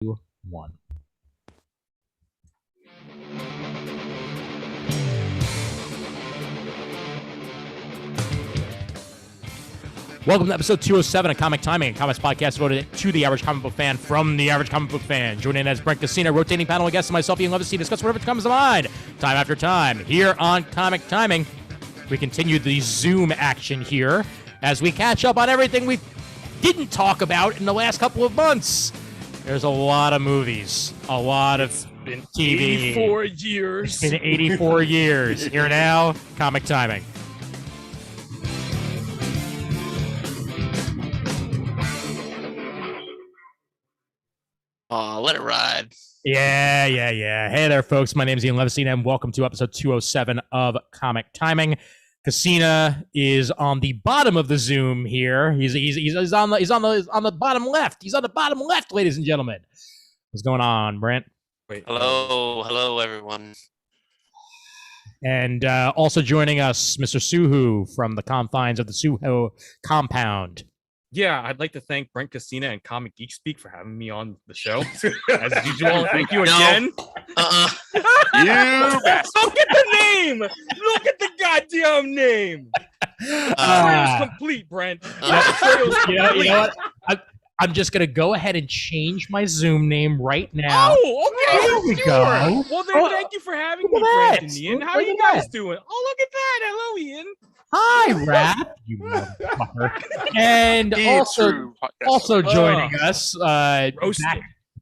1. Welcome to episode 207 of Comic Timing, a comics podcast devoted to the average comic book fan from the average comic book fan. Joining as Brent Casino, rotating panel of guests, and myself, Ian Levacy, discuss whatever comes to mind, time after time. Here on Comic Timing, we continue the Zoom action here as we catch up on everything we didn't talk about in the last couple of months. There's a lot of movies, a lot of TV. 84 years. It's been 84 years. Here now, Comic Timing. Let it ride. Yeah. Hey there, folks. My name is Ian Levacy, and welcome to episode 207 of Comic Timing. Casina is on the bottom of the Zoom here. He's on the bottom left. He's on the bottom left, ladies and gentlemen. What's going on, Brent? Wait. Hello, everyone. And also joining us, Mr. Soohoo from the confines of the Soohoo compound. Yeah, I'd like to thank Brent Casina and Comic Geek Speak for having me on the show. As usual, thank you again. You bastard. Look at the name! Look at the goddamn name! Trail's complete, Brent. You know what? I'm just going to go ahead and change my Zoom name right now. Oh, okay. There we go. Well, then thank you for having me, Brent and Ian. How are you guys doing? Oh, look at that. Hello, Ian. Hi, Raph, you motherfucker. And also joining us,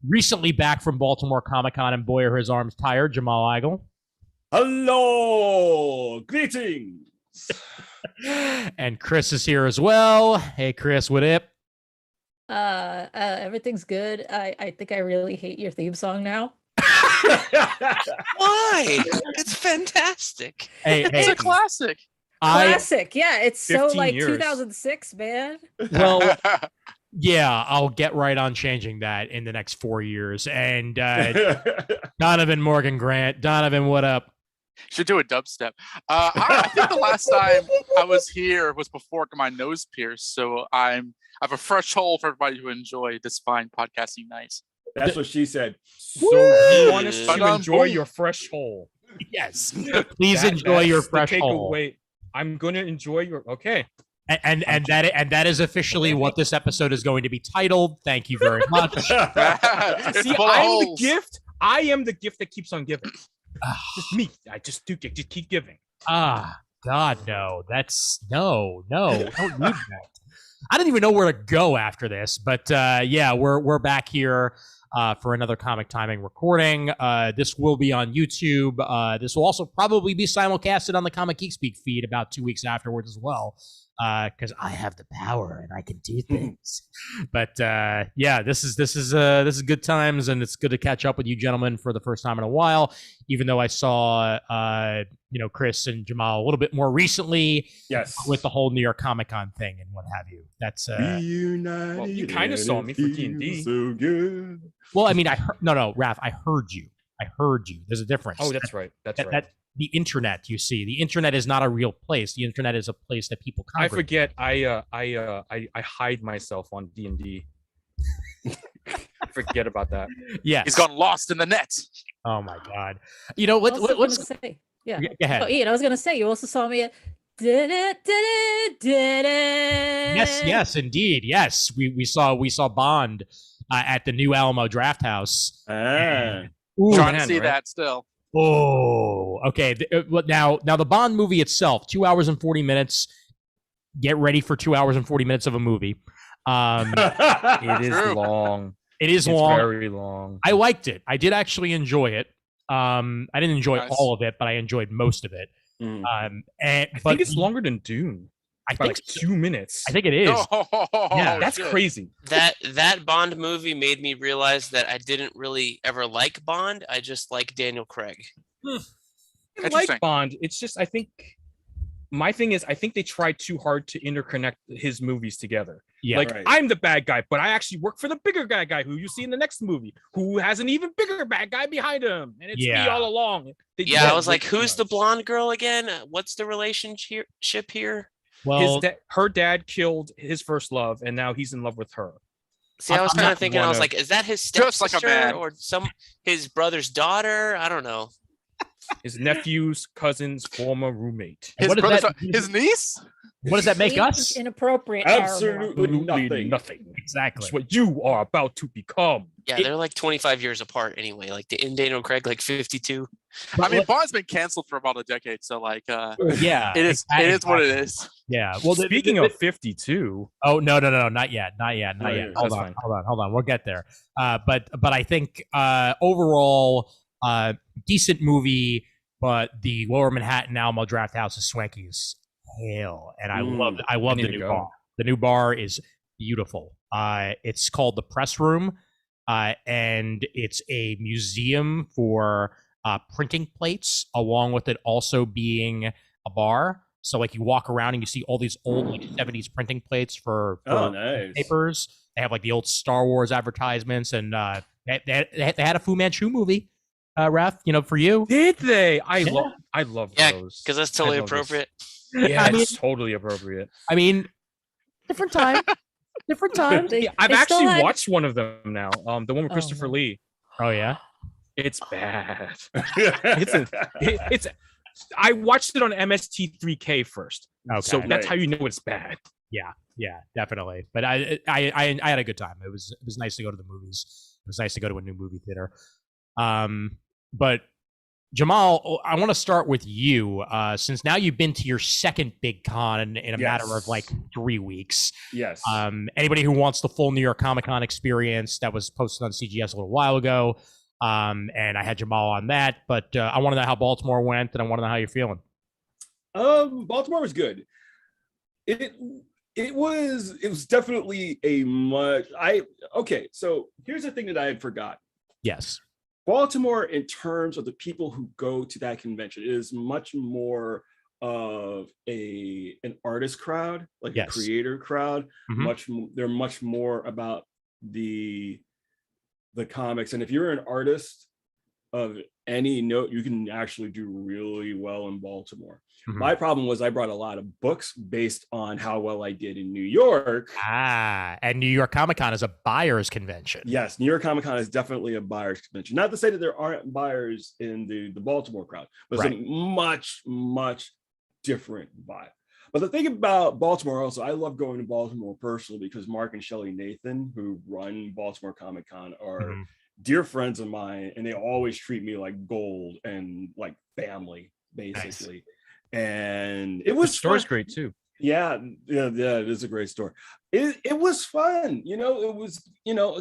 recently back from Baltimore Comic-Con, and boy, are his arms tired, Jamal Igle. Hello, greetings. And Kris is here as well. Hey, Kris, what up? Everything's good. I think I really hate your theme song now. Why? It's fantastic. It's a classic. Classic, yeah. It's so 15 like years. 2006, man. Well, yeah, I'll get right on changing that in the next 4 years. And Donovan Morgan Grant. Donovan, what up? Should do a dubstep. I think the last time I was here was before I got my nose pierced, so I have a fresh hole for everybody to enjoy this fine podcasting night. That's what she said. So you want us to enjoy your fresh hole? Yes. Please enjoy your fresh hole. Wait, I'm going to enjoy your... Okay. And that is officially what this episode is going to be titled. Thank you very much. See, I'm the gift. I am the gift that keeps on giving. Just me. I just keep giving. God, no. That's no. Don't need that. I don't even know where to go after this, but yeah, we're back here for another Comic Timing recording. This will be on YouTube. This will also probably be simulcasted on the Comic Geek Speak feed about 2 weeks afterwards as well, because I have the power and I can do things. But yeah, this is good times, and it's good to catch up with you gentlemen for the first time in a while. Even though I saw Kris and Jamal a little bit more recently, Yes, with the whole New York Comic Con thing and what have you. That's well, you kind of saw me for D&D. So good. Well, I mean, Raph, I heard you. There's a difference. Oh, that's right. The internet, you see, the internet is not a real place. The internet is a place that people congregate. I forget. I hide myself on D&D. Forget about that. Yeah, he's gone lost in the net. Oh my God! You know what? Let's say. Yeah. Go ahead. Oh, Ian, I was gonna say you also saw me at. Yes, indeed. Yes, we saw Bond at the New Alamo Draft House. Trying to see that still. Oh, okay. Now the Bond movie itself, 2 hours and 40 minutes. Get ready for 2 hours and 40 minutes of a movie. It is long. It's long. Very long. I liked it. I did actually enjoy it. I didn't enjoy all of it, but I enjoyed most of it. I think it's longer than Dune. I think like 2 minutes. I think it is. Yeah, that's crazy. That Bond movie made me realize that I didn't really ever like Bond. I just like Daniel Craig. I like Bond. It's just I think my thing is I think they tried too hard to interconnect his movies together. Yeah, like I'm the bad guy, but I actually work for the bigger bad guy who you see in the next movie, who has an even bigger bad guy behind him, and it's me all along. I was like, who's the blonde girl again? What's the relationship here? Well, her dad killed his first love, and now he's in love with her. See, I was I'm kind not of thinking, I one was of- like, is that his Just like a stepsister man. or his brother's daughter? I don't know. His nephew's cousin's former roommate. And His what does brother's that- his niece. What does that make Age us? Inappropriate. Paramore. Absolutely nothing. nothing. Exactly. It's what you are about to become. Yeah, they're like 25 years apart anyway. Like Daniel Craig, like 52. I mean, Bond's been canceled for about a decade, so like, Yeah. it is what it is. Yeah. Well, Speaking of 52, oh no, not yet. Not Hold yet. on, That's fine. hold on. We'll get there. But I think overall, decent movie. But the Lower Manhattan Alamo Draft House is swanky as hell, and I love I need the to new go. bar. The new bar is beautiful. It's called the Press Room, and it's a museum for printing plates, along with it also being a bar. So like you walk around and you see all these old like 70s printing plates for nice. papers. They have like the old Star Wars advertisements, and they had a Fu Manchu movie. Raph, for you. Did they? I Yeah. love Yeah, those. because that's totally I love those. appropriate. Yeah, I mean- it's totally appropriate. I mean, different time. Different time. They- I've they still actually had- watched one of them now. The one with Christopher no. Lee. Oh yeah. It's bad. It's. I watched it on MST3K first, Okay. so that's Right. how you know it's bad. Yeah, definitely. But I had a good time. It was nice to go to the movies. It was nice to go to a new movie theater. But Jamal, I want to start with you, since now you've been to your second big con in a matter of like 3 weeks. Yes. Anybody who wants the full New York Comic Con experience, that was posted on CGS a little while ago. And I had Jamal on that, but I want to know how Baltimore went, and I want to know how you're feeling. Baltimore was good. It was definitely okay. So here's the thing that I had forgot. Yes. Baltimore, in terms of the people who go to that convention, is much more of an artist crowd, like Yes. a creator crowd. Mhm. They're much more about the comics, and if you're an artist of any note, you can actually do really well in Baltimore. Mhm. My problem was I brought a lot of books based on how well I did in New York. And New York Comic Con is a buyer's convention. Yes, New York Comic Con is definitely a buyer's convention. Not to say that there aren't buyers in the Baltimore crowd, but it's a much, much different vibe. But the thing about Baltimore also, I love going to Baltimore personally because Mark and Shelley Nathan, who run Baltimore Comic Con, are dear friends of mine, and they always treat me like gold and like family, basically. Nice. And it was the story's fun. Great too. Yeah, it is a great story. It was fun, it was,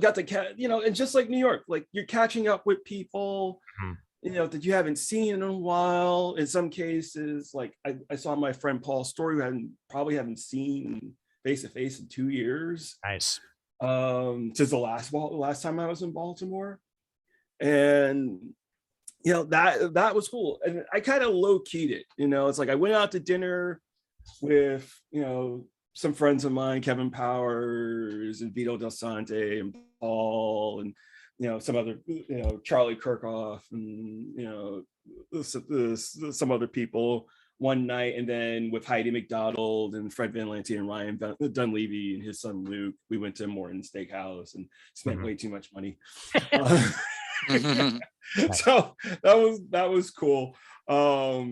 got to and just like New York, like you're catching up with people, that you haven't seen in a while. In some cases, like I saw my friend Paul Story, who probably haven't seen face to face in 2 years. Nice. Since the last time I was in Baltimore, and that was cool. And I kind of low keyed it. It's like I went out to dinner with some friends of mine, Kevin Powers and Vito Del Sante and Paul, and some other Charlie Kirkhoff and some other people one night, and then with Heidi McDonald and Fred Van Lante and Ryan Dunleavy and his son Luke, we went to Morton Steakhouse and spent way too much money. So that was cool. I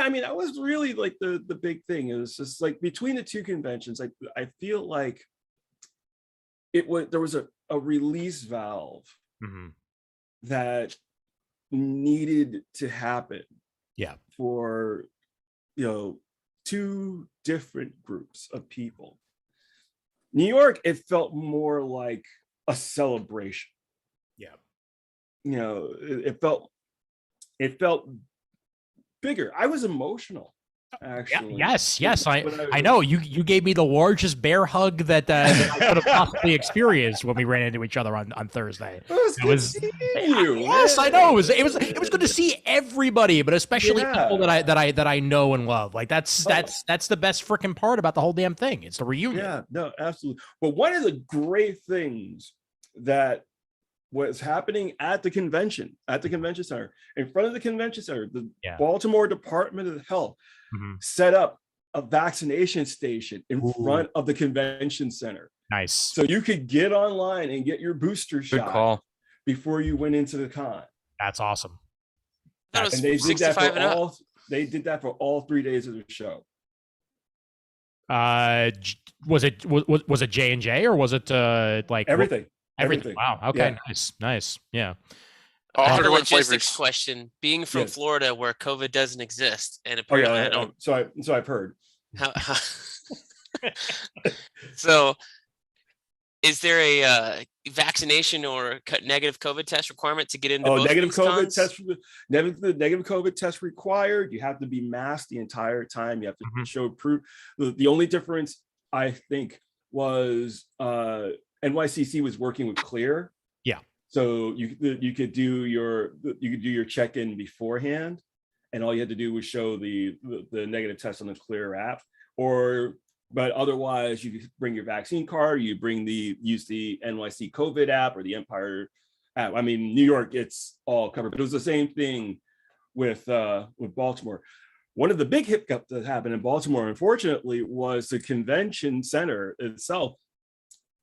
mean, that was really like the big thing. It was just like between the two conventions, I feel like there was a release valve that needed to happen for two different groups of people. New York, it felt more like a celebration. It felt bigger. I was emotional, actually. Yes. I know. You gave me the largest bear hug that I could have possibly experienced when we ran into each other on Thursday. It was you. Yes, I know. It was good to see everybody, but especially people that I know and love. Like that's the best freaking part about the whole damn thing. It's the reunion. Yeah, no, absolutely. But one of the great things that was happening at the convention center, in front of the convention center, the Baltimore Department of Health set up a vaccination station in front of the convention center. Nice. So you could get online and get your booster Good shot call. before you went into the con. That's awesome. That was And they did that 65 for and up. all. They did that for all 3 days of the show. Was it J&J or was it like Everything. Everything. Wow. Okay. Yeah. Nice. Yeah. All I have a 31 logistics flavors. question. Being from Yes. Florida, where COVID doesn't exist, and Oh apparently yeah. I don't. So I've heard. How, so, is there a vaccination or negative COVID test requirement to get into? Oh, both negative these COVID cons? test. Negative COVID test required. You have to be masked the entire time. You have to show proof. The only difference I think was NYCC was working with Clear. Yeah. So you could do your check-in beforehand, and all you had to do was show the negative test on the Clear app. But otherwise, you could bring your vaccine card. You use the NYC COVID app or the Empire app. I mean, New York, it's all covered. But it was the same thing with Baltimore. One of the big hiccups that happened in Baltimore, unfortunately, was the convention center itself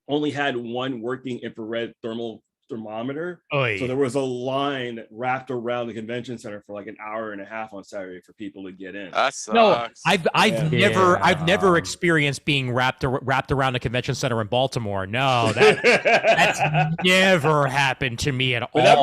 only had one working infrared thermometer. Oy. So there was a line wrapped around the convention center for like an hour and a half on Saturday for people to get in. That sucks. No, I've Yeah. never experienced being wrapped around a convention center in Baltimore. No, that's never happened to me at all. But that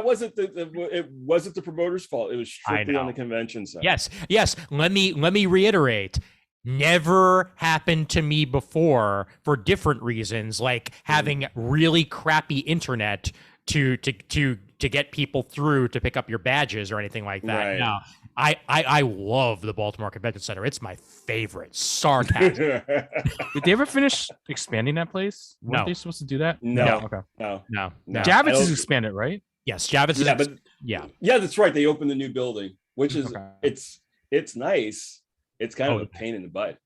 wasn't it wasn't the promoter's fault. It was strictly on the convention center. Yes. Let me reiterate. Never happened to me before for different reasons, like having really crappy internet to get people through to pick up your badges or anything like that. Right. No, I love the Baltimore Convention Center. It's my favorite. Sarcasm. Did they ever finish expanding that place? No. Weren't they supposed to do that? No. Okay. No. No. Javits is expanded, right? Yes, Javits is. Yeah, but yeah. Yeah, that's right. They opened the new building, which is Okay. it's nice. It's kind of a pain in the butt.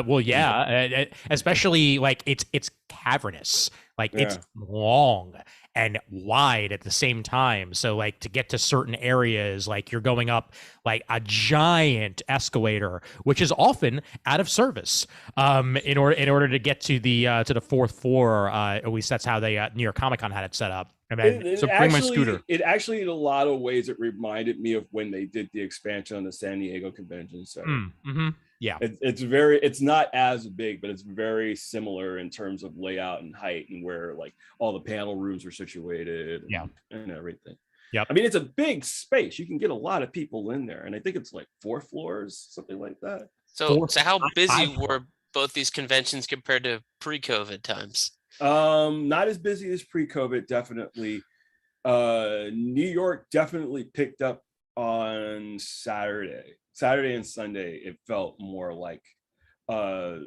Well, yeah, especially like it's cavernous, like it's long and wide at the same time. So like to get to certain areas, like you're going up like a giant escalator, which is often out of service. In order to get to the fourth floor, at least that's how they New York Comic Con had it set up. And then, So bring my scooter. It actually, in a lot of ways, it reminded me of when they did the expansion on the San Diego Convention Center. Yeah, it's not as big, but it's very similar in terms of layout and height and where like all the panel rooms are situated. And everything. Yeah, I mean, it's a big space. You can get a lot of people in there, and I think it's like 4 floors, something like that. So how busy were both these conventions compared to pre-COVID times? Not as busy as pre-COVID, definitely. New York definitely picked up on Saturday and Sunday. It felt more like a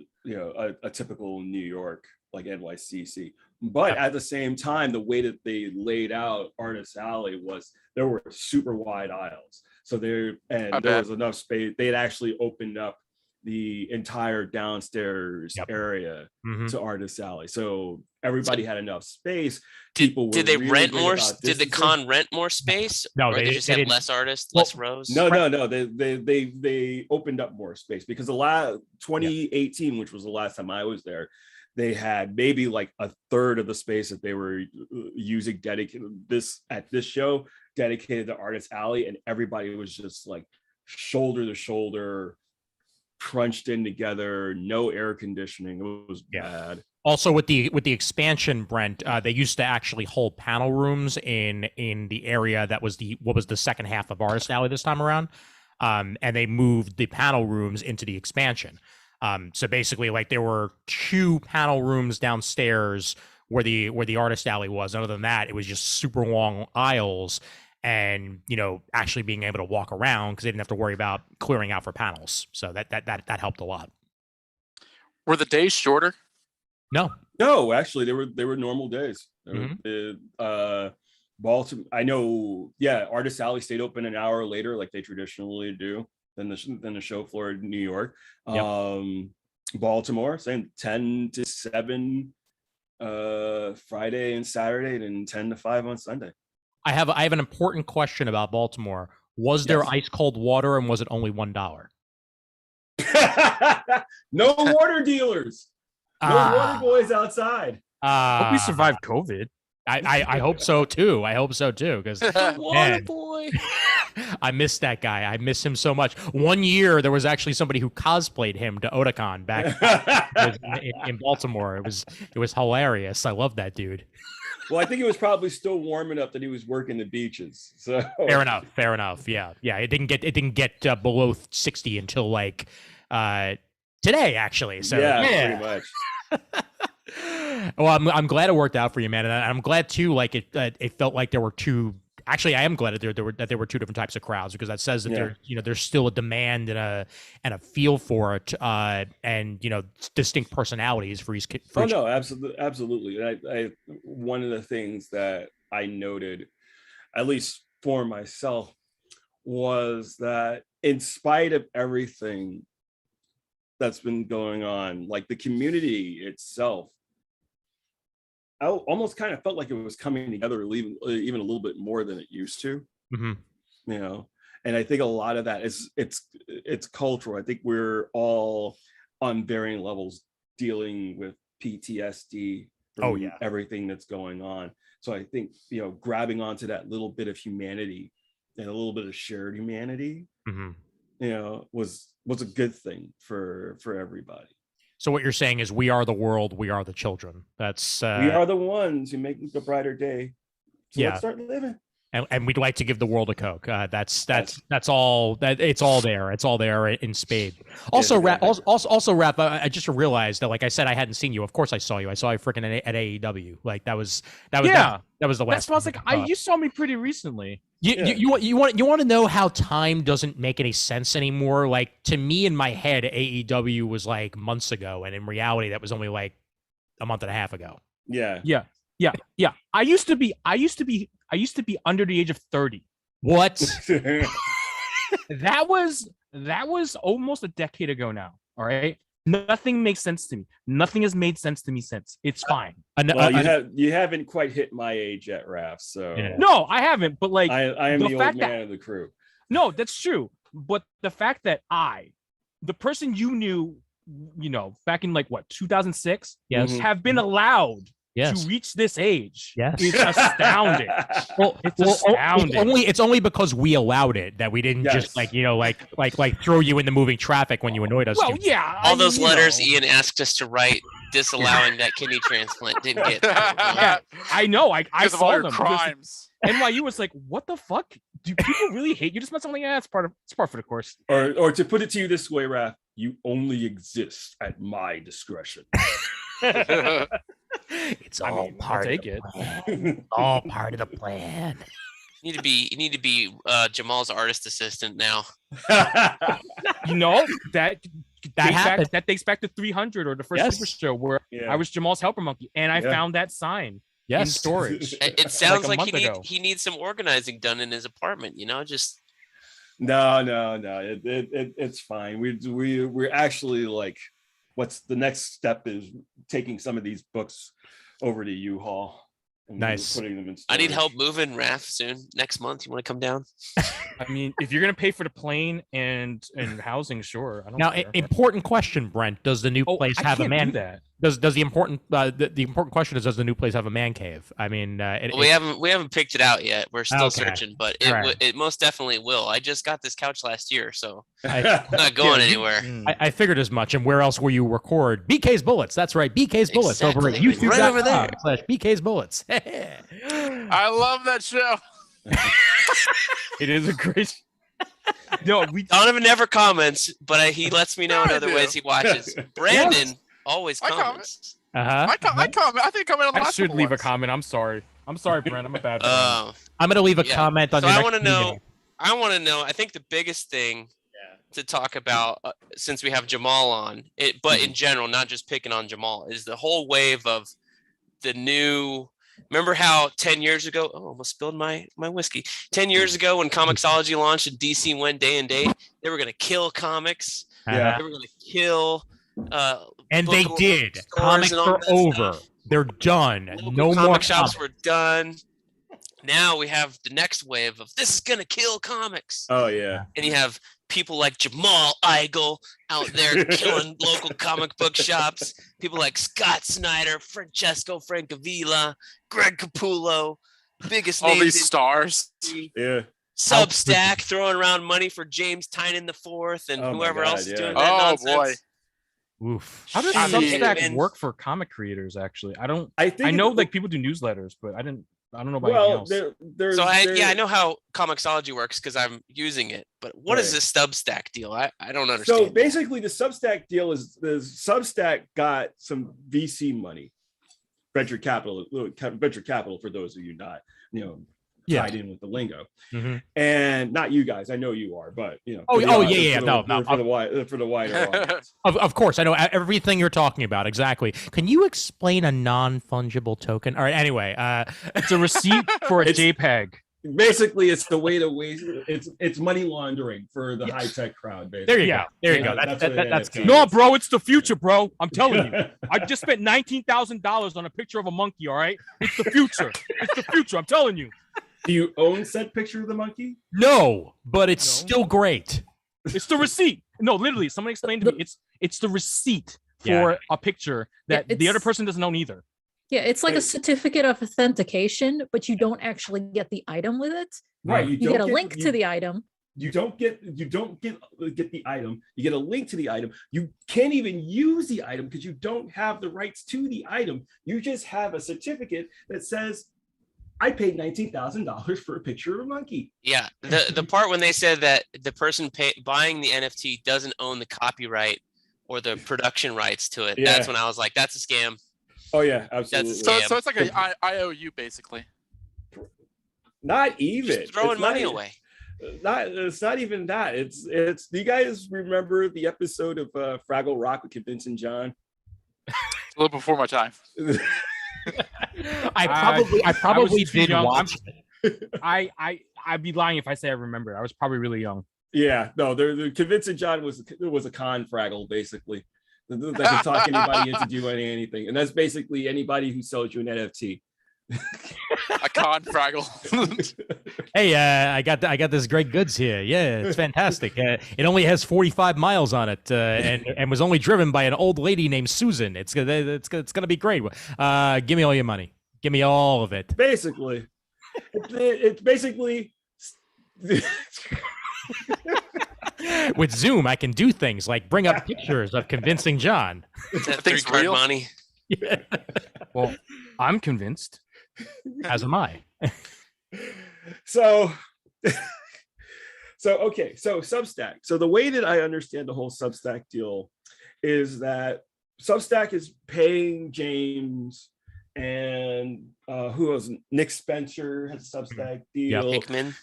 typical New York, like NYCC. But at the same time, the way that they laid out Artist Alley was there were super wide aisles. So there was enough space. They had actually opened up the entire downstairs area to Artist Alley, so everybody had enough space. Did they rent more? Did the con rent more space? No, or they just had less artists, less rows. No. They opened up more space because the last 2018, which was the last time I was there, they had maybe like a third of the space that they were using dedicated at this show dedicated to Artist Alley, and everybody was just like shoulder to shoulder, crunched in together, no air conditioning. It was bad. Also, with the expansion, Brent, they used to actually hold panel rooms in the area that was the second half of Artist Alley this time around, and they moved the panel rooms into the expansion. So basically, like there were 2 panel rooms downstairs where the Artist Alley was. Other than that, it was just super long aisles, and actually being able to walk around because they didn't have to worry about clearing out for panels. So that helped a lot. Were the days shorter? No, actually they were normal days. Baltimore, I know. Yeah, Artist Alley stayed open an hour later, like they traditionally do, than the show floor in New York. Baltimore, same 10 to 7 Friday and Saturday, and 10 to 5 on Sunday. I have an important question about Baltimore. Was there ice cold water, and was it only $1? No water dealers. Those water boys outside. Hope we survived COVID. I hope so too. I hope so too. Because Water boy. I miss that guy. I miss him so much. One year there was actually somebody who cosplayed him to Otakon back in Baltimore. It was hilarious. I love that dude. Well, I think it was probably still warm enough that he was working the beaches. So Fair enough. Yeah. It didn't get below 60 until like today actually. So yeah. Pretty much. Well, I'm glad it worked out for you, man, and I'm glad too. Like it felt like there were two. Actually, I am glad that there were two different types of crowds, because that says that there's still a demand and a feel for it, and distinct personalities for each. No, absolutely. I one of the things that I noted, at least for myself, was that in spite of everything that's been going on, like the community itself, I almost kind of felt like it was coming together even a little bit more than it used to. Mm-hmm. And I think a lot of that is it's cultural. I think we're all on varying levels dealing with PTSD from everything that's going on. So I think grabbing onto that little bit of humanity and a little bit of shared humanity, was a good thing for everybody. So what you're saying is, we are the world, we are the children. That's we are the ones who make a brighter day. So let's start living. And we'd like to give the world a Coke. That's all. It's all there. It's all there in spade. Also, Raph, I just realized that, like I said, I hadn't seen you. Of course, I saw you. I saw you freaking at AEW. Like that was the last. That's why I was like, you saw me pretty recently. You want to know how time doesn't make any sense anymore? Like, to me, in my head, AEW was like months ago, and in reality, that was only like a month and a half ago. Yeah. I used to be under the age of 30. What? That was almost a decade ago now. All right. Nothing makes sense to me. Nothing has made sense to me since. It's fine. You haven't quite hit my age yet, Raph. So no, I haven't. But like, I am the old man of the crew. No, that's true. But the fact that the person you knew, back in 2006, have been allowed to reach this age, is astounding. It's only because we allowed it, that we didn't just like throw you into moving traffic when you annoyed us. Well, yeah, all those letters Ian asked us to write disallowing that kidney transplant didn't get. I know. I saw them. Crimes. NYU was like, what the fuck? Do people really hate you? Just meant something. Yeah, it's part for the course. Or to put it to you this way, Raph, you only exist at my discretion. It's all part of the plan. All part of the plan. You need to be Jamal's artist assistant now. That dates back to 300 or the first Super Show, where I was Jamal's helper monkey, and I found that sign in storage. It sounds like he needs some organizing done in his apartment. Just no. It's fine. We're actually like, what's the next step is taking some of these books over to U-Haul. Nice. Putting them in storage. I need help moving, Raph, soon. Next month, you want to come down? I mean, if you're gonna pay for the plane and housing, sure. I don't now, care. Important question, Brent. Does the new place have a man? Does the important question is, does the new place have a man cave? I mean, we haven't picked it out yet. We're still searching, but it most definitely will. I just got this couch last year, so I'm not going anywhere. I figured as much. And where else will you record BK's Bullets? That's right, BK's Bullets over at YouTube. Right over there. /BK's Bullets. I love that show. It is a great. No, Donovan never comments, but he lets me know in other ways he watches. Brandon always comments. I comment. I think I comment on the last. I should leave a comment. I'm sorry, Brent. I'm a bad friend. I'm gonna leave a comment on. So I want to know. I think the biggest thing to talk about, since we have Jamal on it, but in general, not just picking on Jamal, is the whole wave of the new. Remember how 10 years ago, almost spilled my whiskey. 10 years ago, when Comixology launched and DC went day and date, they were going to kill comics. Yeah. They were going to kill. And they did. Comics are over. Stuff. They're done. Local no more comic shops were done. Now we have the next wave of this is going to kill comics. Oh, yeah. And you have people like Jamal Igle out there killing local comic book shops. People like Scott Snyder, Francesco Francavilla, Greg Capullo, biggest all names these stars. Yeah. Substack throwing around money for James Tynion the Fourth and whoever else is doing that nonsense. Boy. Oof. How does Substack work for comic creators? Actually, I know like people do newsletters, but I don't know about anything else. I know how Comixology works because I'm using it. But what is this Substack deal? I don't understand. So basically, the Substack deal is the Substack got some VC money, venture capital for those of you not tied in with the lingo, and not you guys. I know you are, but for the wider audience. Of course, I know everything you're talking about exactly. Can you explain a non-fungible token? All right. Anyway, it's a receipt for a JPEG. Basically, it's the way to waste. It's money laundering for the high tech crowd. Basically. There you go. That's good. No, bro, it's the future, bro. I'm telling you. I just spent $19,000 on a picture of a monkey. All right, it's the future. It's the future. I'm telling you. Do you own said picture of the monkey? No, but it's still great. It's the receipt. No, literally, someone explained to me. It's the receipt for a picture that the other person doesn't own either. Yeah, it's like a certificate of authentication, but you don't actually get the item with it. Right. You get a link to the item. You don't get the item. You get a link to the item. You can't even use the item because you don't have the rights to the item. You just have a certificate that says, I paid $19,000 for a picture of a monkey. Yeah, the part when they said that the person buying the NFT doesn't own the copyright or the production rights to it, that's when I was like, that's a scam. Oh yeah, absolutely. So it's like an IOU basically. Not even. Just throwing money away. It's not even that. It's. Do you guys remember the episode of Fraggle Rock with Convincing John? A little before my time. I probably did watch it. I'd be lying if I say I remember. I was probably really young. Yeah, no, the Convincing John was a con Fraggle basically that can talk anybody into doing anything, and that's basically anybody who sells you an NFT. A con Fraggle. Hey, I got this great goods here. Yeah, it's fantastic. It only has 45 miles on it, and was only driven by an old lady named Susan. It's gonna be great. Give me all your money. Give me all of it. Basically, it's basically. With Zoom, I can do things like bring up pictures of Convincing John. Is that 3-card money? Yeah. Well, I'm convinced. As am I. So Substack. So the way that I understand the whole Substack deal is that Substack is paying James and who else? Nick Spencer has a Substack deal. Hickman,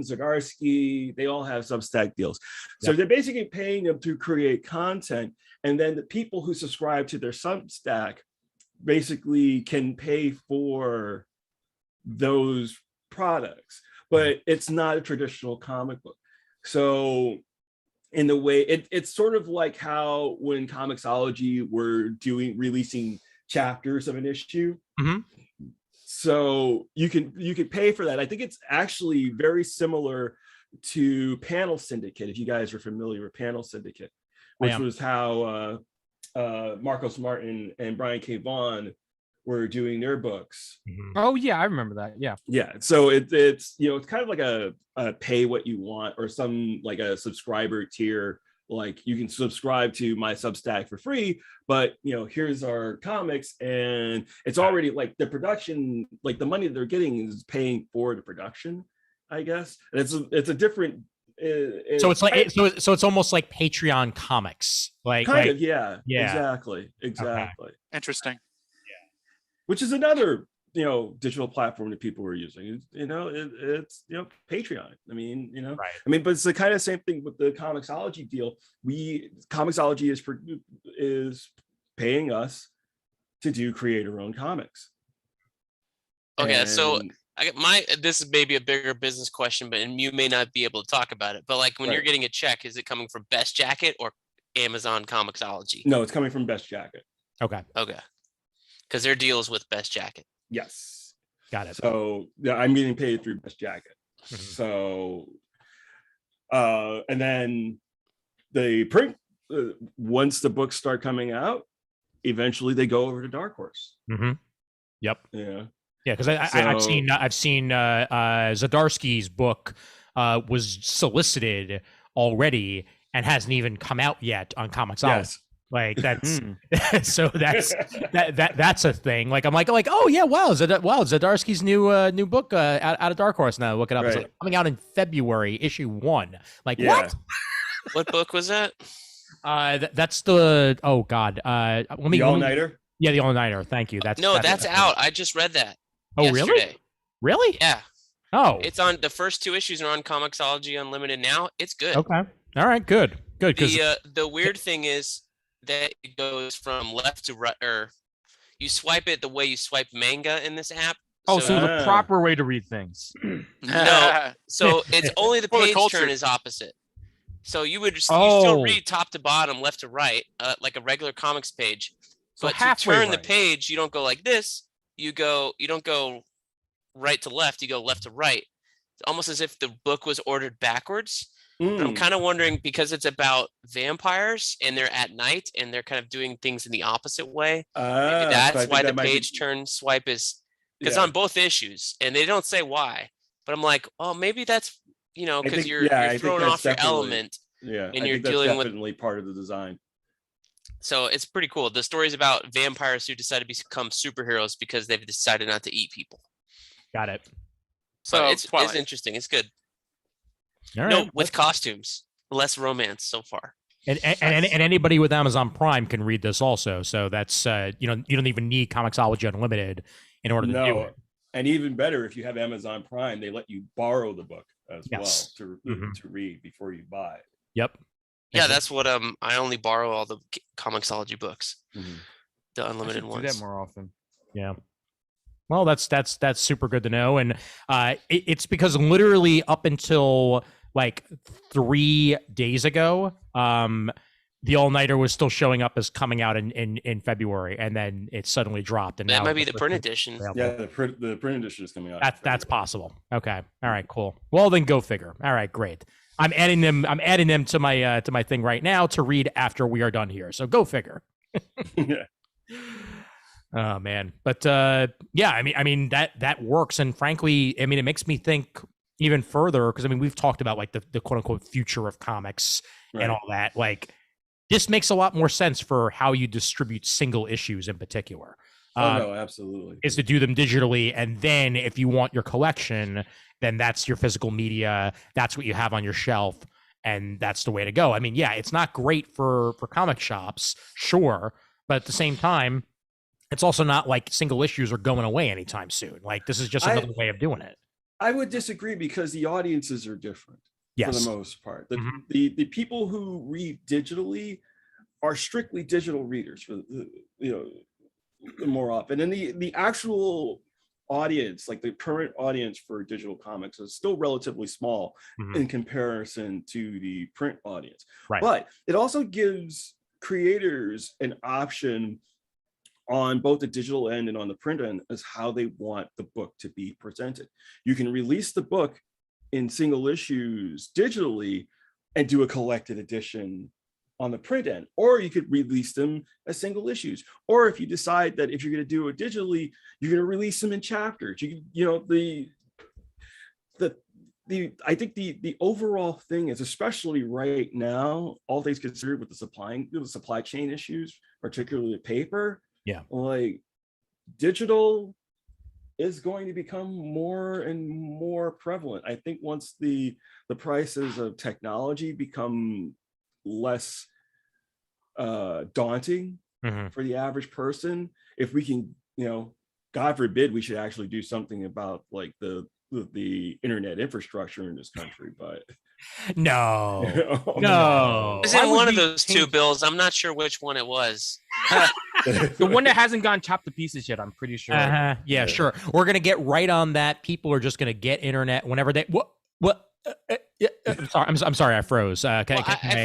Zagarsky, they all have Substack deals. So they're basically paying them to create content, and then the people who subscribe to their Substack basically can pay for those products, but it's not a traditional comic book. So in the way it's sort of like how when Comixology were releasing chapters of an issue. So you could pay for that. I think it's actually very similar to Panel Syndicate, if you guys are familiar with Panel Syndicate, which was how Marcos Martin and Brian K. Vaughan were doing their books. Oh yeah, I remember that. Yeah. So it's it's kind of like a pay what you want, or some like a subscriber tier. Like you can subscribe to my Substack for free, but here's our comics, and it's already like the production, like the money that they're getting is paying for the production, I guess. And it's a different. So it's almost like Patreon comics, yeah, exactly. Okay. Interesting. Yeah, which is another digital platform that people were using. It's Patreon. I mean, right. I mean, but it's the kind of same thing with the Comixology deal. Comixology is paying us to do creator-owned comics. Okay, so this is maybe a bigger business question, and you may not be able to talk about it. But like when you're getting a check, is it coming from Best Jacket or Amazon Comixology? No, it's coming from Best Jacket. Okay. Because their deal is with Best Jacket. Yes. Got it. So I'm getting paid through Best Jacket. So And then they print once the books start coming out. Eventually, they go over to Dark Horse. Mm-hmm. Yep. Yeah. Yeah, because I've seen Zdarsky's book was solicited already and hasn't even come out yet on Comixology. Yes. Like that's so that's a thing. Like I'm like oh yeah, wow, Zdarsky's new book out of Dark Horse now. Look it up. Right. It's like coming out in February, issue 1. Like Yeah. what? What book was that? That's the The All-Nighter. Yeah, the All-Nighter. Thank you. That's out. I just read that. Oh yesterday. Really? Yeah. Oh, it's on. The first 2 issues are on Comixology Unlimited now. It's good. Okay. All right. Good. The weird thing is that it goes from left to right, or you swipe it the way you swipe manga in this app. Oh, so the proper way to read things. No, so it's only the page turn is opposite. So you still read top to bottom, left to right, like a regular comics page. So but to turn the page, you don't go like this. You don't go right to left. You go left to right. It's almost as if the book was ordered backwards. But I'm kind of wondering, because it's about vampires and they're at night and they're kind of doing things in the opposite way. Maybe that's why the page turn swipe is, because on both issues, and they don't say why. But I'm like, oh, maybe that's because you're throwing off your element. Yeah, and you're dealing with definitely part of the design. So it's pretty cool. The story's about vampires who decide to become superheroes because they've decided not to eat people. Got it. So it's interesting. It's good. All right. No, with costumes, less romance so far. And anybody with Amazon Prime can read this also. So that's you don't even need Comixology Unlimited in order to do it. And even better, if you have Amazon Prime, they let you borrow the book as well to read before you buy it. Yep. Yeah, that's what I only borrow all the Comixology books, the unlimited ones. Do that more often. Yeah. Well, that's super good to know, and it's because literally up until like 3 days ago, the All-Nighter was still showing up as coming out in February, and then it suddenly dropped. And that now might be the print edition. Yeah, the print edition is coming out. That's possible. Okay. All right. Cool. Well, then go figure. All right. Great. I'm adding them to my thing right now to read after we are done here. So go figure. Yeah. Oh man. But yeah, I mean that works, and frankly, I mean it makes me think even further, because I mean we've talked about like the quote unquote future of comics and all that. Like this makes a lot more sense for how you distribute single issues in particular. No, absolutely. Is to do them digitally, and then if you want your collection, then that's your physical media. That's what you have on your shelf, and that's the way to go. I mean, yeah, it's not great for comic shops, sure, but at the same time, it's also not like single issues are going away anytime soon. Like this is just another way of doing it. I would disagree, because the audiences are different for the most part. The people who read digitally are strictly digital readers for more often, and the actual audience, like the current audience for digital comics, is still relatively small in comparison to the print audience. Right. But it also gives creators an option on both the digital end and on the print end as how they want the book to be presented. You can release the book in single issues digitally and do a collected edition on the print end, or you could release them as single issues. Or if you decide that if you're going to do it digitally, you're going to release them in chapters. I think the overall thing is, especially right now, all things considered, with the supply chain issues, particularly paper, like digital is going to become more and more prevalent. I think once the prices of technology become less daunting for the average person, if we can, God forbid we should actually do something about like the internet infrastructure in this country, but no. It was in one of those two bills. I'm not sure which one it was. The one that hasn't gone chopped to pieces yet, I'm pretty sure. Yeah, sure. We're gonna get right on that. People are just gonna get internet whenever they I'm sorry, I froze. I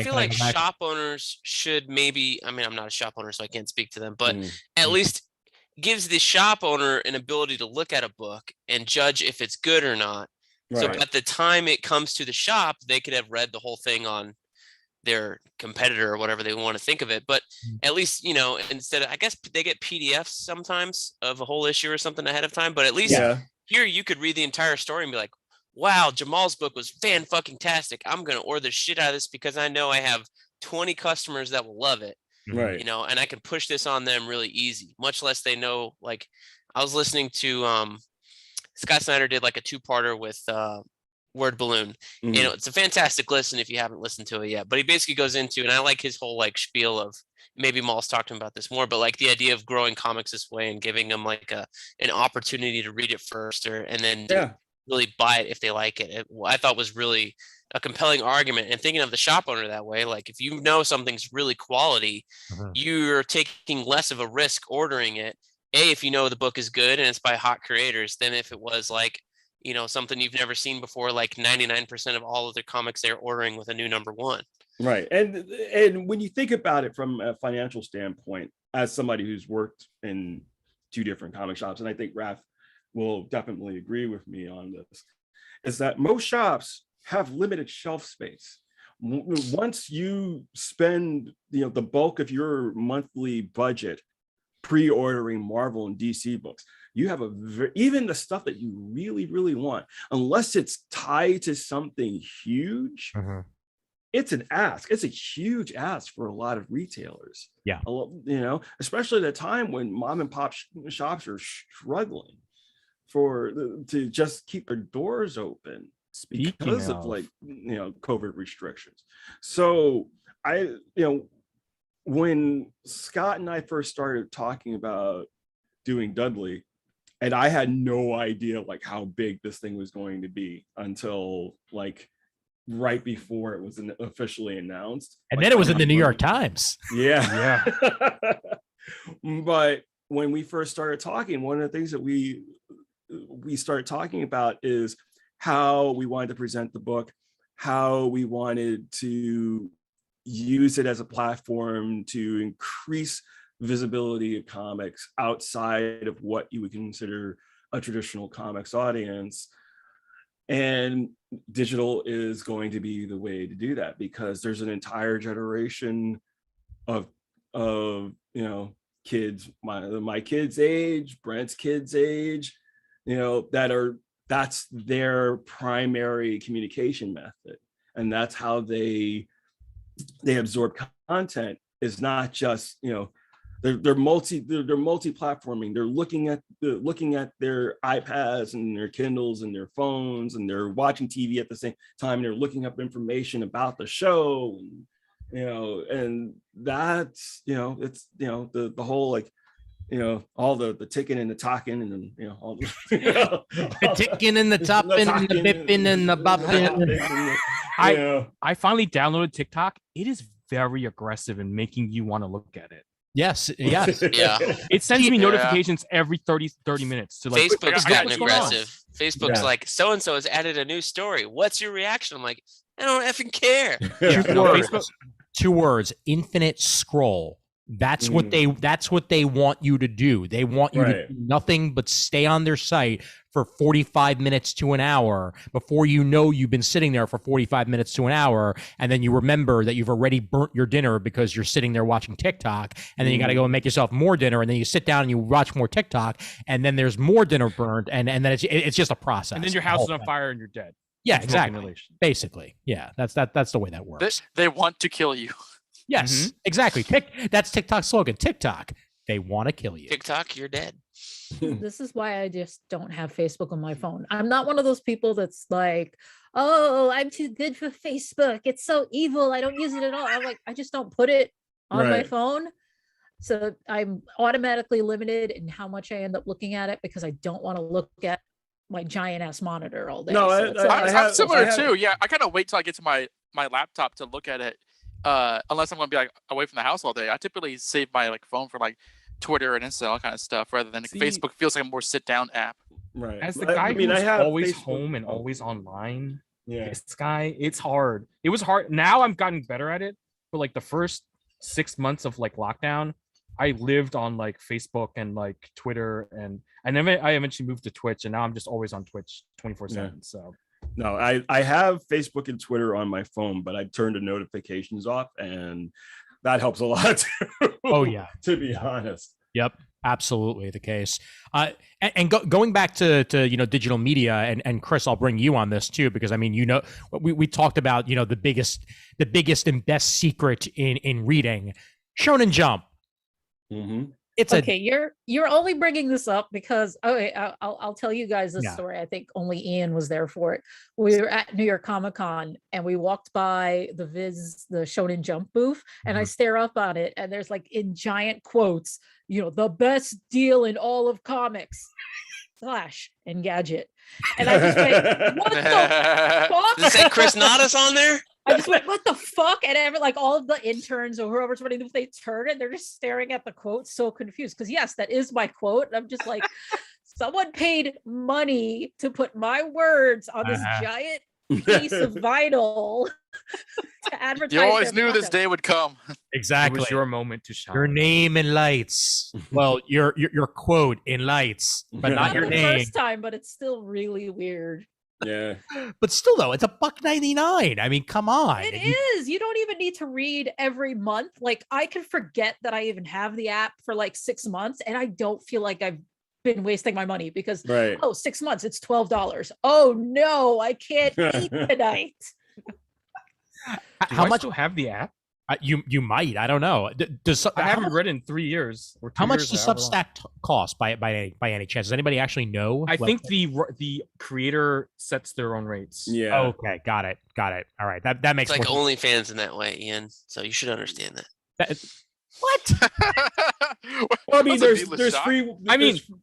feel like shop owners should maybe, I mean, I'm not a shop owner, so I can't speak to them, but at least gives the shop owner an ability to look at a book and judge if it's good or not, So at the time it comes to the shop, they could have read the whole thing on their competitor or whatever they want to think of it. But at least, you know, instead of, I guess they get PDFs sometimes of a whole issue or something ahead of time. But at least here you could read the entire story and be like, wow, Jamal's book was fan-fucking-tastic. I'm going to order the shit out of this because I know I have 20 customers that will love it. Right. You know, and I can push this on them really easy, much less they know. Like, I was listening to Scott Snyder did like a 2-parter with Word Balloon. You know, it's a fantastic listen if you haven't listened to it yet. But he basically goes into, and I like his whole like spiel of, maybe Maul's talked to him about this more, but like the idea of growing comics this way and giving them like an opportunity to read it first, and then really buy it if they like it. I thought was really a compelling argument. And thinking of the shop owner that way, like if you know something's really quality, you're taking less of a risk ordering it. If you know the book is good and it's by hot creators, than if it was like, you know, something you've never seen before, like 99% of all of their comics they're ordering with a new #1. Right. And when you think about it from a financial standpoint, as somebody who's worked in 2 different comic shops, and I think Raph will definitely agree with me on this, is that most shops have limited shelf space. Once you spend, you know, the bulk of your monthly budget pre-ordering Marvel and DC books, you have even the stuff that you really, really want, unless it's tied to something huge, it's an ask. It's a huge ask for a lot of retailers. Yeah. You know, especially at a time when mom and pop shops are struggling to just keep their doors open because of like, you know, COVID restrictions. So you know, when Scott and I first started talking about doing Dudley, and I had no idea like how big this thing was going to be until like right before it was officially announced. And like, then it was in the New York Times. Yeah. But when we first started talking, one of the things that we started talking about is how we wanted to present the book, how we wanted to use it as a platform to increase visibility of comics outside of what you would consider a traditional comics audience. And digital is going to be the way to do that, because there's an entire generation of you know, kids, my kids' age, Brent's kids' age, you know, that's their primary communication method, and that's how they absorb content. Is not just, you know, they're multi-platforming. They're looking at their iPads and their Kindles and their phones, and they're watching TV at the same time. And they're looking up information about the show, and, you know, and that's, you know, it's, you know, the whole, like, you know, all the ticking and the talking, and, you know, all the ticking and the topping and the bipping and the bopping. I finally downloaded TikTok. It is very aggressive in making you want to look at it. Yes. Yeah. It sends me notifications every 30 minutes to like, Facebook's gotten aggressive. Facebook's like, so and so has added a new story. What's your reaction? I'm like, I don't effing care. 2 words: infinite scroll. That's what they want you to do. They want you to do nothing but stay on their site for 45 minutes to an hour before you know you've been sitting there for 45 minutes to an hour, and then you remember that you've already burnt your dinner because you're sitting there watching TikTok, and then you got to go and make yourself more dinner, and then you sit down and you watch more TikTok, and then there's more dinner burnt, and then it's just a process. And then your house is on fire and you're dead. Yeah, exactly. Basically, yeah, that's the way that works. They want to kill you. Yes, exactly. That's TikTok's slogan. TikTok, they want to kill you. TikTok, you're dead. This is why I just don't have Facebook on my phone. I'm not one of those people that's like, oh, I'm too good for Facebook. It's so evil. I don't use it at all. I'm like, I just don't put it on my phone. So I'm automatically limited in how much I end up looking at it, because I don't want to look at my giant ass monitor all day. No, so I'm similar too. Yeah, I kind of wait till I get to my laptop to look at it. Unless I'm going to be like away from the house all day. I typically save my like phone for like Twitter and Insta, all kind of stuff, rather than Facebook feels like a more sit down app. Right. As the guy who's always Facebook. Home and always online, this guy, it's hard. It was hard. Now I'm gotten better at it. But like the first 6 months of like lockdown, I lived on like Facebook and like Twitter, and then I eventually moved to Twitch, and now I'm just always on Twitch 24/7. So No, I have Facebook and Twitter on my phone, but I turned the notifications off, and that helps a lot too. Oh yeah, to be honest. Yep, absolutely the case. Going back to digital media, and Kris, I'll bring you on this too, because I mean, we talked about the biggest and best secret in reading, Shonen Jump. Mm-hmm. It's okay. You're only bringing this up because I'll tell you guys this story. I think only Ian was there for it. We were at New York Comic Con and we walked by the Shonen Jump booth, and I stare up on it, and there's like in giant quotes, the best deal in all of comics. /Engadget. And I just went, what the fuck? Does it say Chris Naudus on there? I just went, what the fuck? And like all of the interns or whoever's running them, they turn and they're just staring at the quote, so confused. Because yes, that is my quote. And I'm just like, someone paid money to put my words on this giant piece of vinyl to advertise. You always knew this day would come. Exactly. It was your moment to shine. Your name in lights. Well, your quote in lights, but not your name. First time, but it's still really weird. Yeah. But still, though, it's $1.99. I mean, come on. It is. You don't even need to read every month. Like, I can forget that I even have the app for like 6 months, and I don't feel like I've been wasting my money because 6 months, it's $12. Oh no, I can't eat tonight. How much do you have the app? You might. I don't know. I haven't read in 3 years. Or how much does Substack cost by any chance? Does anybody actually know? I think the creator sets their own rates. Yeah. Okay. Got it. All right. That makes it's like more OnlyFans in that way, Ian. So you should understand that. What? Well, I mean, there's free.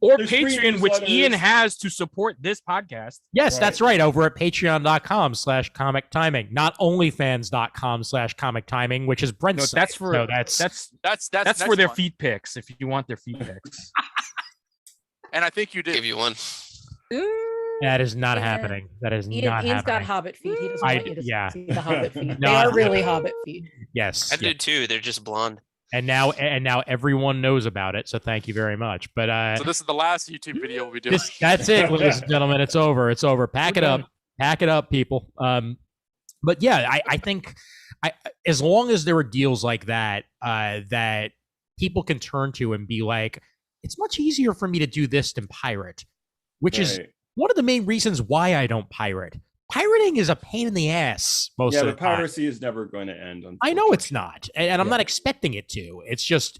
Or Patreon, which Ian has to support this podcast. Yes, that's right. Over at patreon.com/comic timing, not onlyfans.com/comic timing, which is Brent's. No, that's for that's for their feet pics. If you want their feet pics, and I think you did. Give you one. That is not happening. That is not happening. Ian's got Hobbit feet. He doesn't want you to see the Hobbit feet. They are really Hobbit feet. Yes, I do too. They're just blonde. And now everyone knows about it. So thank you very much. But so this is the last YouTube video we'll be doing. That's it, ladies and gentlemen. It's over. Pack it up, people. But yeah, I think as long as there are deals like that that people can turn to and be like, it's much easier for me to do this than pirate, which is one of the main reasons why I don't pirate. Pirating is a pain in the ass most of the time. Piracy is never going to end. I know it's not, and I'm not expecting it to. It's just,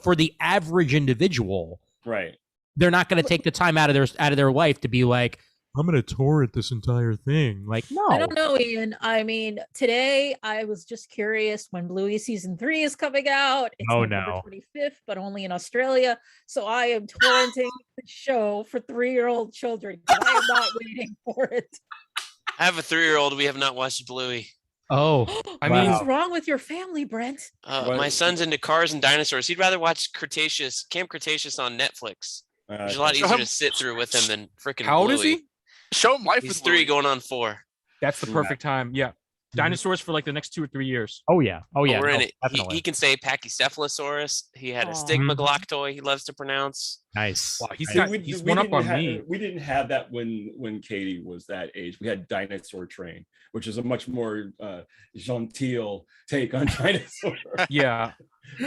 for the average individual, right? They're not going to take the time out of their life to be like, I'm going to torrent this entire thing. Like, no. I don't know, Ian. I mean, today I was just curious when Bluey season 3 is coming out. It's November 25th, but only in Australia. So I am torrenting the show for 3-year-old children. I am not waiting for it. I have a 3-year-old. We have not watched Bluey. Oh, I mean, what's wrong with your family, Brent? My son's into cars and dinosaurs. He'd rather watch Camp Cretaceous on Netflix. It's a lot easier to sit through with him than freaking Bluey. How old is he? Show him life. He's 3 going on 4. That's the perfect time. Yeah. Dinosaurs for like the next 2 or 3 years. Oh yeah. We're in it. He can say Pachycephalosaurus. He had a stigmagloctoid he loves to pronounce. Nice. Wow, he's one up on me. We didn't have that when Katie was that age. We had Dinosaur Train, which is a much more genteel take on dinosaur. Yeah.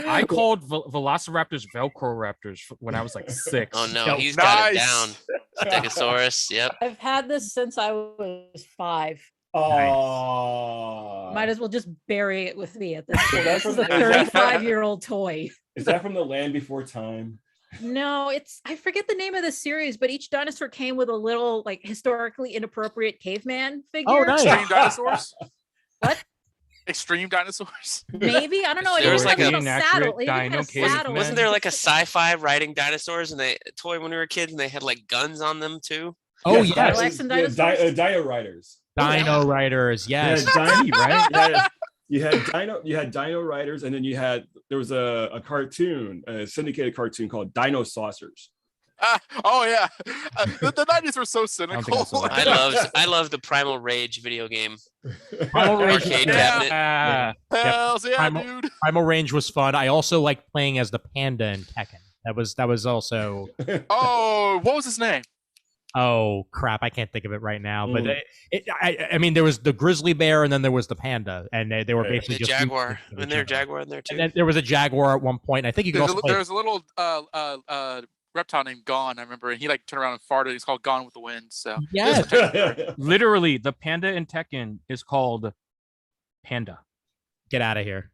I called velociraptors Velcro Raptors when I was like 6. Oh no, he's got it down. Stegosaurus. Yep. I've had this since I was 5. Oh, might as well just bury it with me at this point. This is a 35-year-old toy. Is that from the Land Before Time? No, I forget the name of the series, but each dinosaur came with a little like historically inappropriate caveman figure. Oh, nice. Extreme dinosaurs. What? Extreme dinosaurs. Maybe, I don't know. There was like a saddle. Wasn't there like a sci-fi riding dinosaurs and they toy when we were kids and they had like guns on them too? Oh yes, Dio Riders. Dino Riders, yes. Right? You had Dino Riders, and then there was a cartoon, a syndicated cartoon called Dino Saucers. Oh yeah, the 90s were so cynical. I love the Primal Rage video game. Primal Rage arcade cabinet. Hells yeah, dude. Primal Rage was fun. I also liked playing as the panda in Tekken. That was also. Oh, what was his name? Oh crap! I can't think of it right now. But I mean, there was the grizzly bear, and then there was the panda, and they were basically the just jaguar. And there a jaguar in there too. And then there was a jaguar at one point. I think you could also. There was a little reptile named Gone. I remember, and he like turned around and farted. He's called Gone with the Wind. So yes, literally, the panda in Tekken is called Panda. Get out of here,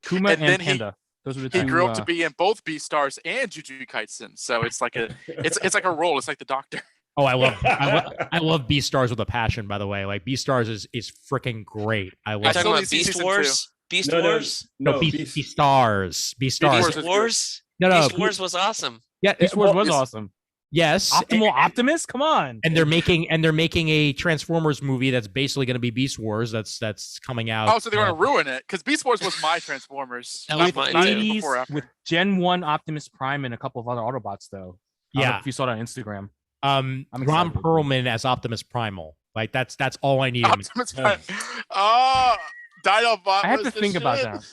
Kuma and Panda. Those are the two. He grew up to be in both Beastars and Jujutsu Kaisen. So it's like it's like a role. It's like the Doctor. Oh, I love Beastars with a passion. By the way, like Beastars is freaking great. I love. Talking about Beast Wars. Beast Wars. No, Beastars. Beast Wars. No, Beast Wars was awesome. Yeah, Beast Wars was awesome. Yes, Optimal Optimus. Come on. And they're making a Transformers movie that's basically going to be Beast Wars. That's coming out. Oh, so they want to ruin it because Beast Wars was my Transformers. That was mine too. With Gen 1 Optimus Prime and a couple of other Autobots though. I don't know if you saw it on Instagram. Ron Perlman as Optimus Primal. Like that's all I need. Optimus Prime. Oh, Dinobot. I have to think about that.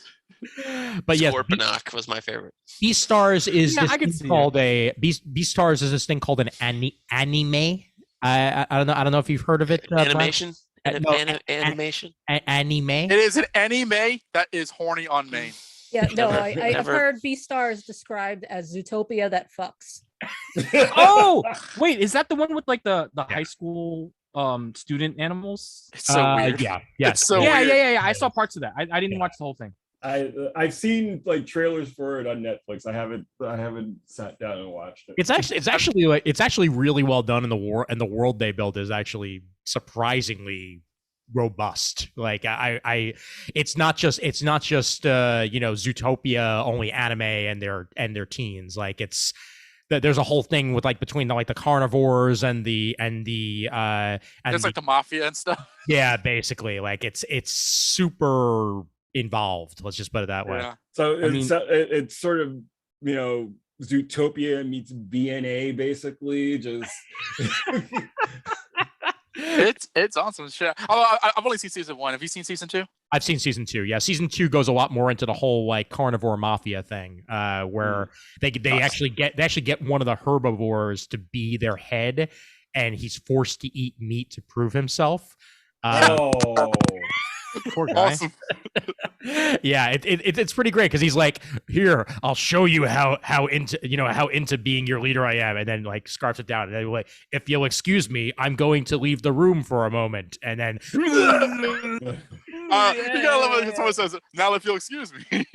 But yes, Scorponok was my favorite. Beastars is this thing called a Beastars is this thing called an anime. I don't know if you've heard of it. Animation. Animation. Anime. It is an anime that is horny on main. Yeah, no, I've heard Beastars described as Zootopia that fucks. Oh, wait, is that the one with like the high school student animals? It's so weird. Yeah, yes. It's so weird. weird. Yeah. I saw parts of that. I didn't watch the whole thing. I've seen like trailers for it on Netflix. I haven't sat down and watched it. It's actually really well done in the world they built is actually surprisingly robust. Like it's not just Zootopia only anime and their teens. Like it's there's a whole thing with like between the carnivores and the there's like the mafia and stuff. Yeah, basically like it's super involved. Let's just put it that way. Yeah. So it's sort of Zootopia meets BNA basically. Just it's awesome shit. I've only seen season 1. Have you seen season 2? I've seen season 2. Yeah, season 2 goes a lot more into the whole like carnivore mafia thing, where they actually get one of the herbivores to be their head, and he's forced to eat meat to prove himself. Poor guy. Awesome. Yeah, it's pretty great because he's like, here, I'll show you how into being your leader I am, and then like scarfs it down, and then like, if you'll excuse me, I'm going to leave the room for a moment, and then you gotta love it when someone says, "Now if you'll excuse me."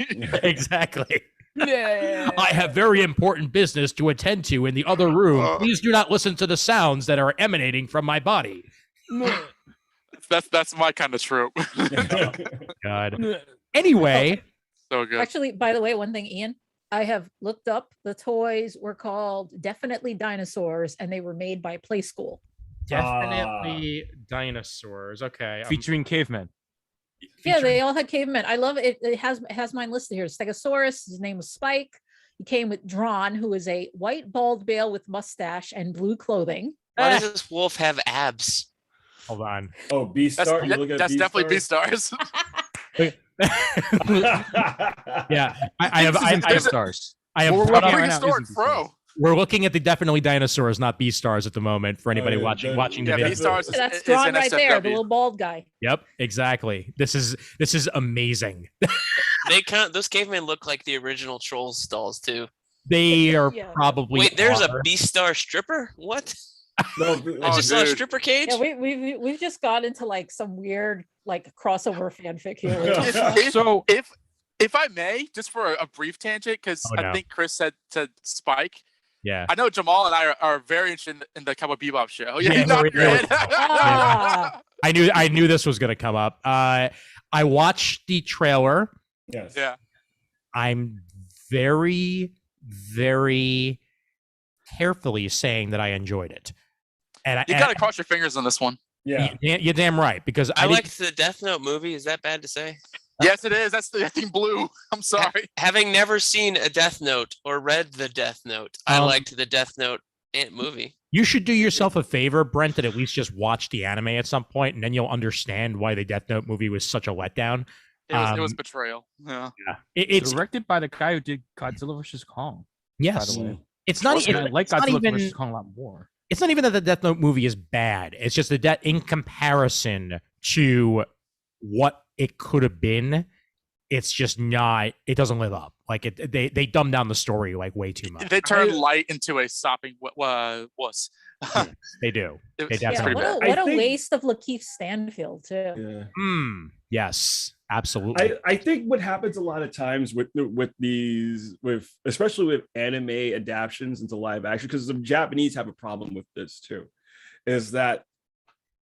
Exactly. Yeah. I have very important business to attend to in the other room. Please do not listen to the sounds that are emanating from my body. That's my kind of trope. God. Anyway. So good. Actually, by the way, one thing, Ian, I have looked up. The toys were called Definitely Dinosaurs, and they were made by Play School. Definitely dinosaurs. Okay. Featuring cavemen. Yeah, they all had cavemen. I love it. It has mine listed here. Stegosaurus, his name was Spike. He came with Drawn, who is a white bald male with mustache and blue clothing. Why does this wolf have abs? Hold on. Oh, Beastar. That's definitely Beastars. Yeah, I have Beastars. I have. We're looking at the Definitely Dinosaurs, not Beastars at the moment. For anybody watching the video, Beastars that's Drawn right there, the little bald guy. Yep, exactly. This is amazing. Those cavemen look like the original Trolls dolls too. They are probably. Wait, there's a Beastar stripper? What? No, I just saw a stripper cage. Yeah, we've just got into like some weird like crossover fanfic here. So if I may, just for a brief tangent, because I think Kris said to Spike. Yeah, I know Jamal and I are very interested in the Cowboy Bebop show. Yeah, he knocked your head. I knew this was going to come up. I watched the trailer. Yes. Yeah. I'm very, very carefully saying that I enjoyed it. And you gotta cross your fingers on this one. Yeah, you're damn right, because I liked the Death Note movie. Is that bad to say? Yes, it is. That's the thing. Blue. I'm sorry. Having never seen a Death Note or read the Death Note, I liked the Death Note movie. You should do yourself a favor, Brent, and at least just watch the anime at some point, and then you'll understand why the Death Note movie was such a letdown. It was betrayal. Yeah. It's directed by the guy who did Godzilla vs. Kong. Yes. By the way. It's not even I like Godzilla vs. Kong a lot more. it's not even that the Death Note movie is bad. It's just that in comparison to what it could have been, it's just not. It doesn't live up. Like they dumb down the story like way too much. They turn light into a sopping wuss. They do. They definitely. Yeah, what a waste of Lakeith Stanfield too. Yeah. Yes, absolutely. I think what happens a lot of times with especially with anime adaptations into live action, because the Japanese have a problem with this too, is that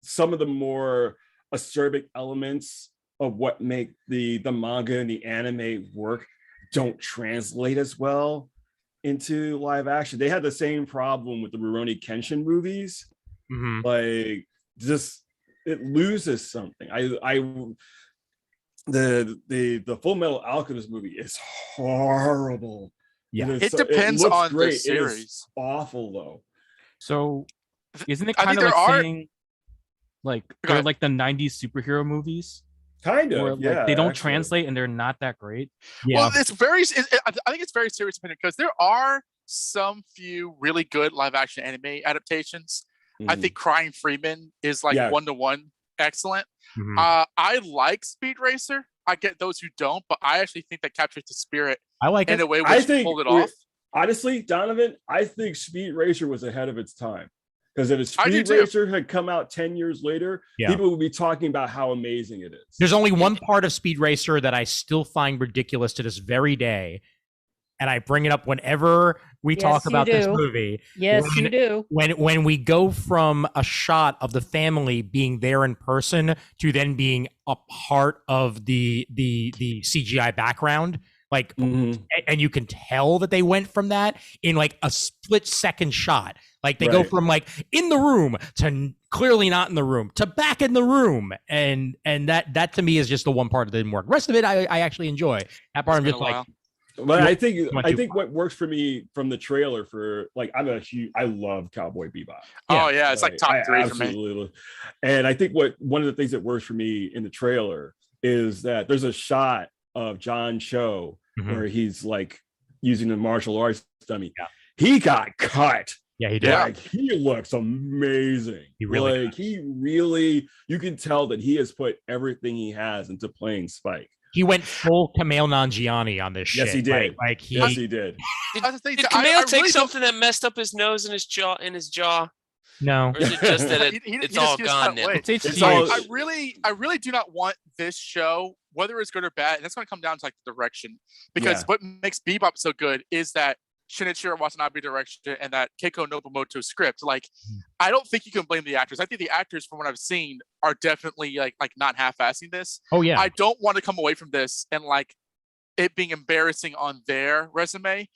some of the more acerbic elements of what make the manga and the anime work don't translate as well into live action. They had the same problem with the Rurouni Kenshin movies. Like, just it loses something. The Full Metal Alchemist movie is horrible. Yeah, it depends on great. The series. It is awful though. So isn't it kind of like saying like they're like the 90s superhero movies? Kind of, where, like, yeah. They don't translate and they're not that great. Yeah. Well, I think it's very serious opinion, because there are some few really good live action anime adaptations. I think Crying Freeman is like 1-to-1 excellent. I like Speed Racer. I get those who don't, but I actually think that captures the spirit. I like in a way which pulled it off. Honestly, Donovan, I think Speed Racer was ahead of its time. Because if Speed Racer had come out 10 years later, people would be talking about how amazing it is. There's only one part of Speed Racer that I still find ridiculous to this very day. And I bring it up whenever we talk about this movie. Yes, you do. When we go from a shot of the family being there in person to then being a part of the CGI background, like, and you can tell that they went from that in like a split second shot. Like they go from like in the room to clearly not in the room to back in the room, and that to me is just the one part that didn't work. The rest of it I actually enjoy. That part I'm just like. But I think what works for me from the trailer for like I love Cowboy Bebop. Oh yeah, it's like top 3 for me. And I think one of the things that works for me in the trailer is that there's a shot of John Cho where he's like using the martial arts dummy. Yeah. He got cut. Yeah, he did. Like, he looks amazing. He really like you can tell that he has put everything he has into playing Spike. He went full Kumail Nanjiani on this shit. Yes, he did. Yes, he did. Did Kumail take something that messed up his nose and his jaw? No. Or is it just that it's all gone now? I really do not want this show, whether it's good or bad, and that's going to come down to like the direction. Because what makes Bebop so good is that Shinichiro Watanabe direction and that Keiko Nobumoto script. Like, I don't think you can blame the actors. I think the actors, from what I've seen, are definitely like not half-assing this. Oh yeah. I don't want to come away from this and like it being embarrassing on their resume.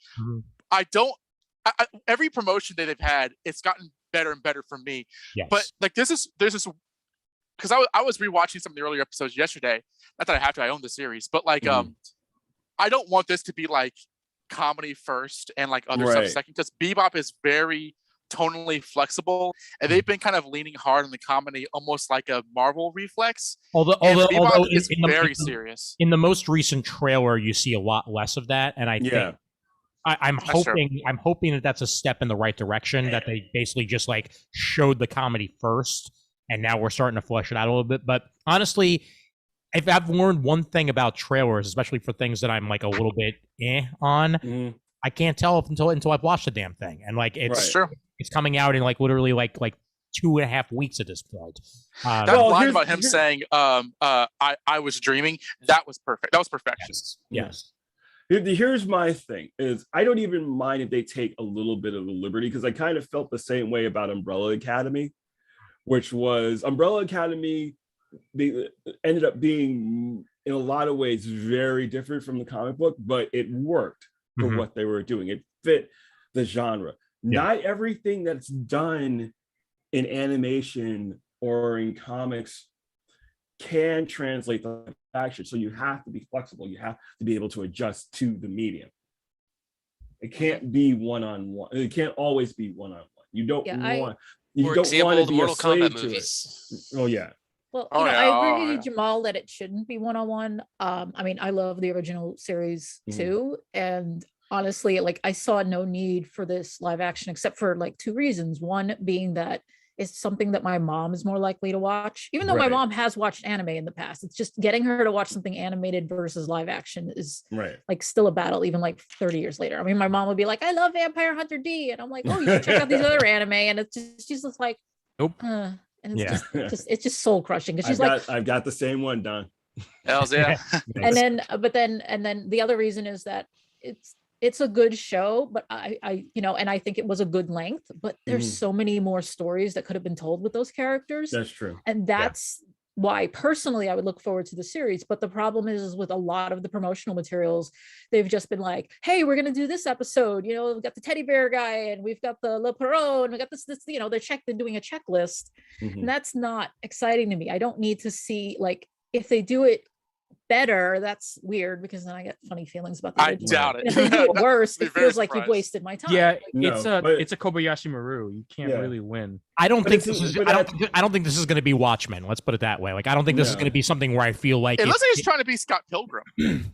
Every promotion that they've had, it's gotten better and better for me. Yes. But like there's this because I was rewatching some of the earlier episodes yesterday. Not that I have to, I own the series, but like I don't want this to be like comedy first and like other stuff second, because Bebop is very tonally flexible and they've been kind of leaning hard on the comedy, almost like a Marvel reflex. Although it's very serious. In the most recent trailer, you see a lot less of that, and I think I'm hoping that that's a step in the right direction. That they basically just like showed the comedy first, and now we're starting to flesh it out a little bit. But honestly, if I've learned one thing about trailers, especially for things that I'm like a little bit on, I can't tell until I've watched the damn thing. And like it's coming out in like literally like 2.5 weeks at this point. That line about him saying I was dreaming, that was perfect. That was perfection. Yes. Here's my thing is I don't even mind if they take a little bit of a liberty, because I kind of felt the same way about Umbrella Academy, which was Umbrella Academy ended up being in a lot of ways very different from the comic book, but it worked for what they were doing. It fit the genre. Not everything that's done in animation or in comics can translate to action, so you have to be flexible. You have to be able to adjust to the medium. It can't be one-on-one. It can't always be one-on-one. You don't want to be a slave to it. Oh yeah. Well, I agree with you, Jamal, that it shouldn't be one-on-one. I mean, I love the original series too, and honestly, like I saw no need for this live action except for like two reasons. One being that it's something that my mom is more likely to watch, even though my mom has watched anime in the past. It's just getting her to watch something animated versus live action is like still a battle, even like 30 years later. I mean, my mom would be like, I love Vampire Hunter D. And I'm like, oh, you should check out these other anime. And it's just, she's just like, nope. And it's just soul crushing. Because she's I've got the same one, Don. Hells yeah. and then the other reason is that it's a good show, but I and I think it was a good length, but there's so many more stories that could have been told with those characters. That's true. And that's why personally I would look forward to the series. But the problem is with a lot of the promotional materials, they've just been like, hey, we're going to do this episode. You know, we've got the teddy bear guy and we've got the Le Perot and we got this, they're doing a checklist. And that's not exciting to me. I don't need to see, like, if they do it better, that's weird because then I get funny feelings about that. I doubt it. If they do it worse, it feels like you've wasted my time. Yeah, it's a Kobayashi Maru. You can't really win. I don't think this is going to be Watchmen. Let's put it that way. Like, I don't think this is going to be something where I feel like unless he's trying to be Scott Pilgrim.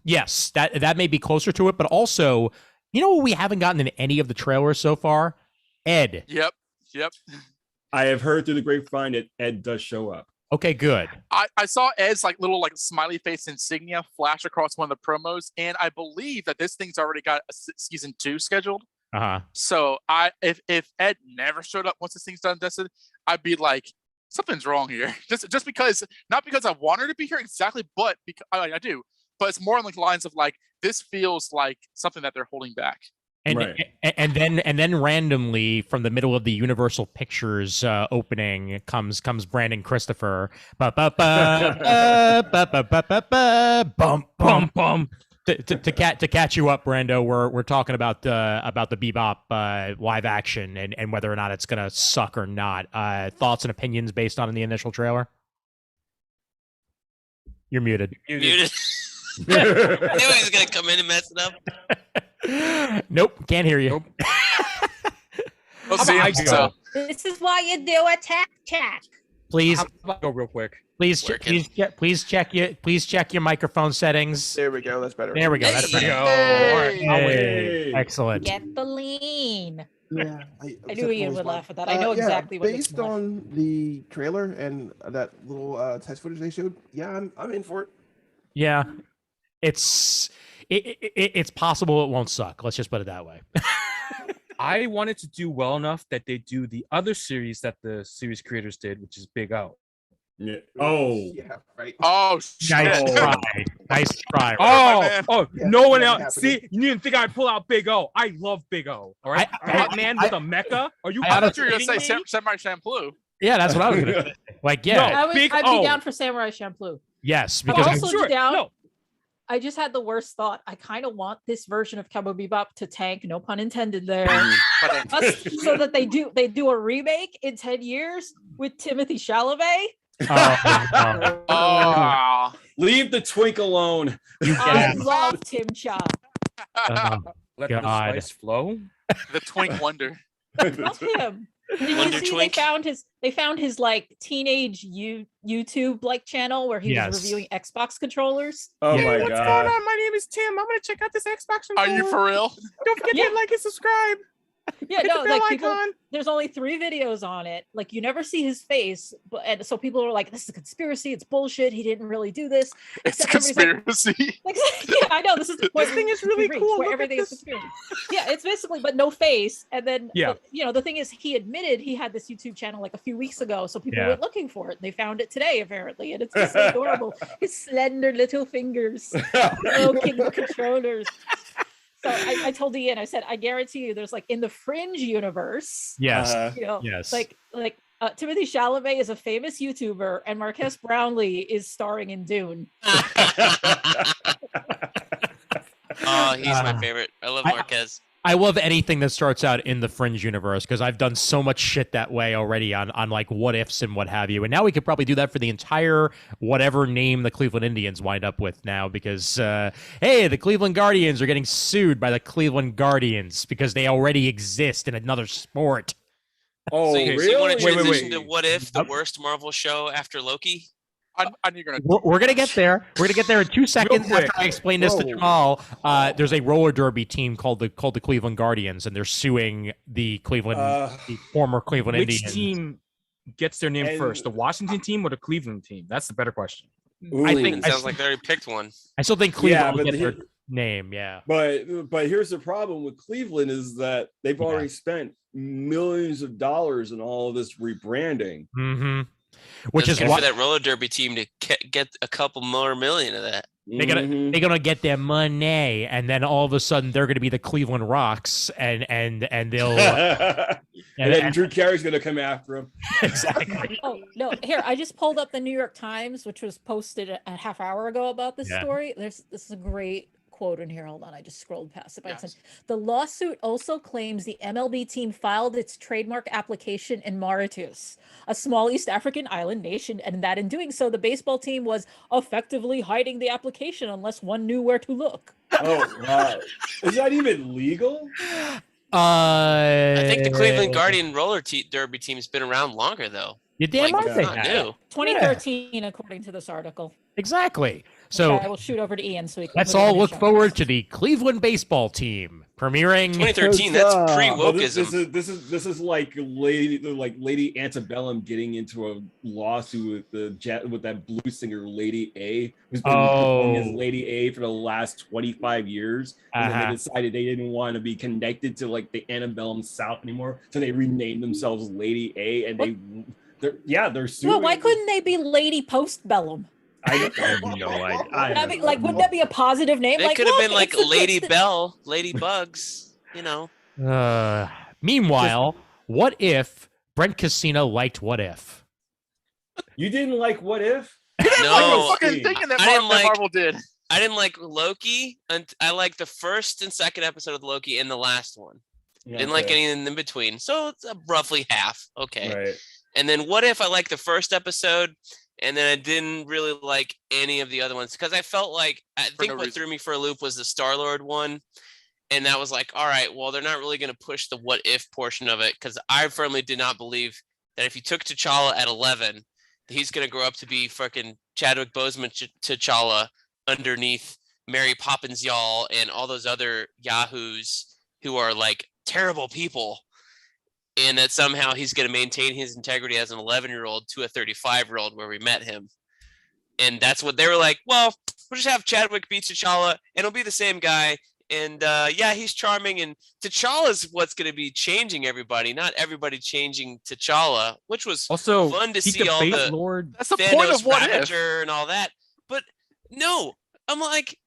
Yes, that may be closer to it, but also, you know what we haven't gotten in any of the trailers so far? Ed. Yep. I have heard through the grapevine that Ed does show up. Okay, good. I saw Ed's like little like smiley face insignia flash across one of the promos, and I believe that this thing's already got a season 2 scheduled. So if Ed never showed up once this thing's done, I'd be like, something's wrong here. Just because, not because I want her to be here exactly, but because I do. But it's more on the lines of like, this feels like something that they're holding back. And then randomly from the middle of the Universal Pictures opening comes Brandon Christopher. Bum bum bum. To catch you up, Brando, we're talking about the Bebop live action and whether or not it's gonna suck or not. Thoughts and opinions based on the initial trailer? You're muted. Muted. I knew he was gonna come in and mess it up. Nope, can't hear you. Nope. This is why you do a tech check. Please go real quick. Please check your microphone settings. There we go. That's better. There we go. That's better. Hey. Excellent. Get the lean. Yeah, I knew Ian would laugh at that. I know exactly what. Based on the trailer and that little test footage they showed, yeah, I'm in for it. Yeah, it's possible it won't suck. Let's just put it that way. I wanted to do well enough that they do the other series that the series creators did, which is Big O. Yeah. Oh. Yeah. Right. Oh. Nice try. Nice try. Oh. Yeah, no one else. See, you didn't think I'd pull out Big O. I love Big O. All right. Batman with a mecha. Are you? I thought you were gonna say Samurai Champloo. Yeah, that's what I was gonna say. Like, yeah. I'd be down for Samurai Champloo. Yes, because I'm also down. No. I just had the worst thought. I kind of want this version of Cowboy Bebop to tank, no pun intended there, so that they do a remake in 10 years with Timothy Chalamet. Leave the twink alone. I love Tim Cha. Let the spice flow. The twink wonder. Love him. Did you see they found his like teenage YouTube like channel where he was reviewing Xbox controllers? Oh my god. What's going on? My name is Tim. I'm gonna check out this Xbox controller. Are you for real? Don't forget to like and subscribe. Yeah, no, like people, there's only 3 videos on it. Like you never see his face, and so people are like, "This is a conspiracy. It's bullshit. He didn't really do this." It's a conspiracy. Like, yeah, I know. This is the point. This thing is really cool. Where everything is conspiracy. Yeah, it's basically, but no face. And then, the thing is, he admitted he had this YouTube channel like a few weeks ago, so people went looking for it. They found it today, apparently, and it's just so adorable. His slender little fingers, looking the controllers. So I told Ian, I said, I guarantee you there's like in the Fringe universe. Yes. Like Timothy Chalamet is a famous YouTuber and Marquez Brownlee is starring in Dune. Oh, he's my favorite. I love Marquez. I love anything that starts out in the Fringe universe because I've done so much shit that way already on like what ifs and what have you. And now we could probably do that for the entire whatever name the Cleveland Indians wind up with now because, hey, the Cleveland Guardians are getting sued by the Cleveland Guardians because they already exist in another sport. Oh, so really? So you want to transition to What If, the worst Marvel show after Loki? I knew you're gonna. We're gonna get there. We're gonna get there in 2 seconds after I explain this to Jamal. There's a roller derby team called the Cleveland Guardians, and they're suing the former Cleveland Indians. Which team gets their name first, the Washington team or the Cleveland team? That's the better question. I think it sounds like they already picked one. I still think Cleveland will get their name. Yeah, but here's the problem with Cleveland is that they've already spent millions of dollars in all of this rebranding. Mm-hmm. Which is why for that roller derby team to get a couple more million of that. They're gonna get their money, and then all of a sudden they're gonna be the Cleveland Rocks, and they'll and then Drew Carey's gonna come after him. Exactly. Oh no! Here, I just pulled up the New York Times, which was posted a half hour ago about this story. This is a great quote in here. Hold on, I just scrolled past it. Yes. The lawsuit also claims the MLB team filed its trademark application in Mauritius, a small East African island nation, and that in doing so, the baseball team was effectively hiding the application unless one knew where to look. Oh, wow. Is that even legal? I think the Cleveland Guardian roller derby team has been around longer, though. You damn right they have. 2013, according to this article. Exactly. So I will shoot over to Ian so we can. Let's all look forward to the Cleveland baseball team premiering 2013. That's pre-wokeism. This is like Lady Antebellum getting into a lawsuit with that blues singer Lady A, who's been performing as Lady A for the last 25 years. And then they decided they didn't want to be connected to like the Antebellum South anymore, so they renamed themselves Lady A, and they're suing. Well, why couldn't they be Lady Postbellum? I have no idea. Wouldn't that be a positive name? It could have been like Lady Bell, Lady Bugs, Meanwhile, what if Brent Casino liked What If? You didn't like What If? No, Marvel did. I didn't like Loki, and I liked the first and second episode of Loki and the last one. Didn't like anything in between, so it's roughly half. Okay. Right. And then What If I liked the first episode, and then I didn't really like any of the other ones because I felt like what threw me for a loop was the Star-Lord one, and that was like, all right, well, they're not really going to push the What If portion of it because I firmly did not believe that if you took T'Challa at 11, he's going to grow up to be fucking Chadwick Boseman T'Challa underneath Mary Poppins y'all and all those other yahoos who are like terrible people. And that somehow he's going to maintain his integrity as an 11-year-old to a 35-year-old where we met him. And that's what they were like, well, we'll just have Chadwick beat T'Challa and it'll be the same guy. And he's charming. And T'Challa's what's going to be changing everybody, not everybody changing T'Challa, which was also fun to see all the Lord. That's the Thanos point of What If and all that. But no, I'm like...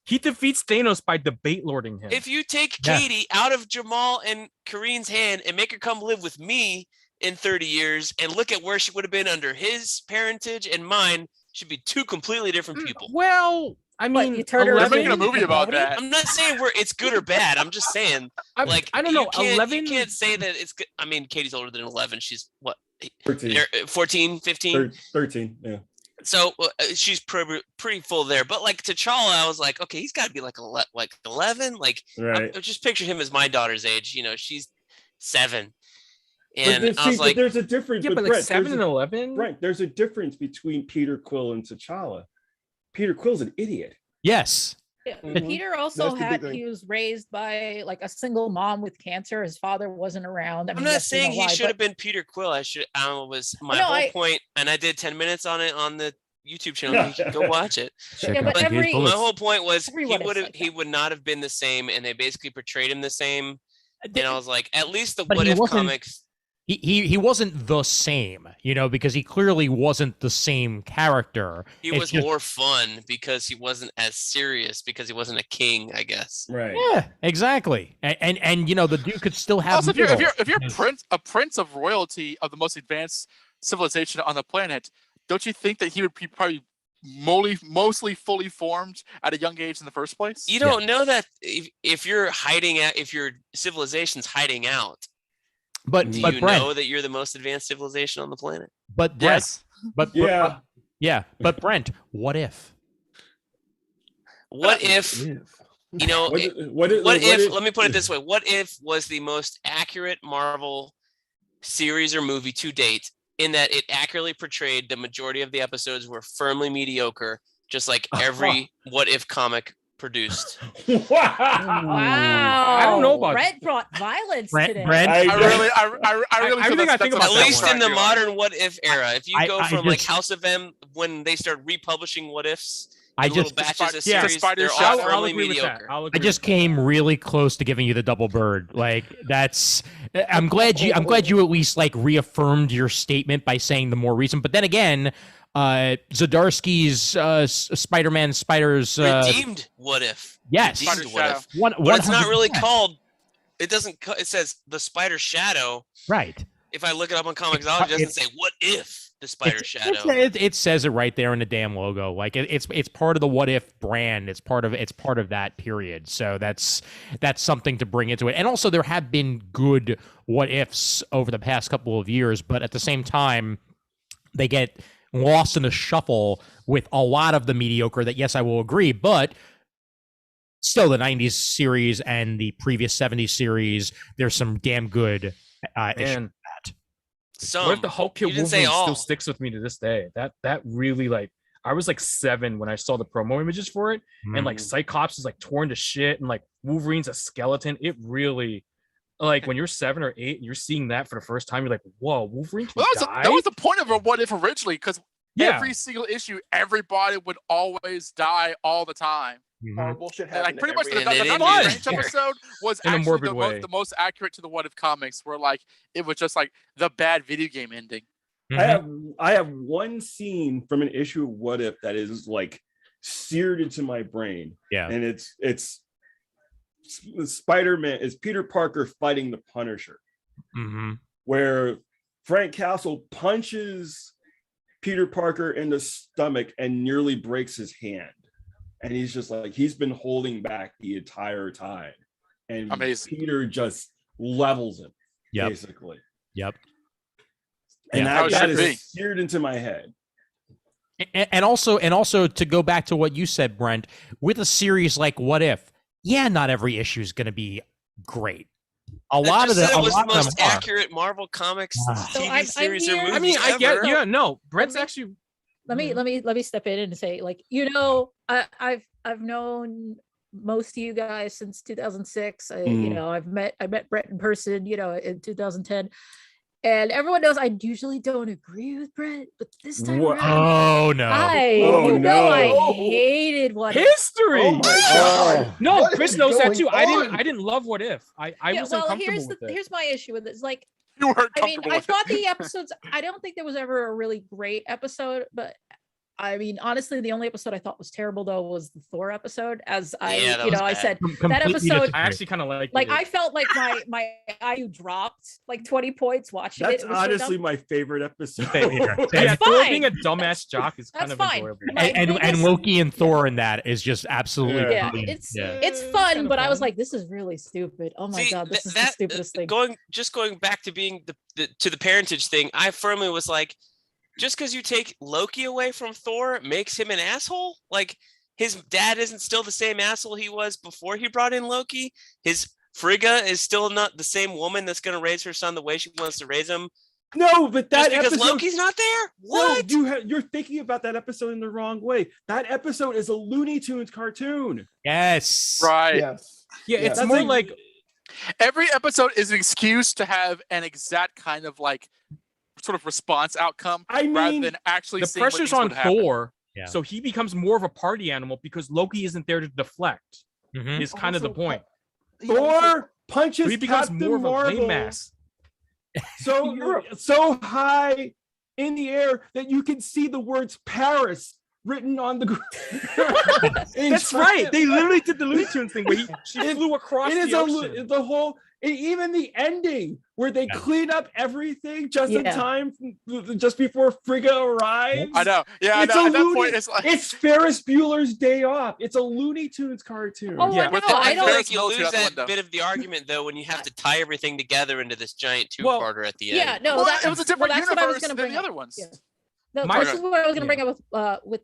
He defeats Thanos by debate lording him. If you take Katie out of Jamal and Kareen's hand and make her come live with me in 30 years and look at where she would have been under his parentage and mine, should be two completely different people. Well, I mean, they're making a movie about that. I'm not saying it's good or bad. I'm just saying, I don't know. 11. You can't say that it's good. I mean, Katie's older than 11. She's what? 14, 15, 13. Yeah. So she's pretty full there, but like T'Challa, I was like, okay, he's got to be like 11. Like, right. I just pictured him as my daughter's age. She's 7, and but I was like, there's a difference. Yeah, but like 7 and 11, right? There's a difference between Peter Quill and T'Challa. Peter Quill's an idiot. Yes. Yeah. Peter also he was raised by like a single mom with cancer. His father wasn't around. I'm not saying he should have been Peter Quill. Was my whole point, and I did 10 minutes on it on the YouTube channel. You should go watch it. But my whole point was he would not have been the same, and they basically portrayed him the same. And I was like, at least the What If comics. He wasn't the same, because he clearly wasn't the same character. He was more fun because he wasn't as serious because he wasn't a king, I guess. Right. Yeah, exactly. And the dude could still have. Also, if you're a prince of royalty of the most advanced civilization on the planet, don't you think that he would be probably mostly fully formed at a young age in the first place? You don't know that if you're hiding out, if your civilization's hiding out. But do you Brent, know that you're the most advanced civilization on the planet? But yes. But Brent, what if? What if? What if? Let me put it this way: what if was the most accurate Marvel series or movie to date, in that it accurately portrayed the majority of the episodes were firmly mediocre, just like every What If comic produced. Wow. I don't know about Brent brought violence today. I really feel think that's about At that least one. in the modern What If era. If you go I from just- like House of M, when they start republishing What Ifs, I little just- batches of Yeah, series, Spider they're Shadow. all I'll firmly agree with that. mediocre. I'll I agree just with came really close to giving you the double bird. Like that's. I'm glad you at least like reaffirmed your statement by saying the more recent. But then again, Zdarsky's Spider-Man Spiders Redeemed What If. Yes, Redeemed What If. One, But it's not really 100%. called. It doesn't. It says the Spider Shadow. Right. If I look it up on Comixology, it doesn't say What If the Spider Shadow. It says it right there in the damn logo. Like it's part of the What If brand. It's part of that period. So that's something to bring into it. And also there have been good What Ifs over the past couple of years, but at the same time, they get lost in the shuffle with a lot of the mediocre that, yes, I will agree, but still the 90s series and the previous 70s series, there's some damn good issues. Some. What If the Hulk You Kid didn't say Wolverine all. still sticks with me to this day? That really, like, I was like 7 when I saw the promo images for it, and like Cyclops is like torn to shit, and like Wolverine's a skeleton. It really, like, when you're 7 or 8 and you're seeing that for the first time, you're like, whoa, Wolverine can die? That was the point of a What If originally, because Yeah. every single issue, everybody would always die all the time. Horrible shit And, like happened. pretty much the And they Doctor didn't do Strange that. episode was In a actually morbid way. the most accurate to the What If comics, where like it was just like the bad video game ending. I have one scene from an issue of What If that is like seared into my brain. Yeah. And it's Spider-Man is Peter Parker fighting the Punisher, where Frank Castle punches Peter Parker in the stomach and nearly breaks his hand. And he's just like, he's been holding back the entire time. And Amazing. Peter just levels him, basically. Yep. And Yeah. that is seared into my head. And also to go back to what you said, Brent, with a series like What If, not every issue is going to be great. A lot of them was the are. most accurate Marvel Comics TV series or movie. I mean, I get, Brent's actually. Let me step in and say, like, I've known most of you guys since 2006. I met Brent in person, in 2010. And everyone knows I usually don't agree with Brent, but this time around, I hated What If. History. Oh my God. No, What Chris is knows that going too. on? I didn't love What If. I wasn't comfortable with it. Here's my issue with this. Like, You weren't I mean, comfortable I with thought it. the episodes, I don't think there was ever a really great episode, but I mean, honestly, the only episode I thought was terrible though was the Thor episode. As I said, that episode, I actually kind of like I felt like my IU dropped like 20 points watching That's it. It was honestly so my favorite episode. Yeah, Thor fine. being a dumbass jock is kind That's of fine. enjoyable. And Loki and Thor in that is just absolutely brilliant. It's fun, but I was like, this is really stupid. Oh my god, this is the stupidest thing. Going back to being the parentage thing, I firmly was like, just because you take Loki away from Thor makes him an asshole? Like, his dad isn't still the same asshole he was before he brought in Loki. His Frigga is still not the same woman that's going to raise her son the way she wants to raise him. No, but that just because episode, Loki's not there? What? No, you're thinking about that episode in the wrong way. That episode is a Looney Tunes cartoon. Yes. Right. Yes. Yeah, it's That's more like every episode is an excuse to have an exact kind of like sort of response outcome rather than actually the seeing what pressure's needs on to happen. Thor, so he becomes more of a party animal because Loki isn't there to deflect. Is kind of the point. Thor punches So he becomes Captain more of a Marvel lame ass. so high in the air that you can see the words Paris written on the ground. That's right. They literally did the Looney Tunes thing where she flew across the ocean. The whole, and even the ending where they clean up everything just in time, just before Frigga arrives. I know. Yeah, it's I know. a At that Looney, point, it's like it's Ferris Bueller's Day Off. It's a Looney Tunes cartoon. Oh, Yeah. I know. I feel I like you Military lose out the that window. bit of the argument though when you have to tie everything together into this giant two-parter at the end. Yeah, no, well, that it was a different that's what I was universe gonna than bring the up. other ones. Yeah. No, My- this is what I was going to bring up with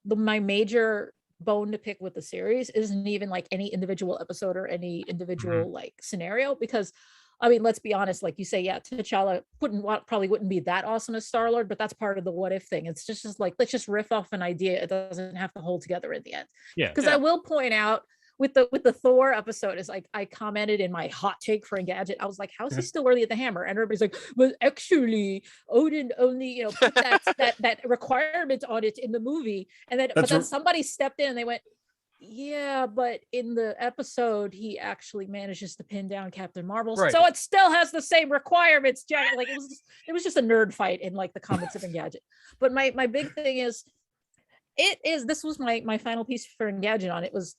my major bone to pick with the series isn't even like any individual episode or any individual like scenario, because I mean, let's be honest, like you say, yeah, T'Challa probably wouldn't be that awesome as Star-Lord, but that's part of the what if thing. It's just like, let's just riff off an idea. It doesn't have to hold together in the end. Yeah. Because I will point out with the Thor episode, is like, I commented in my hot take for Engadget, I was like, how is he still worthy of the hammer? And everybody's like, well, actually, Odin only, put that requirement on it in the movie. And then, but then somebody stepped in and they went, yeah, but in the episode, he actually manages to pin down Captain Marvel, so it still has the same requirements. Like, it was just a nerd fight in like the comments of Engadget. But my big thing is, this was my final piece for Engadget on it was,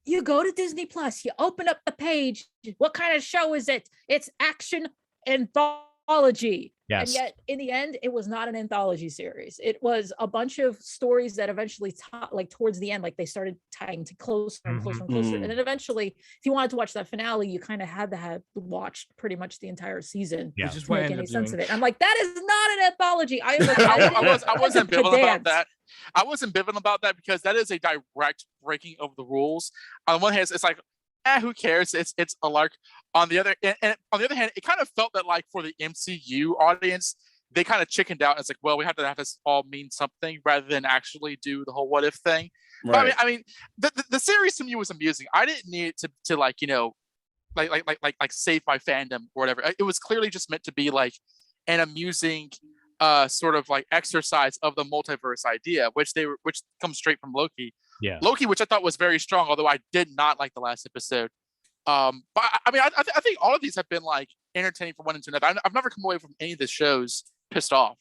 you go to Disney Plus, you open up the page. What kind of show is it? It's action anthology. Yes. And yet, in the end, it was not an anthology series. It was a bunch of stories that eventually, like towards the end, like they started tying to closer and closer and closer. And then eventually, if you wanted to watch that finale, you kind of had to have watched pretty much the entire season. Yeah. Which is why I make any sense of it. I'm like, that is not an anthology. I wasn't ambivalent about that. I wasn't ambivalent about that because that is a direct breaking of the rules. On one hand, it's like, who cares? It's a lark. On the other hand, it kind of felt that like for the MCU audience, they kind of chickened out. And it's like, well, we have to have this all mean something rather than actually do the whole what if thing. Right. I mean, the series to me was amusing. I didn't need it to like like save my fandom or whatever. It was clearly just meant to be like an amusing sort of like exercise of the multiverse idea, which comes straight from Loki. Yeah. Loki, which I thought was very strong, although I did not like the last episode. But I mean, I think all of these have been like entertaining from one and to another. I've never come away from any of the shows pissed off.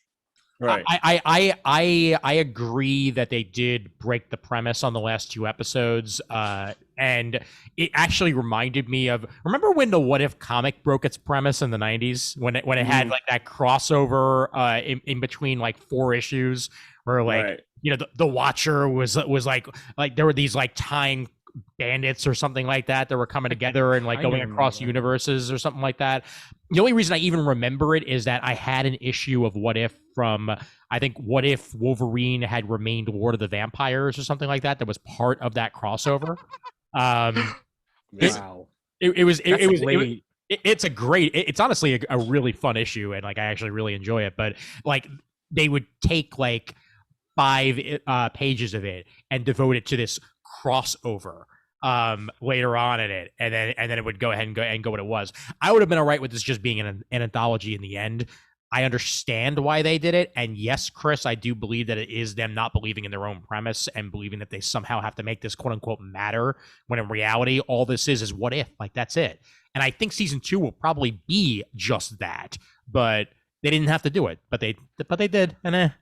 Right. I agree that they did break the premise on the last two episodes. And it actually reminded me of, remember when the What If comic broke its premise in the 90s when it had like that crossover in between like 4 issues where like the Watcher was like there were these like tying bandits or something like that were coming together and like going across universes or something like that. The only reason I even remember it is that I had an issue of What If from, I think, What If Wolverine had remained Lord of the Vampires or something like that was part of that crossover. Wow. It's honestly a really fun issue, and like I actually really enjoy it, but like they would take like 5 pages of it and devote it to this crossover later on in it, and then it would go ahead and go what it was. I would have been all right with this just being an anthology in the end. I understand why they did it, and yes, Chris, I do believe that it is them not believing in their own premise and believing that they somehow have to make this quote unquote matter, when in reality all this is what if, like that's it. And I think season 2 will probably be just that, but they didn't have to do it, but they did, and it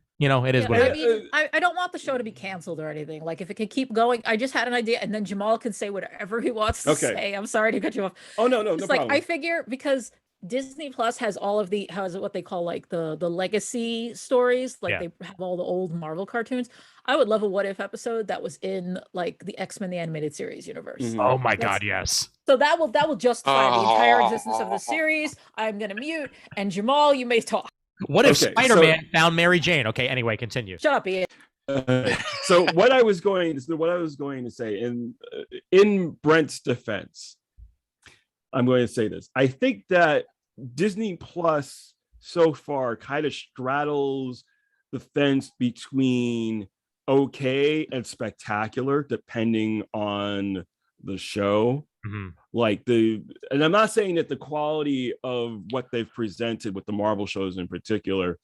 is what it is. I don't want the show to be canceled or anything. Like, if it can keep going, I just had an idea, and then Jamal can say whatever he wants to say. I'm sorry to cut you off. Oh, no problem. I figure because Disney Plus has all of the, what they call like the legacy stories, like they have all the old Marvel cartoons. I would love a what if episode that was in like the X-Men the animated series universe. Mm-hmm. Oh my god, yes. So that will justify the entire existence of the series. I'm gonna mute, and Jamal, you may talk. What if Spider-Man found Mary Jane? Okay, anyway, continue. Shut up, Ian. So what I was going to say, in Brent's defense, I'm going to say this. I think that Disney Plus so far kind of straddles the fence between okay and spectacular, depending on the show. Mm-hmm. And I'm not saying that the quality of what they've presented with the Marvel shows in particular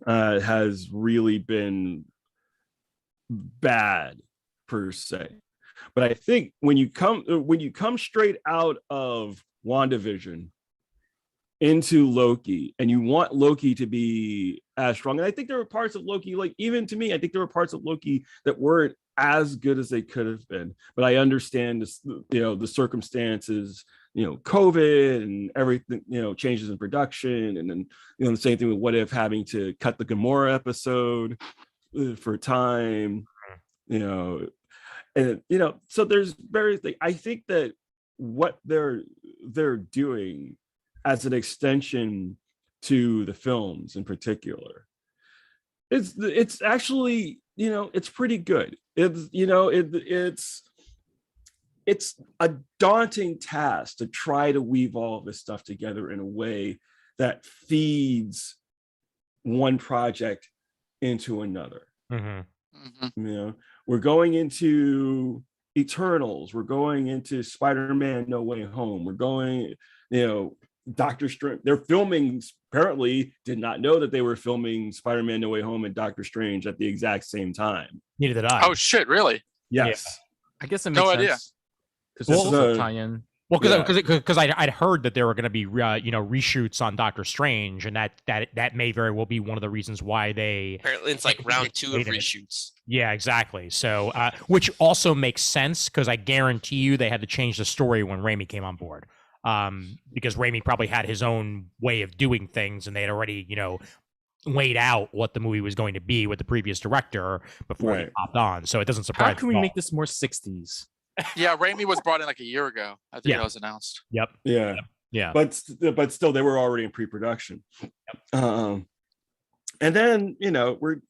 has really been bad per se, but I think when you come straight out of WandaVision into Loki, and you want Loki to be as strong, and I think there were parts of Loki, like even to me, I think there were parts of Loki that weren't as good as they could have been, but I understand this, the circumstances, COVID and everything, changes in production, and then the same thing with What If having to cut the Gamora episode for time, and so there's various things. I think that what they're doing as an extension to the films in particular, it's actually, it's pretty good. It's it's a daunting task to try to weave all of this stuff together in a way that feeds one project into another. We're going into Eternals, we're going into Spider-Man No Way Home, we're going, Doctor Strange. They're filming, apparently did not know that they were filming Spider-Man No Way Home and Doctor Strange at the exact same time. Neither did I. Oh shit, really? Yes. I guess it makes sense. Idea. Because this is a tie-in. Well, because I'd heard that there were going to be reshoots on Doctor Strange, and that may very well be one of the reasons why they apparently it's like round 2 of reshoots. Yeah, exactly. So, which also makes sense because I guarantee you they had to change the story when Raimi came on board, because Raimi probably had his own way of doing things, and they had already laid out what the movie was going to be with the previous director before he popped on. So it doesn't surprise. How can we make this more 60s? Yeah, Raimi was brought in like a year ago. I think that was announced. Yep. Yeah. But still, they were already in pre-production. And then we're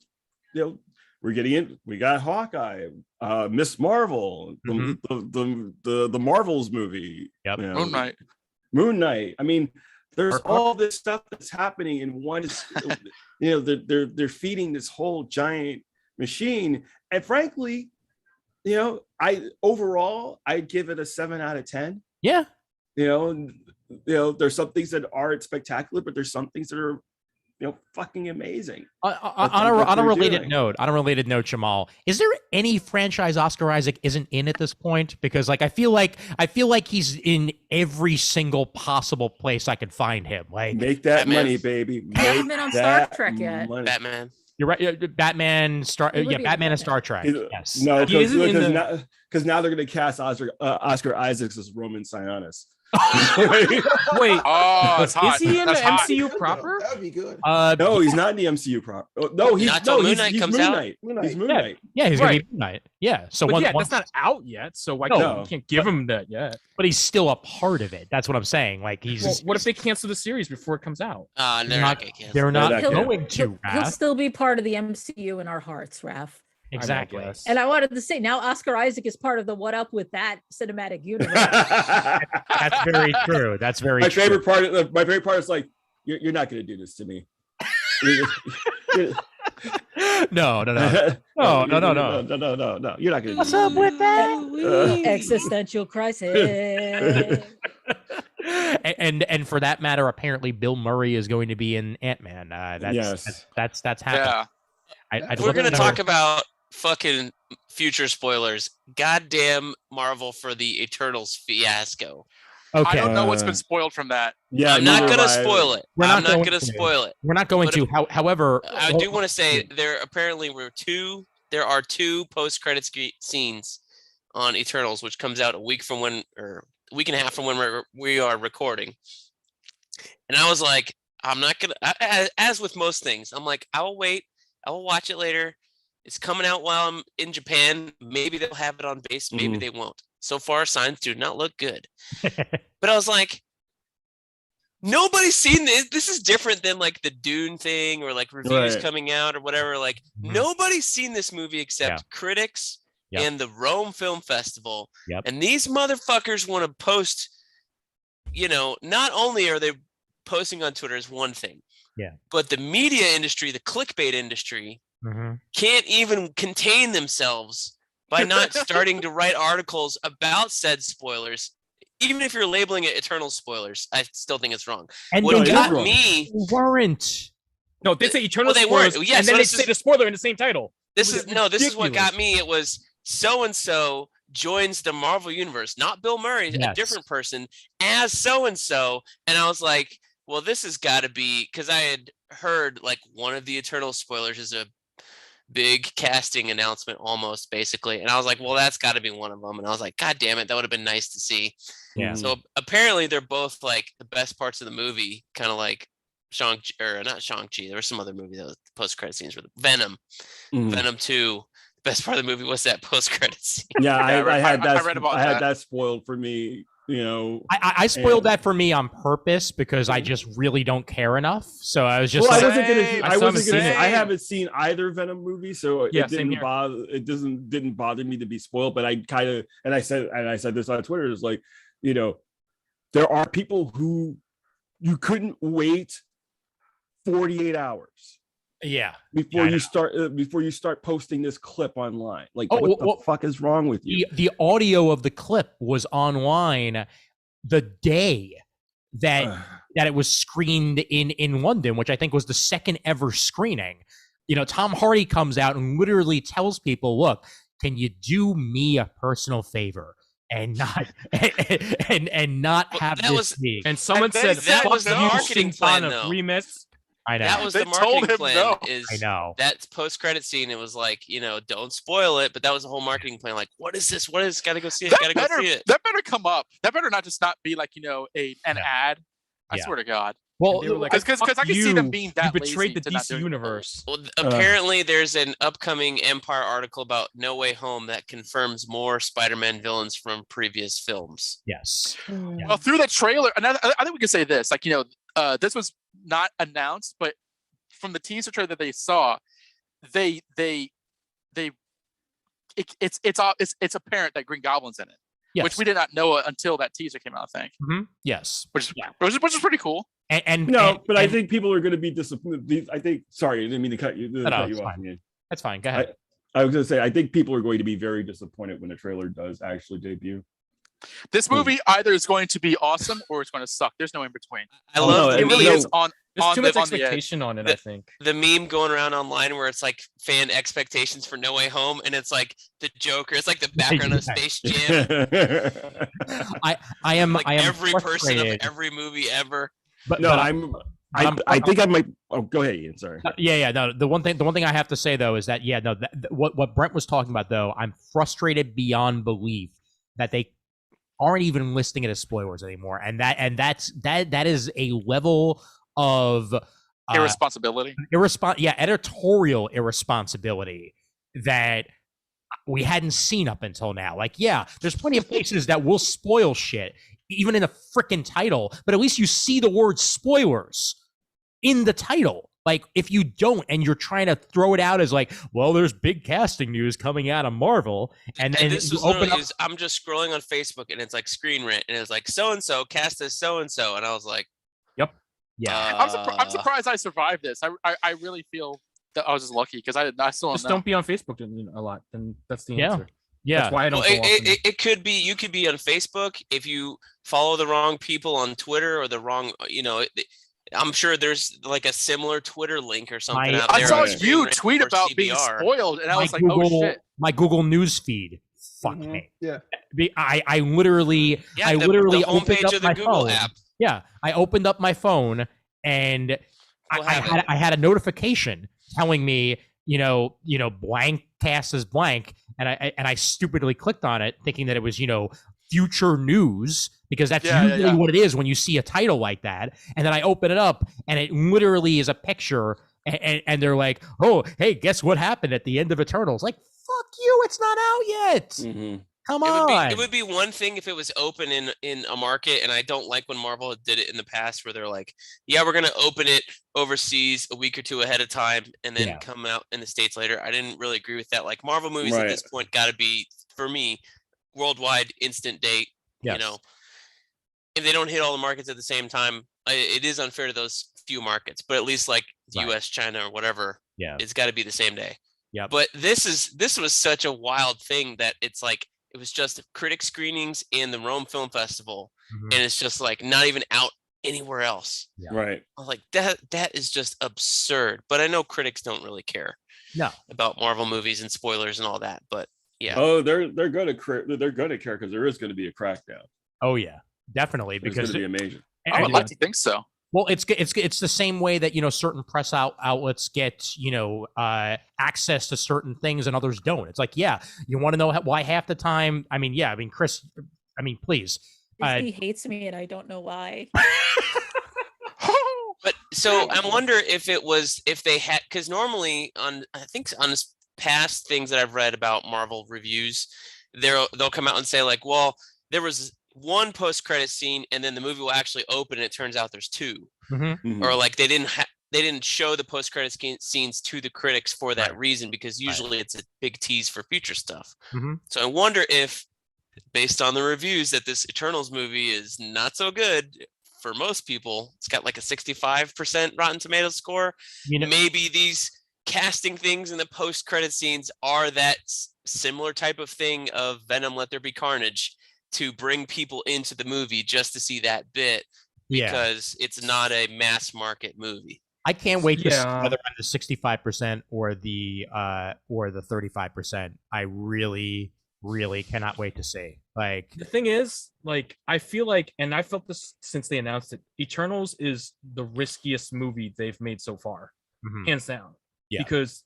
getting in. We got Hawkeye, Miss Marvel, the Marvels movie. Yep. Moon Knight. I mean, there's all this stuff that's happening in one. They're feeding this whole giant machine, and frankly, I'd give it a 7 out of 10. Yeah. There's some things that aren't spectacular, but there's some things that are, fucking amazing. On a related note, Jamal, is there any franchise Oscar Isaac isn't in at this point? Because I feel like he's in every single possible place I could find him. Like, make that money, baby. I haven't been on Star Trek yet. Batman. You're right. Batman, Batman and Star Trek. Yes. No, because now they're going to cast Oscar Isaacs as Roman Sionis. Wait. Oh, it's hot. Is he in That's the hot. MCU proper? That'd be good. No, he's not in the MCU proper. No, he's Moon Knight he's comes Moon out. Knight. He's Moon Knight. Yeah, he's gonna be Moon Knight. Yeah. So that's not out yet. So we can't give him that yet. But he's still a part of it. That's what I'm saying. Like what if they cancel the series before it comes out? They're not going to. He'll still be part of the MCU in our hearts, Raph. Exactly. And I wanted to say, now Oscar Isaac is part of the What Up With That cinematic universe. That's very true. That's very my true. My favorite part is like, you're not going to do this to me. No. You're not going to. What's up with that? Existential crisis. And for that matter, apparently Bill Murray is going to be in Ant-Man. That's happening. Yeah. We're going to talk about fucking future spoilers. Goddamn Marvel for the Eternals fiasco. Okay. I don't know what's been spoiled from that. Yeah, I'm not going to spoil it. I'm not going to spoil it. We're not going to. However, I do want to say there are two post-credit scenes on Eternals, which comes out a week and a half from when we are recording. And I was like, I'm not going to, as with most things, I'm like, I will wait. I will watch it later. It's coming out while I'm in Japan. Maybe they'll have it on base. Maybe they won't. So far, signs do not look good. But I was like, nobody's seen this. This is different than like the Dune thing or like reviews coming out or whatever. Like nobody's seen this movie except critics and the Rome Film Festival. And these motherfuckers want to post, not only are they posting on Twitter is one thing. Yeah. But the media industry, the clickbait industry, can't even contain themselves by not starting to write articles about said spoilers. Even if you're labeling it Eternal spoilers, I still think it's wrong. And what got wrong. me weren't. No, they say Eternal spoilers, weren't. Yes, and then they say the spoiler in the same title. This is what got me. It was so and so joins the Marvel universe, not Bill Murray, a different person as so and so, and I was like, well, this has got to be, because I had heard like one of the Eternal spoilers is a big casting announcement almost basically. And I was like, well, that's got to be one of them. And I was like, God damn it. That would have been nice to see. Yeah. So apparently they're both like the best parts of the movie, kind of like Shang-Chi, or not Shang-Chi. There was some other movie that was post-credit scenes with Venom. Venom 2. The best part of the movie was that post-credit scene. Yeah, I had that spoiled for me. I spoiled that for me on purpose because I just really don't care enough. So I was just well, like, I haven't seen either Venom movie, so it didn't bother me to be spoiled. But I kind of, and I said this on Twitter, is like, there are people who you couldn't wait 48 hours. Yeah. Before you start posting this clip online. Like, what the fuck is wrong with you? The audio of the clip was online the day that it was screened in London, which I think was the second ever screening. Tom Hardy comes out and literally tells people, look, can you do me a personal favor and not have this be? And someone said that was the marketing plan, though. Remix. I know. That was the marketing plan. I know. That post-credit scene, it was like, don't spoil it, but that was the whole marketing plan. Like, what is this? What is? Gotta go see it. Gotta go see it. That better come up. That better not be like, an ad. I swear to God. Well, because I can see them being that you betrayed the DC universe. Well, apparently, there's an upcoming Empire article about No Way Home that confirms more Spider-Man villains from previous films. Yes. Well, through the trailer, and I think we can say this, like, this was not announced, but from the teaser trailer that they saw, it's apparent that Green Goblin's in it. Yes. Which we did not know until that teaser came out, I think. Mm-hmm. Yes. Which is pretty cool. I think people are going to be disappointed. I think. Sorry, I didn't mean to cut you. Off. That's fine. Go ahead. I was going to say, I think people are going to be very disappointed when the trailer does actually debut. This movie either is going to be awesome or it's going to suck. There's no in between. I love it. Really is on. There's too much expectation on it, I think. The meme going around online where it's like fan expectations for No Way Home, and it's like the Joker. It's like the background of Space Jam. I am. Like I am every person of every movie ever. I think I might. Oh, go ahead, Ian. Sorry. No, the one thing I have to say though is that what Brent was talking about though, I'm frustrated beyond belief that they aren't even listing it as spoilers anymore, and that is a level of irresponsibility. Editorial irresponsibility that we hadn't seen up until now. Like, there's plenty of places that will spoil shit, even in a freaking title, but at least you see the word spoilers in the title. Like, if you don't, and you're trying to throw it out as like, well, there's big casting news coming out of Marvel, and this was I'm just scrolling on Facebook, and it's like Screen Rant, and it's like so and so cast as so and so, and I was like, yep, yeah. I'm surprised I survived this. I really feel that I was just lucky because I still don't be on Facebook a lot, and that's the answer. Yeah, that's why I don't. It could be you could be on Facebook if you follow the wrong people on Twitter or the wrong, I'm sure there's like a similar Twitter link or something out there. I saw you tweet about being spoiled, and I was like, oh shit. My Google News feed. Fuck me. Yeah. I literally the opened up of the my Google phone. app. Yeah, I opened up my phone and I had a notification telling me, blank cast as blank, and I stupidly clicked on it thinking that it was, future news, because that's usually what it is when you see a title like that. And then I open it up and it literally is a picture and they're like, oh, hey, guess what happened at the end of Eternals? Like, fuck you, it's not out yet. Mm-hmm. Come on. It would be one thing if it was open in a market, and I don't like when Marvel did it in the past where they're like, yeah, we're going to open it overseas a week or two ahead of time and then come out in the States later. I didn't really agree with that. Like, Marvel movies at this point got to be, for me, worldwide instant date. If they don't hit all the markets at the same time, it is unfair to those few markets, but at least like the US, China, or whatever, it's got to be the same day. Yeah. But this was such a wild thing that it's like, it was just critic screenings in the Rome Film Festival, and it's just like not even out anywhere else. Yeah. Right. I was like, that is just absurd. But I know critics don't really care about Marvel movies and spoilers and all that. But oh, they're gonna care because there is going to be a crackdown. Oh yeah, definitely, because it's going to be amazing. I would like to think so. Well, it's the same way that certain press outlets get access to certain things and others don't. It's like, you want to know why half the time. I mean, Kris. I mean, please. He hates me, and I don't know why. But so I wonder if they had, because normally on past things that I've read about Marvel reviews, they'll come out and say like, well, there was one post-credit scene, and then the movie will actually open, and it turns out there's two, Mm-hmm. or like they didn't show the post-credit scenes to the critics for that reason, because usually it's a big tease for future stuff. Mm-hmm. So I wonder if, based on the reviews, that this Eternals movie is not so good for most people. It's got like a 65% Rotten Tomatoes score. Maybe these casting things in the post-credit scenes are that similar type of thing of Venom Let There Be Carnage, to bring people into the movie just to see that bit, because it's not a mass market movie. I can't wait to see whether I'm the 65% or the 35%. I really cannot wait to see. Like, the thing is, like, I feel like, and I felt this since they announced it, Eternals is the riskiest movie they've made so far, hands down. Yeah. Because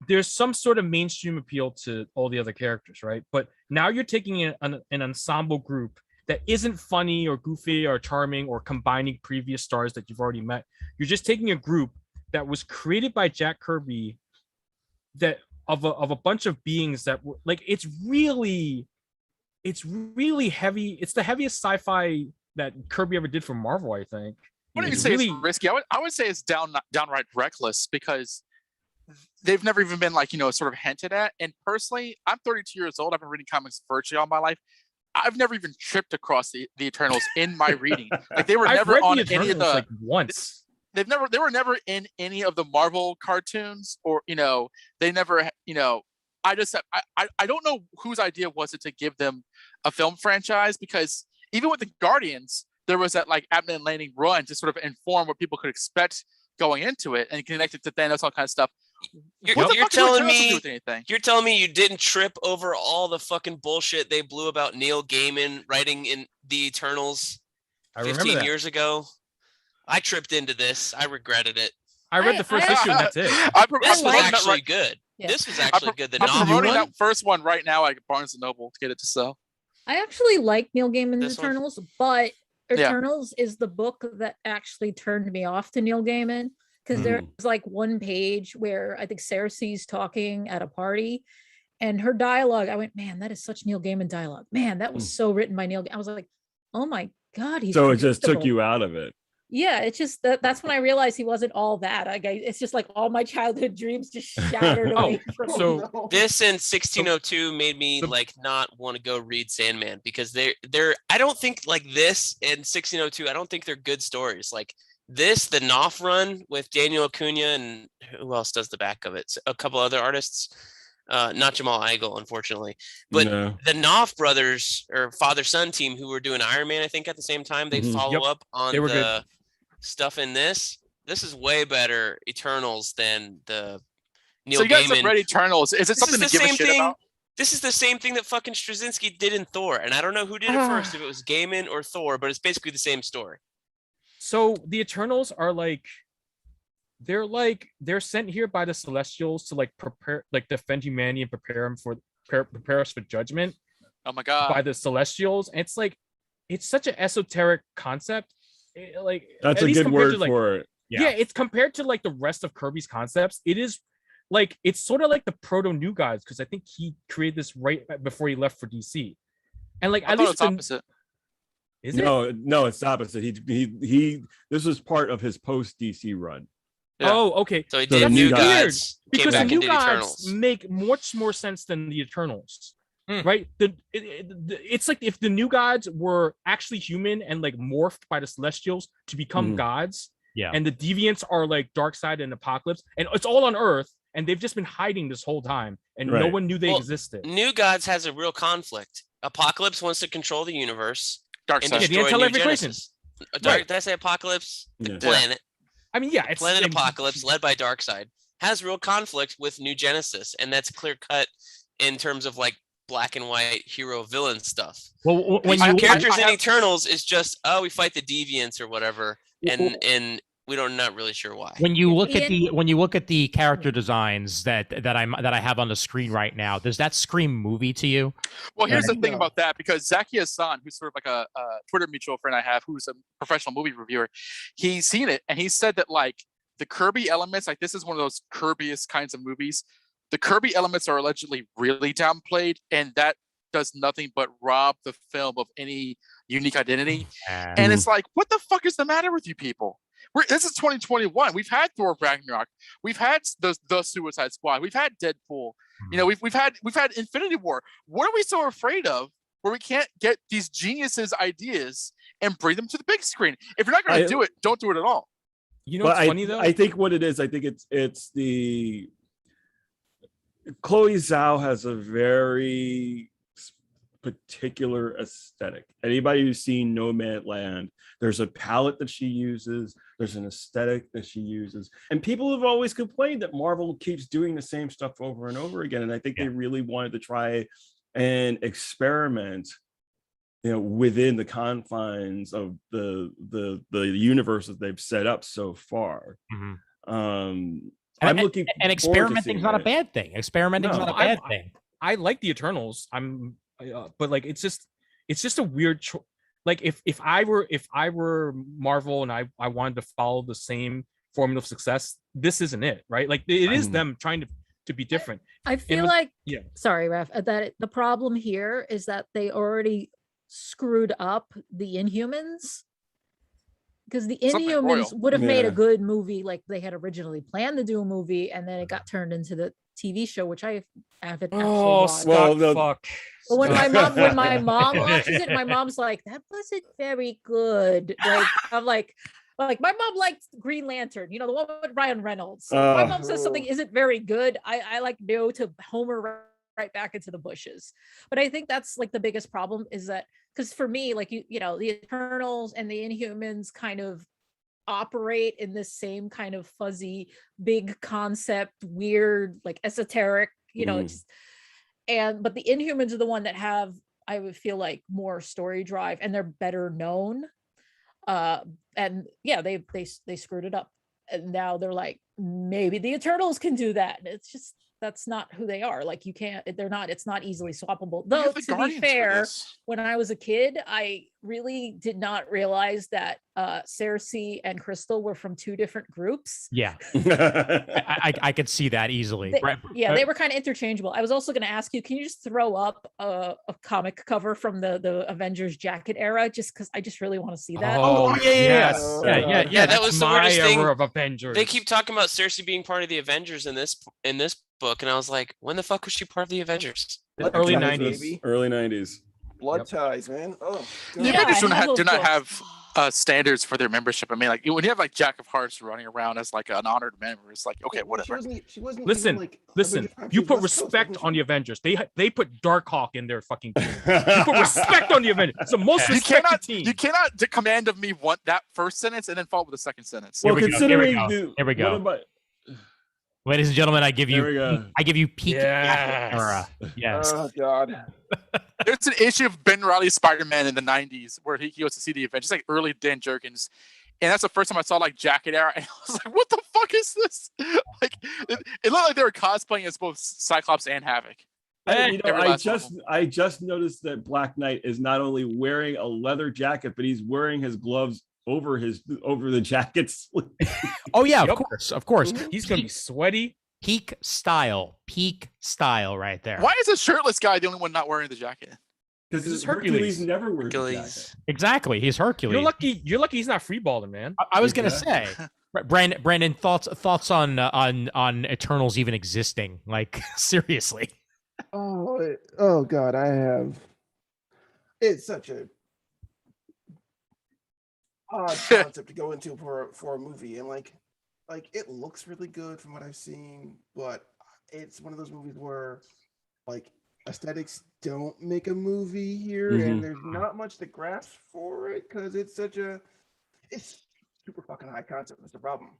there's some sort of mainstream appeal to all the other characters, right? But now you're taking an ensemble group that isn't funny or goofy or charming or combining previous stars that you've already met. You're just taking a group that was created by Jack Kirby, that of a bunch of beings that were like, it's really heavy. It's the heaviest sci-fi that Kirby ever did for Marvel, I think. I wouldn't even say it's risky. I would say it's downright reckless, because they've never even been like, sort of hinted at. And personally, I'm 32 years old. I've been reading comics virtually all my life. I've never even tripped across the Eternals in my reading. Like, they were never on any of the, like, once. They were never in any of the Marvel cartoons, or they never I don't know whose idea was it to give them a film franchise, because even with the Guardians, there was that like Abnett Landing run to sort of inform what people could expect going into it, and connect it to Thanos, all kind of stuff. You're telling me you didn't trip over all the fucking bullshit they blew about Neil Gaiman writing in the Eternals 15 years ago? I tripped into this. I regretted it. I read the first issue, and that's it. This was actually good. Yeah. This was actually good. The I'm promoting that first one right now at Barnes & Noble to get it to sell. I actually like Neil Gaiman's Eternals, but Eternals is the book that actually turned me off to Neil Gaiman, because there's like one page where I think Cersei's talking at a party, and her dialogue, I went, man, that is such Neil Gaiman dialogue. Man, that was so written by Neil. I was like, oh my God. So it just took you out of it. Yeah, it's just that's when I realized he wasn't all that. It's just like all my childhood dreams just shattered away from him. This and 1602 made me like not want to go read Sandman, because they're I don't think like this and 1602, I don't think they're good stories. Like this, the Knopf run with Daniel Acuna, and who else does the back of it? A couple other artists. Not Jamal Igle, unfortunately, but the Knopf brothers, or father-son team, who were doing Iron Man, I think at the same time, they follow up on the stuff in this. This is way better Eternals than the Neil Gaiman. So you guys have read Eternals. Is it something to give a shit about? This is the same thing that fucking Straczynski did in Thor, and I don't know who did it first, if it was Gaiman or Thor, but it's basically the same story. So the Eternals are they're sent here by the Celestials to like prepare, like defend humanity and prepare us for judgment. Oh my God! By the Celestials, and it's such an esoteric concept. That's a good word for it. Yeah, it's compared to like the rest of Kirby's concepts. It is like, it's sort of like the proto New Gods, because I think he created this right before he left for DC. And like, at least it's opposite. No, it's opposite. He this was part of his post DC run. Yeah. Oh, okay. So he did New Gods, because the New Gods make much more sense than the Eternals, right? It's like if the New Gods were actually human and like morphed by the Celestials to become gods, and the Deviants are like Darkseid and Apocalypse, and it's all on Earth, and they've just been hiding this whole time, and no one knew they existed. New Gods has a real conflict. Apocalypse wants to control the universe. Darkseid. And destroy New Genesis. Did I say Apocalypse? The planet. I mean, it's Planet Apocalypse, led by Darkseid, has real conflict with New Genesis, and that's clear cut in terms of like black and white hero villain stuff. Well, when characters in Eternals is just we fight the Deviants or whatever, and we don't not really sure why. When you look at the character designs that I have on the screen right now, does that scream movie to you? Well, here's the thing about that, because Zaki Hassan, who's sort of like a Twitter mutual friend I have, who's a professional movie reviewer, he's seen it, and he said that like the Kirby elements, like this is one of those Kirby-esque kinds of movies. The Kirby elements are allegedly really downplayed, and that does nothing but rob the film of any unique identity. And it's like, what the fuck is the matter with you people? This is 2021. We've had Thor Ragnarok. We've had the Suicide Squad. We've had Deadpool. You know, we've had Infinity War. What are we so afraid of where we can't get these geniuses' ideas and bring them to the big screen? If you're not going to do it, don't do it at all. You know what's funny though? I think what it is, I think it's the Chloe Zhao has a very particular aesthetic. Anybody who's seen Nomadland, there's a palette that she uses, there's an aesthetic that she uses, and people have always complained that Marvel keeps doing the same stuff over and over again. And I think they really wanted to try and experiment, you know, within the confines of the universe that they've set up so far. I'm looking, and experimenting's not a bad thing. Experimenting's not a bad thing. I like the Eternals. But like it's just a weird like if I were Marvel and I wanted to follow the same formula of success, this isn't it, right? Like it is them trying to be different. I feel sorry, Raph, that the problem here is that they already screwed up the Inhumans, because the Inhumans would have made a good movie. Like they had originally planned to do a movie, and then it got turned into the TV show, which I haven't actually watched. Fuck. But when my mom watches it, my mom's like, that wasn't very good. Like I'm like my mom liked Green Lantern, you know, the one with Ryan Reynolds. My mom says something isn't very good, I like know to homer right back into the bushes. But I think that's like the biggest problem, is that because for me, like you know, the Eternals and the Inhumans kind of operate in this same kind of fuzzy, big concept, weird, like esoteric, you know, but the Inhumans are the one that have, I would feel like, more story drive, and they're better known. And yeah, they screwed it up, and now they're like, maybe the Eternals can do that. And it's just, that's not who they are. Like it's not easily swappable. Though to be fair, when I was a kid, I really did not realize that Cersei and Crystal were from two different groups. Yeah. I could see that easily. They were kind of interchangeable. I was also going to ask you, can you just throw up a comic cover from the Avengers jacket era, just because I just really want to see that. Yeah, that was the weirdest thing of Avengers. They keep talking about Cersei being part of the Avengers in this book, and I was like, when the fuck was she part of the Avengers? Early 90s. Early 90s. Blood ties, man. The Avengers do not have standards for their membership. I mean, like when you have like Jack of Hearts running around as like an honored member, it's like, okay, whatever. She wasn't listen, even, like, listen. You put respect on the Avengers. They put Darkhawk in their fucking team. You put respect on the Avengers. It's the most respected team. You cannot command of me want that first sentence and then follow with the second sentence. Well, Here we go. Ladies and gentlemen, I give you peak era. Yes. Oh God. There's an issue of Ben Reilly Spider-Man in the 90s where he goes to see the Avengers, like early Dan Jurgens. And that's the first time I saw like jacket era, and I was like, what the fuck is this? Like it looked like they were cosplaying as both Cyclops and Havoc. I just noticed that Black Knight is not only wearing a leather jacket, but he's wearing his gloves over the jackets. Oh yeah, of course. He's gonna be sweaty. Peak style right there. Why is a shirtless guy the only one not wearing the jacket? Because Hercules never wears the jacket. Exactly, he's Hercules. You're lucky he's not freeballing, man. I was gonna say, Brandon, thoughts on Eternals even existing? Like seriously. Oh God, I have. It's such a odd concept to go into for a movie, and like it looks really good from what I've seen, but it's one of those movies where like aesthetics don't make a movie here, and there's not much to grasp for it because it's super fucking high concept. That's the problem.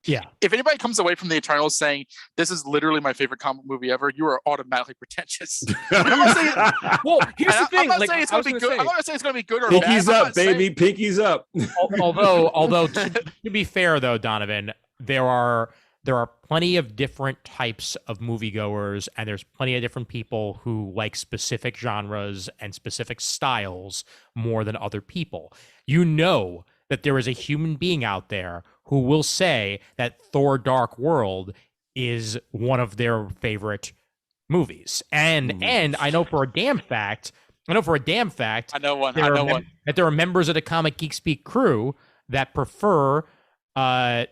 Yeah. If anybody comes away from the Eternals saying this is literally my favorite comic movie ever, you are automatically pretentious. Well, here's the thing. I'm not saying it's going to be good. I'm not saying it's going to be good or Pinkies bad. Up, baby. Pinkies up. Although to be fair though, Donovan, there are plenty of different types of moviegoers, and there's plenty of different people who like specific genres and specific styles more than other people. You know that there is a human being out there who will say that Thor Dark World is one of their favorite movies. And I know for a damn fact I know one. that there are members of the Comic Geek Speak crew that prefer Kenneth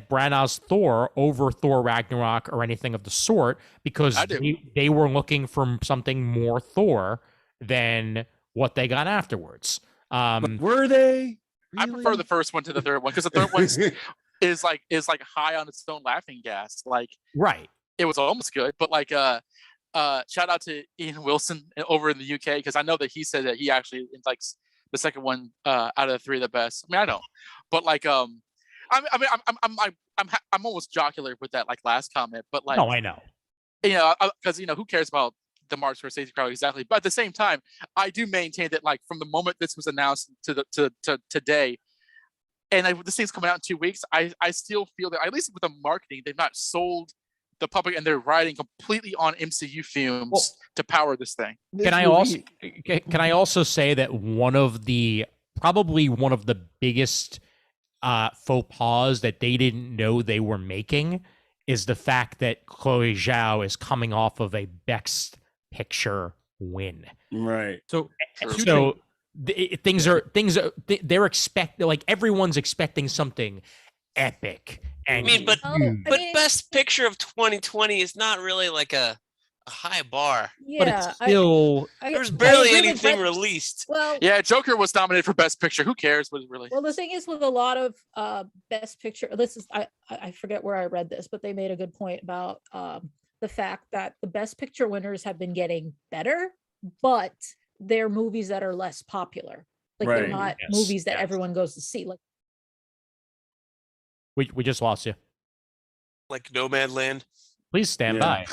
Branagh's Thor over Thor Ragnarok or anything of the sort, because they were looking for something more Thor than what they got afterwards. Were they? Really? I prefer the first one to the third one, because the third one is like high on its own laughing gas. Like, right. It was almost good, but like shout out to Ian Wilson over in the UK, because I know that he said that he actually likes the second one out of the three the best. I mean, I know, but like I'm almost jocular with that like last comment, but like, no, I know, because who cares about the Martin Scorsese crowd exactly? But at the same time, I do maintain that like from the moment this was announced to today, and this thing's coming out in 2 weeks, I still feel that at least with the marketing, they've not sold the public, and they're riding completely on MCU fumes to power this thing. Can I also say that probably one of the biggest faux pas that they didn't know they were making is the fact that Chloe Zhao is coming off of a Best Picture win. Right. So they're expecting, like, everyone's expecting something epic. And but Best Picture of 2020 is not really like a high bar. Yeah, but it's still there's barely anything released. Well, yeah, Joker was nominated for Best Picture. Who cares what it really? Well, the thing is with a lot of Best Picture, I forget where I read this, but they made a good point about the fact that the Best Picture winners have been getting better, but they're movies that are less popular. Like, they're not movies that everyone goes to see. Like, we just lost you. Like Nomadland. Please stand by.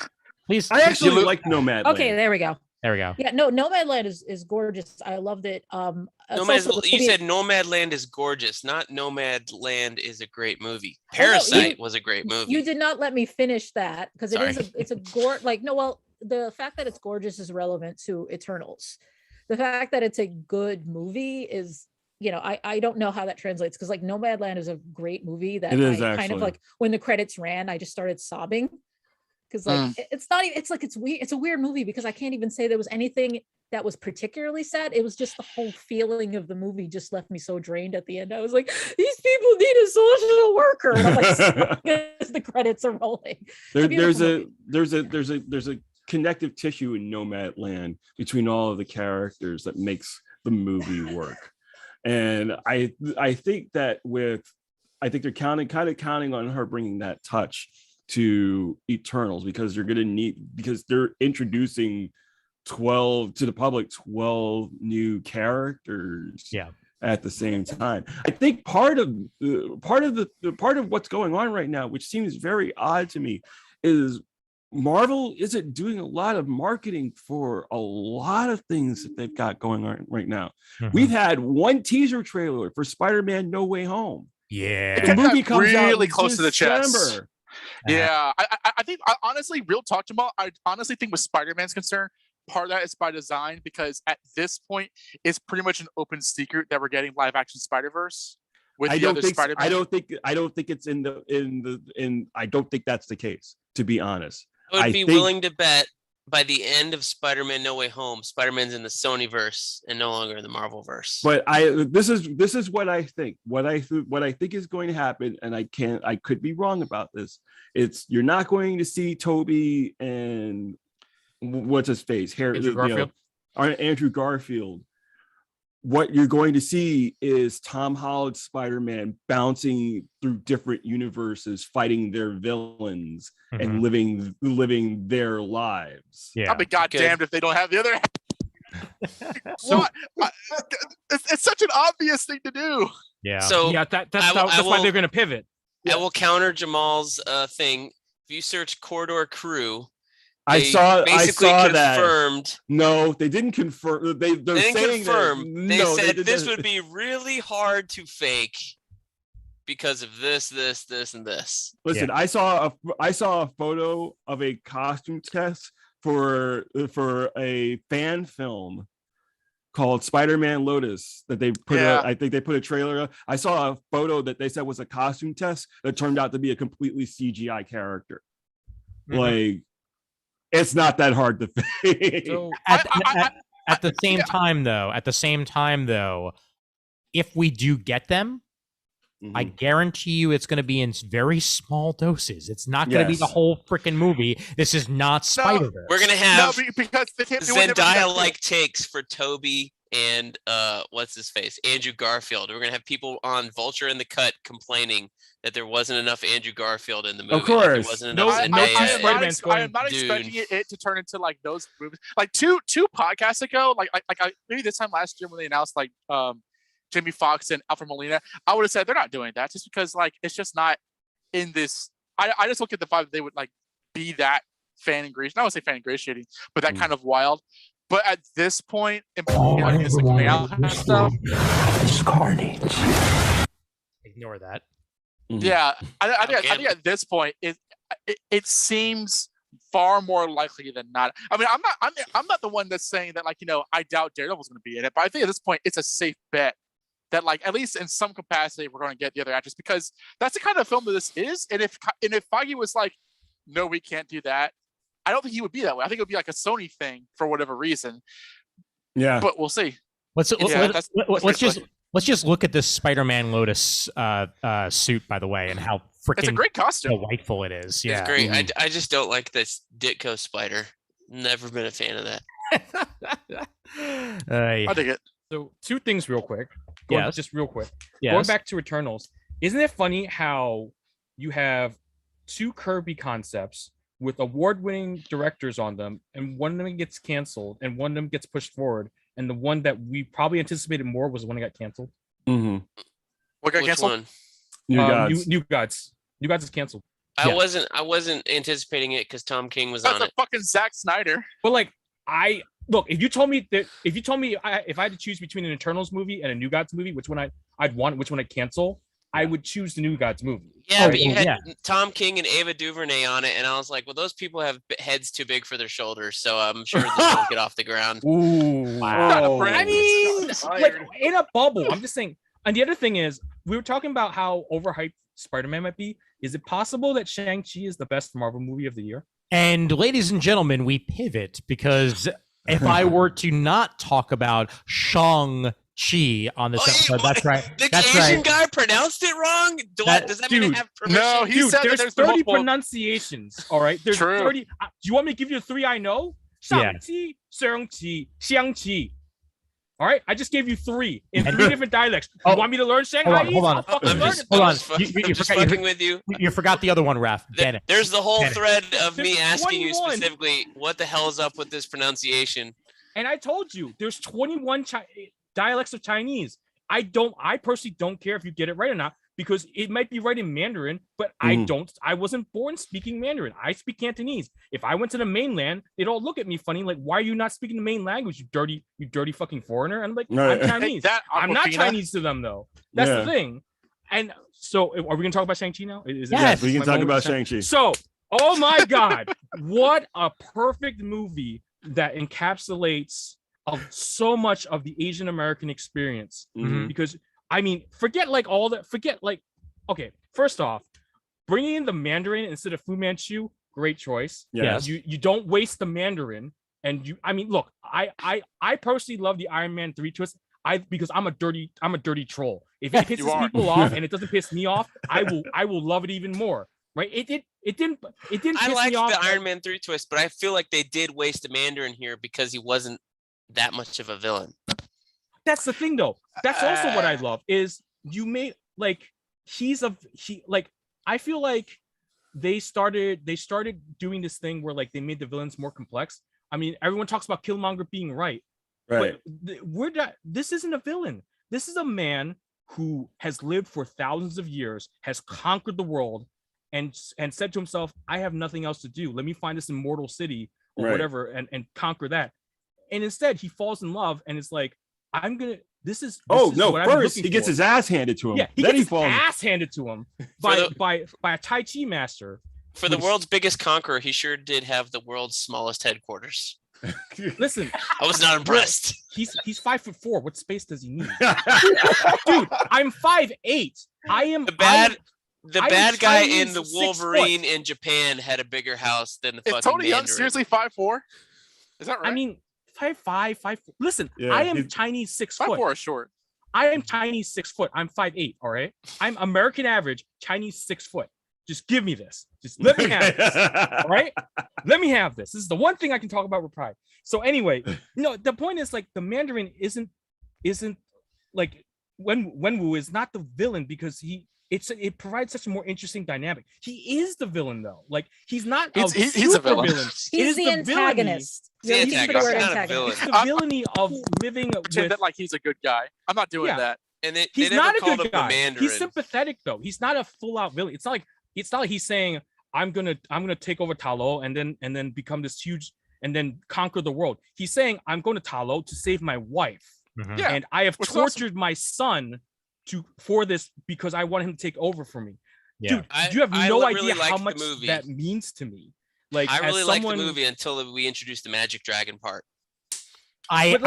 Please. I actually like Nomadland. Okay, there we go. Yeah, no, Nomadland is gorgeous. I loved it. You said Nomadland is gorgeous, not Nomadland is a great movie. Parasite was a great movie. You did not let me finish that, because it's a the fact that it's gorgeous is relevant to Eternals. The fact that it's a good movie is, I don't know how that translates, because like Nomadland is a great movie that kind of like, when the credits ran, I just started sobbing, because like it's a weird movie, because I can't even say there was anything that was particularly sad. It was just the whole feeling of the movie just left me so drained at the end. I was like, these people need a social worker. And I'm like, as the credits are rolling. There's a connective tissue in Nomadland between all of the characters that makes the movie work. And I think they're counting on her bringing that touch to Eternals, because they're introducing 12 new characters at the same time. I think part of what's going on right now, which seems very odd to me, is Marvel isn't doing a lot of marketing for a lot of things that they've got going on right now. Mm-hmm. We've had one teaser trailer for Spider-Man No Way Home. Yeah, the movie comes really out close to the chest. Yeah, I think, honestly, real talk, Jamal, I honestly think with Spider-Man's concern, part of that is by design, because at this point, it's pretty much an open secret that we're getting live action Spider-Verse. I don't think that's the case, to be honest. I would be willing to bet by the end of Spider-Man No Way Home, Spider-Man's in the Sonyverse and no longer in the Marvelverse. But this is what I think. What I think is going to happen, and I could be wrong about this. You're not going to see Toby and what's his face? Andrew Garfield. Andrew Garfield. What you're going to see is Tom Holland's Spider-Man bouncing through different universes, fighting their villains and living their lives. Yeah, I'll be goddamned if they don't have the other. It's such an obvious thing to do. Yeah. So that's why they're going to pivot. I will counter Jamal's thing. If you search Corridor Crew, I saw confirmed that. No, they didn't confirm. They didn't confirm. They said this would be really hard to fake because of this, and this. Listen, yeah. I saw a photo of a costume test for a fan film called Spider-Man Lotus that they put I think they put a trailer. I saw a photo that they said was a costume test that turned out to be a completely CGI character. Like, it's not that hard to fake. So at the same time though, if we do get them, I guarantee you it's going to be in very small doses. It's not going to be the whole freaking movie. This is not Spider-Verse. We're going to have because they can't do Zendaya-like takes for Toby and what's his face, Andrew Garfield. We're going to have people on Vulture in the Cut complaining that there wasn't enough Andrew Garfield in the movie. Of course. Like there wasn't enough Zendaya. I am not expecting it to turn into like those movies. Like two podcasts ago, maybe this time last year when they announced like Jamie Foxx and Alfred Molina, I would have said they're not doing that just because like it's just not in this. I just look at the vibe that they would like be that fan ingratiating. I would say fan ingratiating, but that kind of wild. But at this point, it's like coming out kind of stuff. This carnage. Ignore that. Yeah, I think at this point it seems far more likely than not. I mean, I'm not the one that's saying that like I doubt Daredevil's going to be in it, but I think at this point it's a safe bet that like at least in some capacity we're going to get the other actress because that's the kind of film that this is. And if Feige was like, no, we can't do that, I don't think he would be that way. I think it would be like a Sony thing for whatever reason. Yeah, but we'll see. Let's just look at this Spider-Man Lotus suit, by the way, and how freaking it's a great costume, delightful it is. Yeah, it's great. I just don't like this Ditko spider. Never been a fan of that. I dig it. So 2 things real quick. Just real quick. Yes. Going back to Eternals, isn't it funny how you have 2 Kirby concepts with award-winning directors on them, and one of them gets canceled and one of them gets pushed forward, and the one that we probably anticipated more was the one that got canceled? What got canceled? One? New Gods. New Gods is canceled. I wasn't anticipating it because Tom King was on it. That's a fucking Zack Snyder. But like if you told me if I had to choose between an Eternals movie and a New Gods movie, which one I'd want, which one I'd cancel, I would choose the New Gods movie. Yeah, but you had Tom King and Ava DuVernay on it, and I was like, well, those people have heads too big for their shoulders, so I'm sure this won't get off the ground. Ooh, wow. I mean, like in a bubble. I'm just saying. And the other thing is, we were talking about how overhyped Spider-Man might be. Is it possible that Shang-Chi is the best Marvel movie of the year? And ladies and gentlemen, we pivot because if I were to not talk about Shang-Chi on this episode, that's right. The Asian guy pronounced it wrong? Does that mean I have permission? No, he said there's 30 pronunciations, all right? There's 30. Do you want me to give you the 3 I know? Shang-Chi, Shang-Chi, Xiang-Chi. All right, I just gave you 3 in 3 different dialects. You want me to learn Shanghai? Hold on. With you. You forgot the other one, Raph. There's the whole thread of me asking you specifically, what the hell is up with this pronunciation? And I told you, there's 21 dialects of Chinese. I personally don't care if you get it right or not, because it might be right in Mandarin, but I wasn't born speaking Mandarin. I speak Cantonese. If I went to the mainland, they'd all look at me funny, like, why are you not speaking the main language, you dirty fucking foreigner? And I'm like, I'm Chinese. I'm not Chinese to them, though. That's the thing. And so, are we gonna talk about Shang-Chi now? Yes, we can talk about Shang-Chi. So, oh my God, what a perfect movie that encapsulates so much of the Asian American experience. Because I mean, okay, first off, bringing in the Mandarin instead of Fu Manchu, great choice. Yes. You don't waste the Mandarin. And look, I personally love the Iron Man 3 twist. Because I'm a dirty troll. If it pisses people off and it doesn't piss me off, I will love it even more. Right? It didn't piss me off. I like the Iron Man 3 twist, but I feel like they did waste the Mandarin here because he wasn't that much of a villain. That's the thing, though. That's also what I love is you made like I feel like they started doing this thing where like they made the villains more complex. I mean, everyone talks about Killmonger being right. But this isn't a villain. This is a man who has lived for thousands of years, has conquered the world, and said to himself, I have nothing else to do. Let me find this immortal city or whatever and conquer that. And instead he falls in love and it's like, first he gets his ass handed to him. Yeah, he gets his ass handed to him by a Tai Chi master. For the world's biggest conqueror, he sure did have the world's smallest headquarters. Listen, I was not impressed. He's 5'4". What space does he need? Dude, I'm 5'8". I am The bad guy in the Wolverine in Japan had a bigger house than the fucking Tony Young Mandarin. seriously 5'4"? Is that right? I mean, 5'5", 5'4". Listen, I am Chinese 6 foot. 5'4" is short. I am Chinese 6 foot. I'm 5'8". All right. I'm American average, Chinese 6 foot. Just give me this. Just let me have this. All right. Let me have this. This is the one thing I can talk about with pride. So anyway, no, the point is like the Mandarin isn't like Wenwu is not the villain because it provides such a more interesting dynamic. He is the villain though. Like he's not he's a villain. He's the antagonist. He's not a villain. It's the villainy of living with like he's a good guy. I'm not doing that. And he's not a good guy. He's sympathetic though. He's not a full out villain. It's not like he's saying I'm gonna take over Talo and then become this huge and then conquer the world. He's saying I'm going to Talo to save my wife. Yeah, and I have tortured my son for this because I want him to take over for me. Dude, you have no idea how much that means to me. Like I really liked the movie until we introduced the magic dragon part. I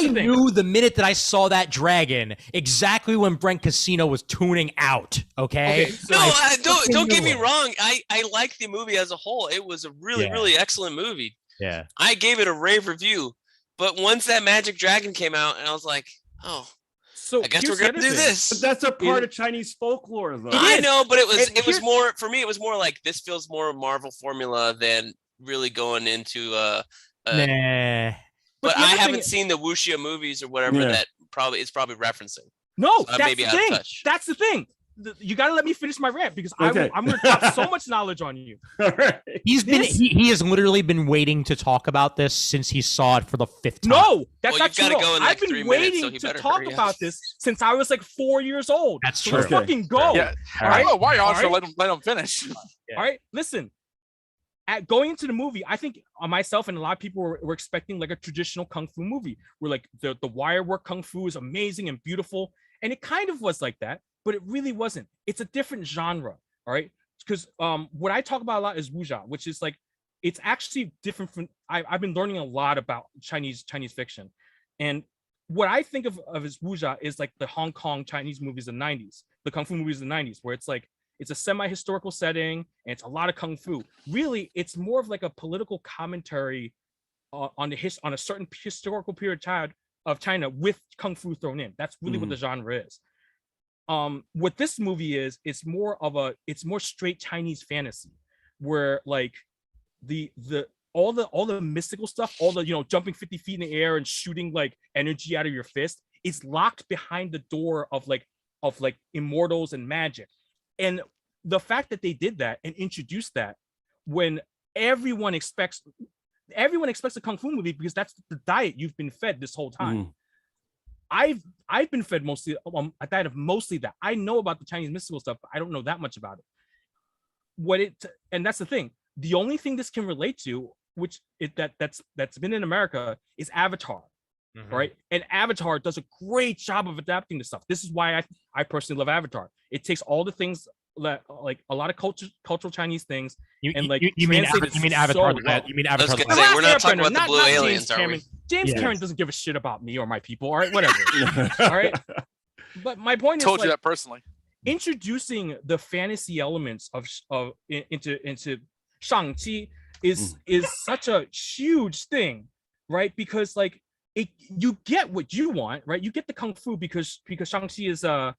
knew the minute that I saw that dragon exactly when Brent Casino was tuning out. Okay. No, don't get me wrong. I liked the movie as a whole. It was a really excellent movie. Yeah. I gave it a rave review, but once that magic dragon came out, and I was like, oh. So I guess we're gonna do this. But that's a part of Chinese folklore, though. I know, but it was more for me. It was more like this feels more Marvel formula than really going into Nah. But I haven't seen the wuxia movies or whatever that it's probably referencing. No, so that's the thing. That's the thing. You got to let me finish my rant because I'm going to drop so much knowledge on you. All right. He has literally been waiting to talk about this since he saw it for the 5th time. No, that's not true. Go in like I've been waiting to talk about this since I was like 4 years old. That's so true. Let's fucking go. Yeah. All right. Why also let him finish? All right. Listen. At going into the movie, I think myself and a lot of people were expecting like a traditional kung fu movie where like the wire work kung fu is amazing and beautiful. And it kind of was like that, but it really wasn't. It's a different genre. All right. Because what I talk about a lot is wuxia, which is like, it's actually different from, I've been learning a lot about Chinese fiction. And what I think of as wuxia is like the Hong Kong Chinese movies of the 90s, the kung fu movies of the 90s, where it's like, it's a semi-historical setting and it's a lot of kung fu. Really, it's more of like a political commentary on a certain historical period of China with kung fu thrown in. That's really what the genre is. What this movie is, it's more straight Chinese fantasy, where like all the mystical stuff, all the jumping 50 feet in the air and shooting like energy out of your fist, is locked behind the door of immortals and magic. And the fact that they did that and introduced that when everyone expects a kung fu movie because that's the diet you've been fed this whole time. I've been fed mostly a diet of mostly that. I know about the Chinese mystical stuff, but I don't know that much about it. And that's the thing. The only thing this can relate to, that's been in America, is Avatar. Right, and Avatar does a great job of adapting to stuff. This is why I personally love Avatar. It takes all the things that like a lot of cultural Chinese things you mean Avatar? You mean Avatar? We're not talking about the blue aliens, are we? James Cameron doesn't give a shit about me or my people. All right, whatever. All right, but my point is, told you that personally. Introducing the fantasy elements into Shang-Chi is such a huge thing, right? Because like. You get what you want, right? You get the kung fu because Shang-Chi is a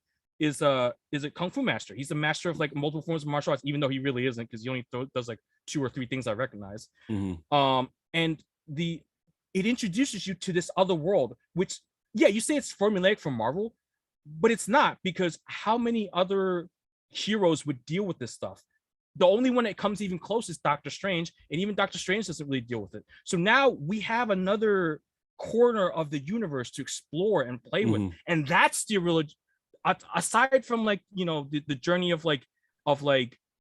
kung fu master. He's a master of like multiple forms of martial arts, even though he really isn't, because he only does like 2 or 3 things I recognize. And it introduces you to this other world, which you say it's formulaic from Marvel, but it's not, because how many other heroes would deal with this stuff? The only one that comes even close is Doctor Strange, and even Doctor Strange doesn't really deal with it. So now we have another corner of the universe to explore and play with, and that's the real, aside from like the journey of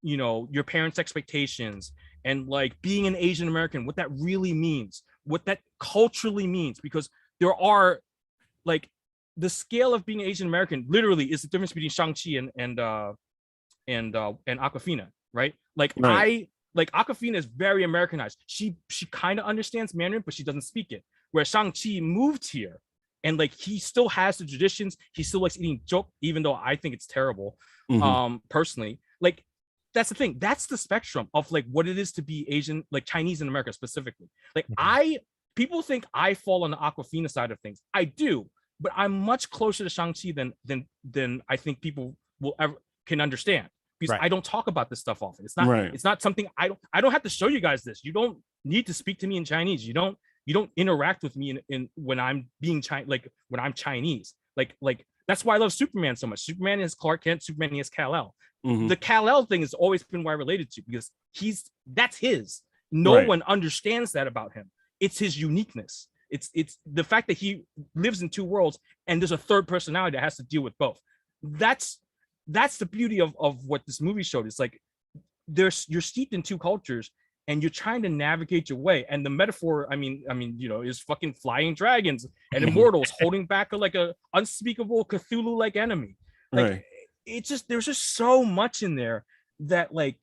your parents' expectations and like being an Asian American, what that really means, what that culturally means, because there are like the scale of being Asian American literally is the difference between Shang-Chi and Awkwafina, right? Awkwafina is very Americanized. She kind of understands Mandarin, but she doesn't speak it. Where Shang-Chi moved here and like he still has the traditions. He still likes eating jok, even though I think it's terrible. Personally, like that's the thing. That's the spectrum of like what it is to be Asian, like Chinese in America specifically. Like people think I fall on the Aquafina side of things. I do, but I'm much closer to Shang-Chi than I think people will ever can understand, because I don't talk about this stuff often. It's not it's not something I don't have to show you guys this. You don't need to speak to me in Chinese. You don't interact with me in when I'm being like when I'm Chinese. Like that's why I love Superman so much. Superman is Clark Kent. Superman is Kal-El. The Kal-El thing has always been what I related to, because that's his. No one understands that about him. It's his uniqueness. It's the fact that he lives in two worlds and there's a third personality that has to deal with both. That's the beauty of what this movie showed. It's like you're steeped in two cultures and you're trying to navigate your way. And the metaphor, I mean, is fucking flying dragons and immortals holding back a unspeakable Cthulhu-like enemy. Like it's just, there's just so much in there that like,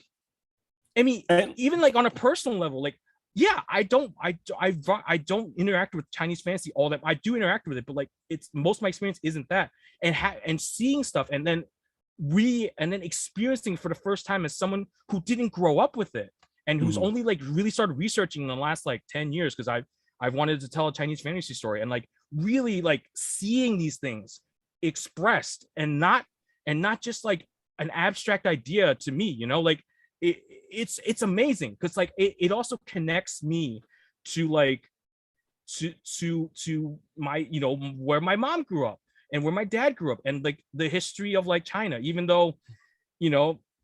I mean, even like on a personal level, like, yeah, I don't interact with Chinese fantasy all that. I do interact with it, but like it's most of my experience isn't that. And seeing stuff and then experiencing for the first time as someone who didn't grow up with it and who's only like really started researching in the last like 10 years, because I've wanted to tell a Chinese fantasy story, and like really like seeing these things expressed and not just like an abstract idea to me, like it's amazing, because like it also connects me to like to my where my mom grew up and where my dad grew up, and like the history of like China, even though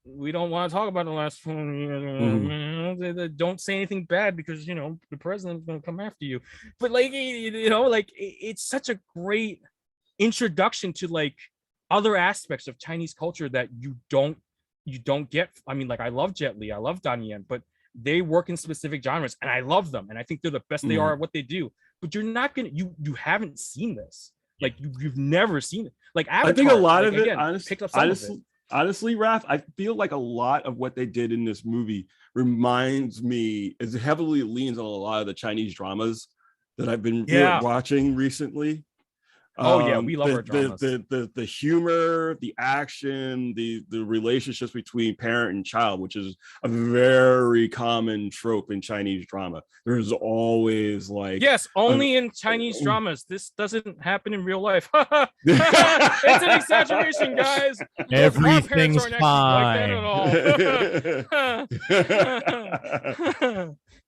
we don't want to talk about the last 4 years. Don't say anything bad, because the president's gonna come after you. But like like it's such a great introduction to like other aspects of Chinese culture that you don't get. I mean, like I love Jet Li, I love Donnie Yen, but they work in specific genres and I love them and I think they're the best they are at what they do. But you're not gonna you haven't seen this. Like you've never seen it. Like Avatar, I think a lot of it, again, honestly, Raph, I feel like a lot of what they did in this movie reminds me, it heavily leans on a lot of the Chinese dramas that I've been watching recently. We love our dramas. The humor, the action, the relationships between parent and child, which is a very common trope in Chinese drama. There's always like only in Chinese dramas. This doesn't happen in real life. It's an exaggeration, guys. Everything's fine.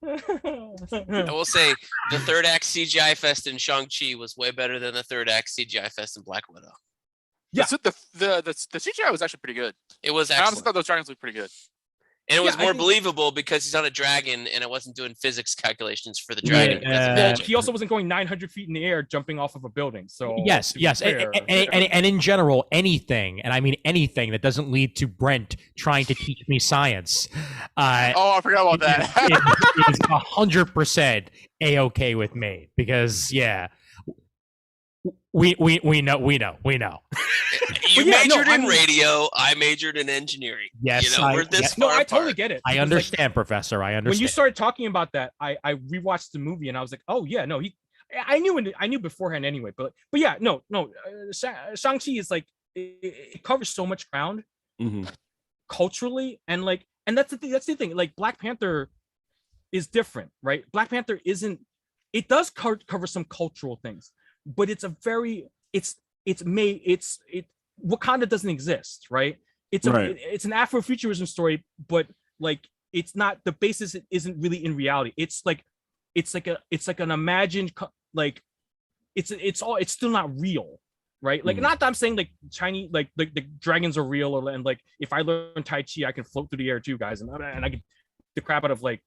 I will say the third act CGI fest in Shang-Chi was way better than the third act CGI fest in Black Widow. Yeah, so the CGI was actually pretty good. It was excellent. I honestly thought those dragons looked pretty good. And it was more believable because he's on a dragon and it wasn't doing physics calculations for the dragon. He also wasn't going 900 feet in the air jumping off of a building. So yes. And in general, anything, and I mean anything that doesn't lead to Brent trying to teach me science. I forgot about that. It is 100% A-okay with me, because we know. You majored in radio. I majored in engineering. Yes, we're this far I totally get it. I understand, Professor. I understand. When you started talking about that, I rewatched the movie and I was like, oh yeah, no, I knew beforehand anyway. But yeah, no. Shang-Chi is like it covers so much ground culturally, and that's the thing. Like Black Panther is different, right? Black Panther isn't. It does cover some cultural things, but it's a very Wakanda doesn't exist, right? It's an Afrofuturism story, but like it's not, the basis isn't really in reality. It's like an imagined, like it's still not real, right? Like not that I'm saying like Chinese like the dragons are real, and like if I learn Tai Chi I can float through the air too, guys, and I can the crap out of like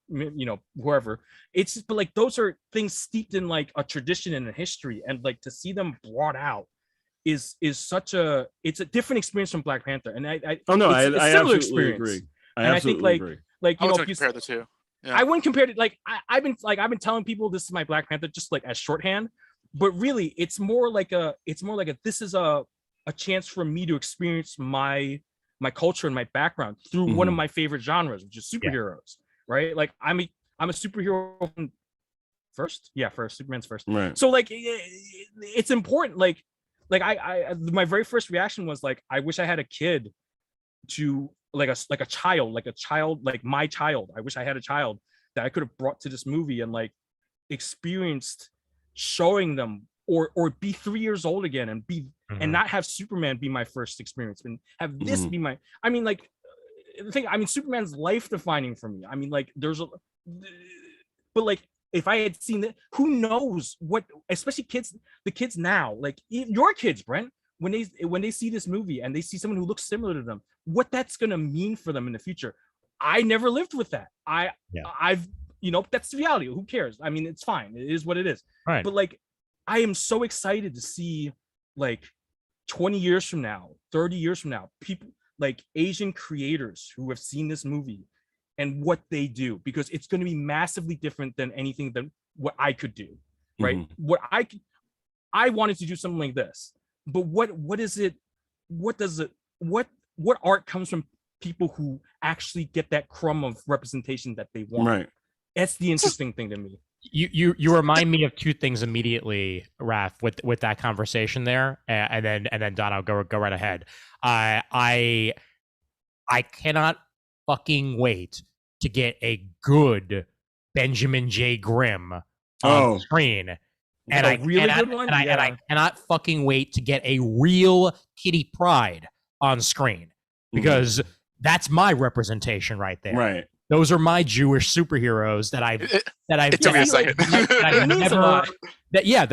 whoever. It's just, but like those are things steeped in like a tradition and a history, and like to see them brought out is such a, it's a different experience from Black Panther. And I absolutely agree. I think like I would compare the two. I wouldn't compare it. Like I've been telling people this is my Black Panther just like as shorthand, but really it's more like this is a chance for me to experience my culture and my background through one of my favorite genres, which is superheroes, right? Like I'm a superhero first. Yeah, first. Superman's first. Right. So like, it's important. Like I my very first reaction was like, I wish I had a kid to like a child, like my child. I wish I had a child that I could have brought to this movie and like experienced showing them, or be 3 years old again and be and not have Superman be my first experience and have this be my. I mean, like the thing. I mean, Superman's life defining for me. I mean, like there's a, but like if I had seen that, who knows what? Especially the kids now, like your kids, Brent. When they see this movie and they see someone who looks similar to them, what that's gonna mean for them in the future. I never lived with that. I've that's the reality. Who cares? I mean, it's fine. It is what it is. Right. But like, I am so excited to see like 20 years from now, 30 years from now, people like Asian creators who have seen this movie and what they do, because it's going to be massively different than anything than what I could do. Right. What I wanted to do something like this. But what is it? What does it? What art comes from people who actually get that crumb of representation that they want? Right. That's the interesting thing to me. You remind me of two things immediately, Raph, with that conversation there, and then Donna, go right ahead. I cannot fucking wait to get a good Benjamin J. Grimm on screen. And I cannot fucking wait to get a real Kitty Pryde on screen, because that's my representation right there. Right. Those are my Jewish superheroes that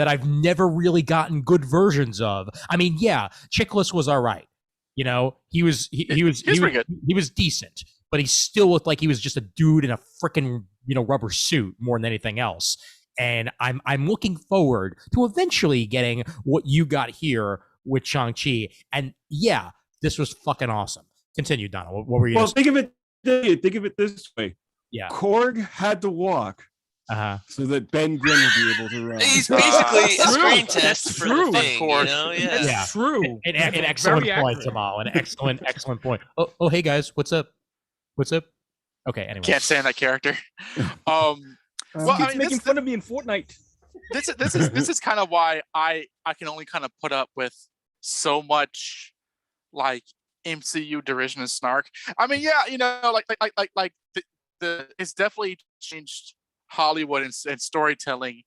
I've never really gotten good versions of. I mean, yeah, Chiklis was all right. You know, he was decent, but he still looked like he was just a dude in a freaking rubber suit more than anything else. And I'm looking forward to eventually getting what you got here with Shang-Chi. And yeah, this was fucking awesome. Continue, Donald. What were you? Well, think of it this way. Yeah, Korg had to walk so that Ben Grimm would be able to run. He's basically a screen test for the thing. That's true. An excellent point, Jamal. An excellent point. Oh, hey guys, what's up? Okay, anyway. Can't stand that character. Well, I mean, making fun of me in Fortnite. This is kind of why I can only kind of put up with so much like MCU derision and snark. I mean, yeah, like it's definitely changed Hollywood and storytelling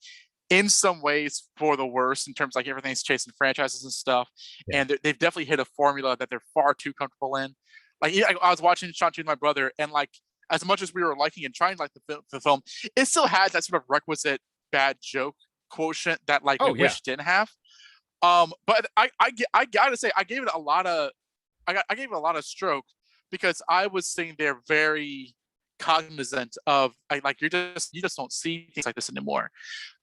in some ways for the worse, in terms of like everything's chasing franchises and stuff. Yeah. And they've definitely hit a formula that they're far too comfortable in. Like I was watching Shang-Chi with my brother, and like, as much as we were liking and trying to like the film, it still had that sort of requisite bad joke quotient that like wish it didn't have. But I gotta say, I gave it a lot of stroke, because I was sitting there very cognizant of like you just don't see things like this anymore.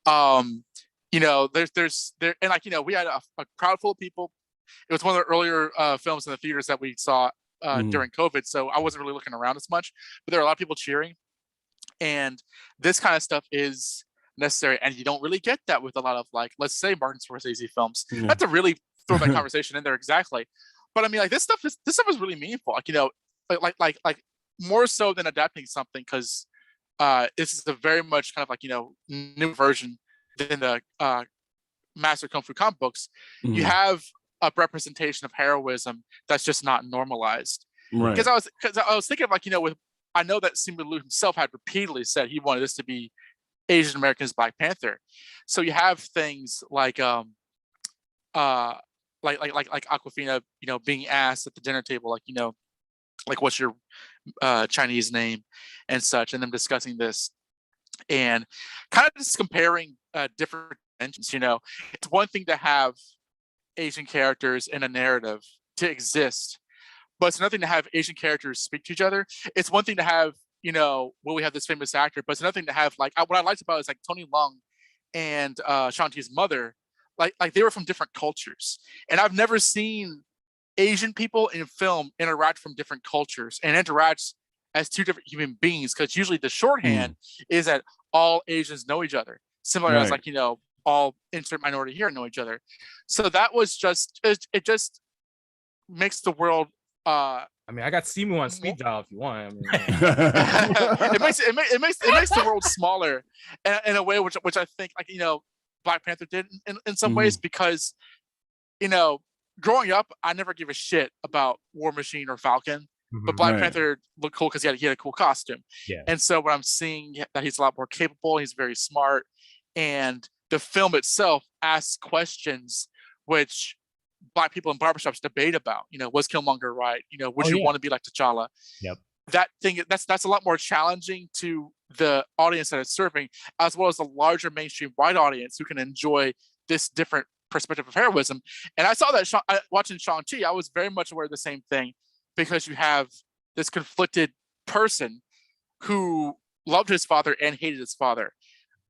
There's and like we had a crowd full of people. It was one of the earlier films in the theaters that we saw during COVID, so I wasn't really looking around as much, but there are a lot of people cheering, and this kind of stuff is necessary, and you don't really get that with a lot of, like, let's say Martin Scorsese films. Not to really throw that conversation in there exactly, but I mean, like, this stuff is really meaningful, like more so than adapting something, because this is a very much kind of like new version than the Master Kung Fu comic books. You have a representation of heroism that's just not normalized. Right. Because I was thinking of, like, I know that Simu Liu himself had repeatedly said he wanted this to be Asian Americans Black Panther. So you have things like Awkwafina, being asked at the dinner table, like what's your Chinese name and such, and them discussing this and kind of just comparing different dimensions. It's one thing to have Asian characters in a narrative to exist, but it's another thing to have Asian characters speak to each other. It's one thing to have, we have this famous actor, but it's another thing to have, like, what I liked about it is like Tony Leung and Shanti's mother, like they were from different cultures, and I've never seen Asian people in film interact from different cultures and interact as two different human beings, because usually the shorthand is that all Asians know each other, similar as like all insert minority here know each other. So that was just it just makes the world I mean, I got Simu on speed dial if you want. I mean, it makes the world smaller in a way which I think, like, Black Panther did in some ways, because growing up I never gave a shit about War Machine or Falcon, but Black Panther looked cool because he had a cool costume. Yeah. And so when I'm seeing that he's a lot more capable, he's very smart, and the film itself asks questions which Black people in barbershops debate about. Was Killmonger right? Would you want to be like T'Challa? Yep. That thing, that's a lot more challenging to the audience that it's serving, as well as the larger mainstream white audience who can enjoy this different perspective of heroism. And I saw that watching Shang-Chi, I was very much aware of the same thing, because you have this conflicted person who loved his father and hated his father.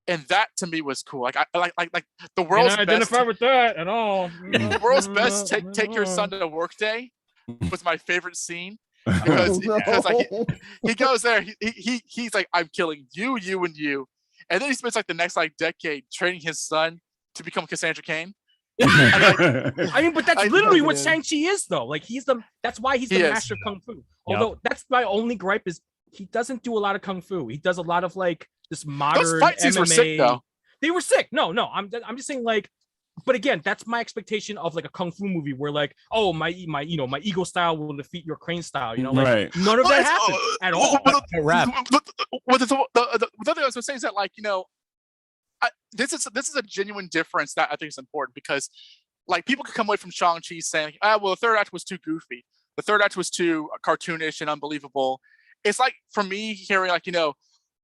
And that to me was cool. Like the world's best. Identify with that at all. The world's best take your son to work day was my favorite scene, because like he goes there, he's like, I'm killing you, you, and you, and then he spends like the next decade training his son to become Cassandra Cain. I mean, but that's literally what Shang-Chi is, though. Like that's why he's the master of kung fu. Although that's my only gripe is he doesn't do a lot of kung fu. He does a lot of this modern Those fight scenes MMA. were sick, though. They were sick. No, I'm just saying but again, that's my expectation of a kung fu movie where my Eagle style will defeat your Crane style. Right. None of that happened at all. The other thing I was gonna say is that this is a genuine difference that I think is important, because people could come away from Shang-Chi saying, well, the third act was too goofy. The third act was too cartoonish and unbelievable. It's like, for me, hearing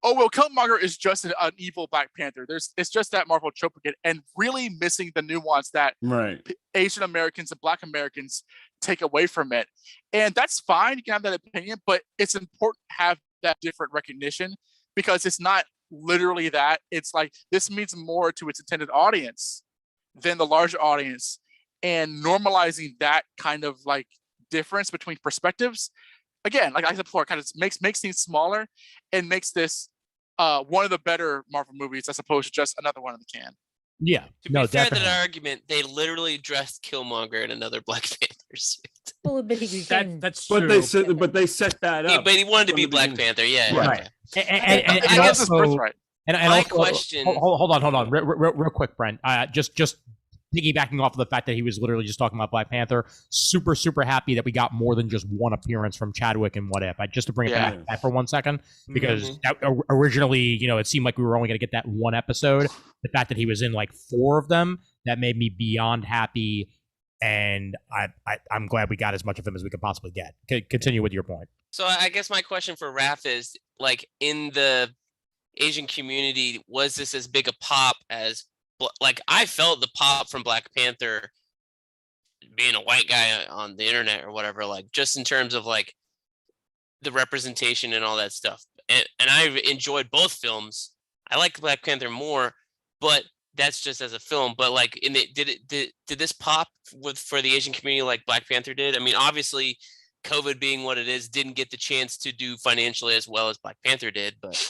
Killmonger is just an evil Black Panther. It's just that Marvel trope again, and really missing the nuance that Asian Americans and Black Americans take away from it. And that's fine. You can have that opinion, but it's important to have that different recognition, because it's not literally that. It's this means more to its intended audience than the larger audience, and normalizing that kind of difference between perspectives, again, like I said before, kind of makes things smaller and makes this one of the better Marvel movies as opposed to just another one in the can. Yeah, to be fair to that argument, they literally dressed Killmonger in another Black Panther suit. Well, but that's true. But they set that up. Yeah, but he wanted to be Black Panther. Yeah, right. Okay. And I guess his birthright. And my also, question. Hold on, real quick, Brent. Just piggybacking off of the fact that he was literally just talking about Black Panther. Super happy that we got more than just one appearance from Chadwick and What If. Just to bring it back for 1 second, because that, originally, it seemed like we were only going to get that one episode. The fact that he was in 4 of them, that made me beyond happy, and I'm glad we got as much of him as we could possibly get. Continue with your point. So I guess my question for Raph is, in the Asian community, was this as big a pop as I felt the pop from Black Panther being a white guy on the internet or whatever, just in terms of the representation and all that stuff. And I've enjoyed both films. I like Black Panther more, but that's just as a film. But did this pop for the Asian community like Black Panther did? I mean, obviously COVID being what it is, didn't get the chance to do financially as well as Black Panther did, but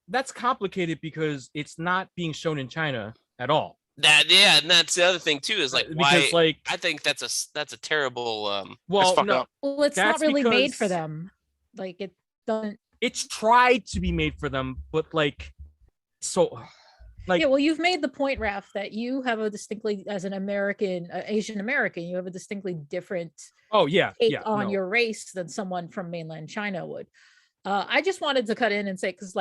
that's complicated because it's not being shown in China at all. And that's the other thing too, is why I think that's a terrible it's not really made for them. It doesn't. It's tried to be made for them, but you've made the point, Raph, that you have a distinctly, as an American, Asian American, you have a distinctly different take on your race than someone from mainland China would. I just wanted to cut in and say, because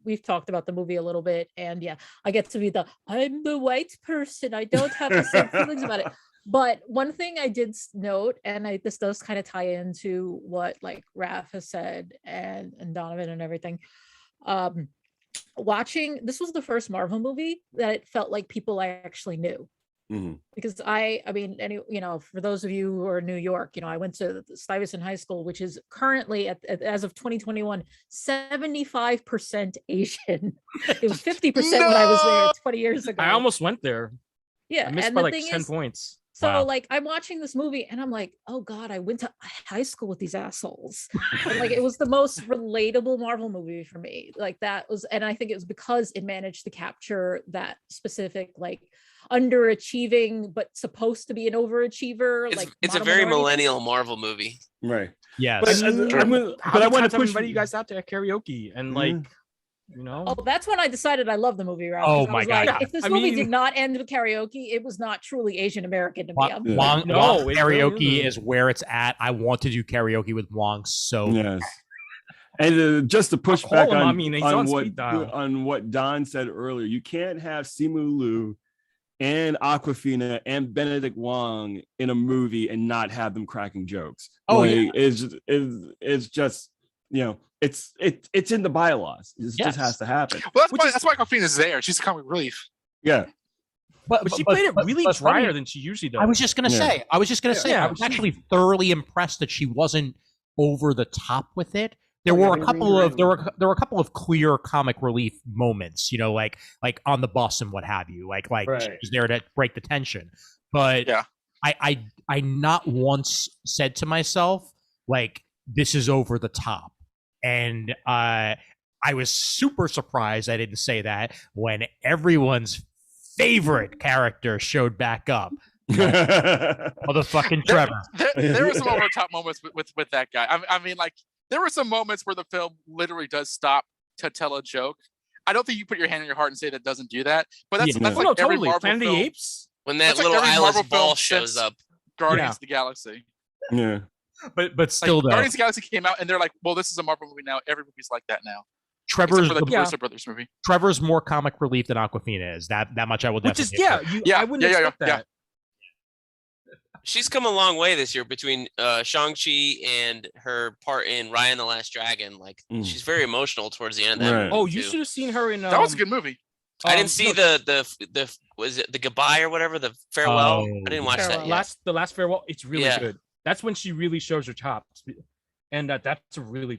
we've talked about the movie a little bit, and I get to be I'm the white person, I don't have the same feelings about it. But one thing I did note, and this does kind of tie into what Raph has said and Donovan and everything. Watching, this was the first Marvel movie that it felt like people I actually knew. Mm-hmm. Because I mean, for those of you who are in New York, I went to Stuyvesant High School, which is currently as of 2021, 75% Asian. It was 50% when I was there 20 years ago. I almost went there. Yeah, I missed by 10 points. So like I'm watching this movie and I'm like, oh God, I went to high school with these assholes. And, like it was the most relatable Marvel movie for me. Like that was, and I think it was because it managed to capture that specific like underachieving but supposed to be an overachiever. It's a very millennial Marvel movie. Right. Yeah. But I want to push you guys out to karaoke and like. You know? Oh, that's when I decided I love the movie. Raph, oh my God! Like, if this movie did not end with karaoke, it was not truly Asian American to me. Wong karaoke is where it's at. I want to do karaoke with Wong so. Yes. And just to push back on what Don said earlier, you can't have Simu Liu and Awkwafina and Benedict Wong in a movie and not have them cracking jokes. Oh, like, it's just, you know, it's in the bylaws. It just has to happen. Well, that's why Awkwafina is there. She's comic relief. Yeah. But she played it really drier than she usually does. I was just gonna say. I was actually thoroughly impressed that she wasn't over the top with it. There were a couple of clear comic relief moments, you know, like on the bus and what have you, like she was there to break the tension. But I not once said to myself like this is over the top, and I was super surprised I didn't say that when everyone's favorite character showed back up. Motherfucking Trevor. There were some over the top moments with that guy. I mean, like. There were some moments where the film literally does stop to tell a joke. I don't think you put your hand on your heart and say that doesn't do that. But that's like every Marvel Planet film. of the Apes? When that little Alice ball shows up. Guardians of the Galaxy. Yeah. But still, though. Guardians of the Galaxy came out and they're like, well, this is a Marvel movie now. Every movie's like that now. Trevor's for the Russo Brothers movie. Trevor's more comic relief than Awkwafina is. That much I will definitely. I wouldn't expect that. She's come a long way this year between Shang-Chi and her part in Raya and the Last Dragon. Like she's very emotional towards the end of that movie. Oh, you should have seen her in that was a good movie. I didn't see the was it the goodbye or whatever, the farewell? I didn't watch that yet. The last farewell, it's really good. That's when she really shows her chops. And that's a really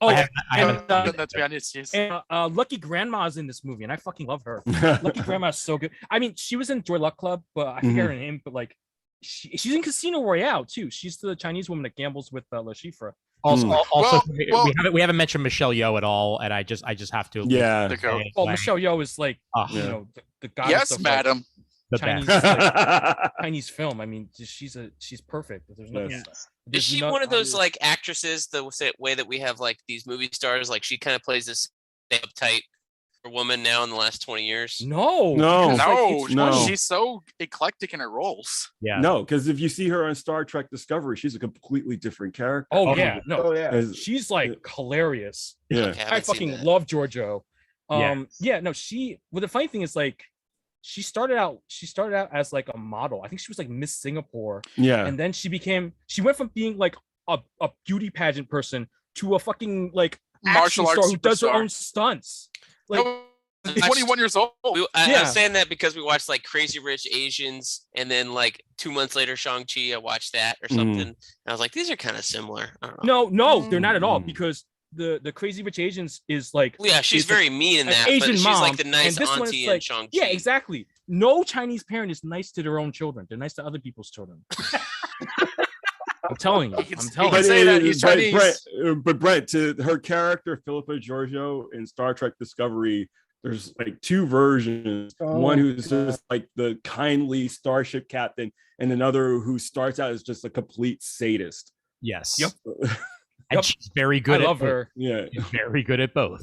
I haven't done that to be honest. And Lucky Grandma's in this movie, and I fucking love her. Lucky Grandma's so good. I mean, she was in Joy Luck Club, but I forget her name, but like she's in Casino Royale too. She's the Chinese woman that gambles with Le Chiffre. Also, we haven't mentioned Michelle Yeoh at all, and I just have to. Yeah. Michelle Yeoh is like you know the goddess. Yes, of, madam. Like, Chinese film. I mean, she's perfect. There's nothing. Is she one of those like actresses the way that we have like these movie stars? Like she kind of plays this uptight woman now in the last 20 years. No. She's so eclectic in her roles. Yeah. No, because if you see her on Star Trek Discovery, she's a completely different character. She's like hilarious. Yeah. Okay, I fucking love Giorgio. The funny thing is like she started out as like a model. I think she was like Miss Singapore. Yeah. And then she went from being like a beauty pageant person to a fucking like martial arts star who does her own stunts. Like 21 years old. I was saying that because we watched like Crazy Rich Asians, and then like 2 months later Shang-Chi, I watched that or something. And I was like, these are kind of similar. I don't know. No, they're not at all, because the Crazy Rich Asians is like she's very mean in that, Asian but she's mom, like the nice and auntie in Shang-Chi. Yeah, exactly. No Chinese parent is nice to their own children. They're nice to other people's children. I'm telling you. But Brent, to her character, Philippa Giorgio in Star Trek Discovery, there's like two versions. One who's just like the kindly starship captain, and another who starts out as just a complete sadist. Yes. Yep. And she's very good. I love her. Yeah. Very good at both.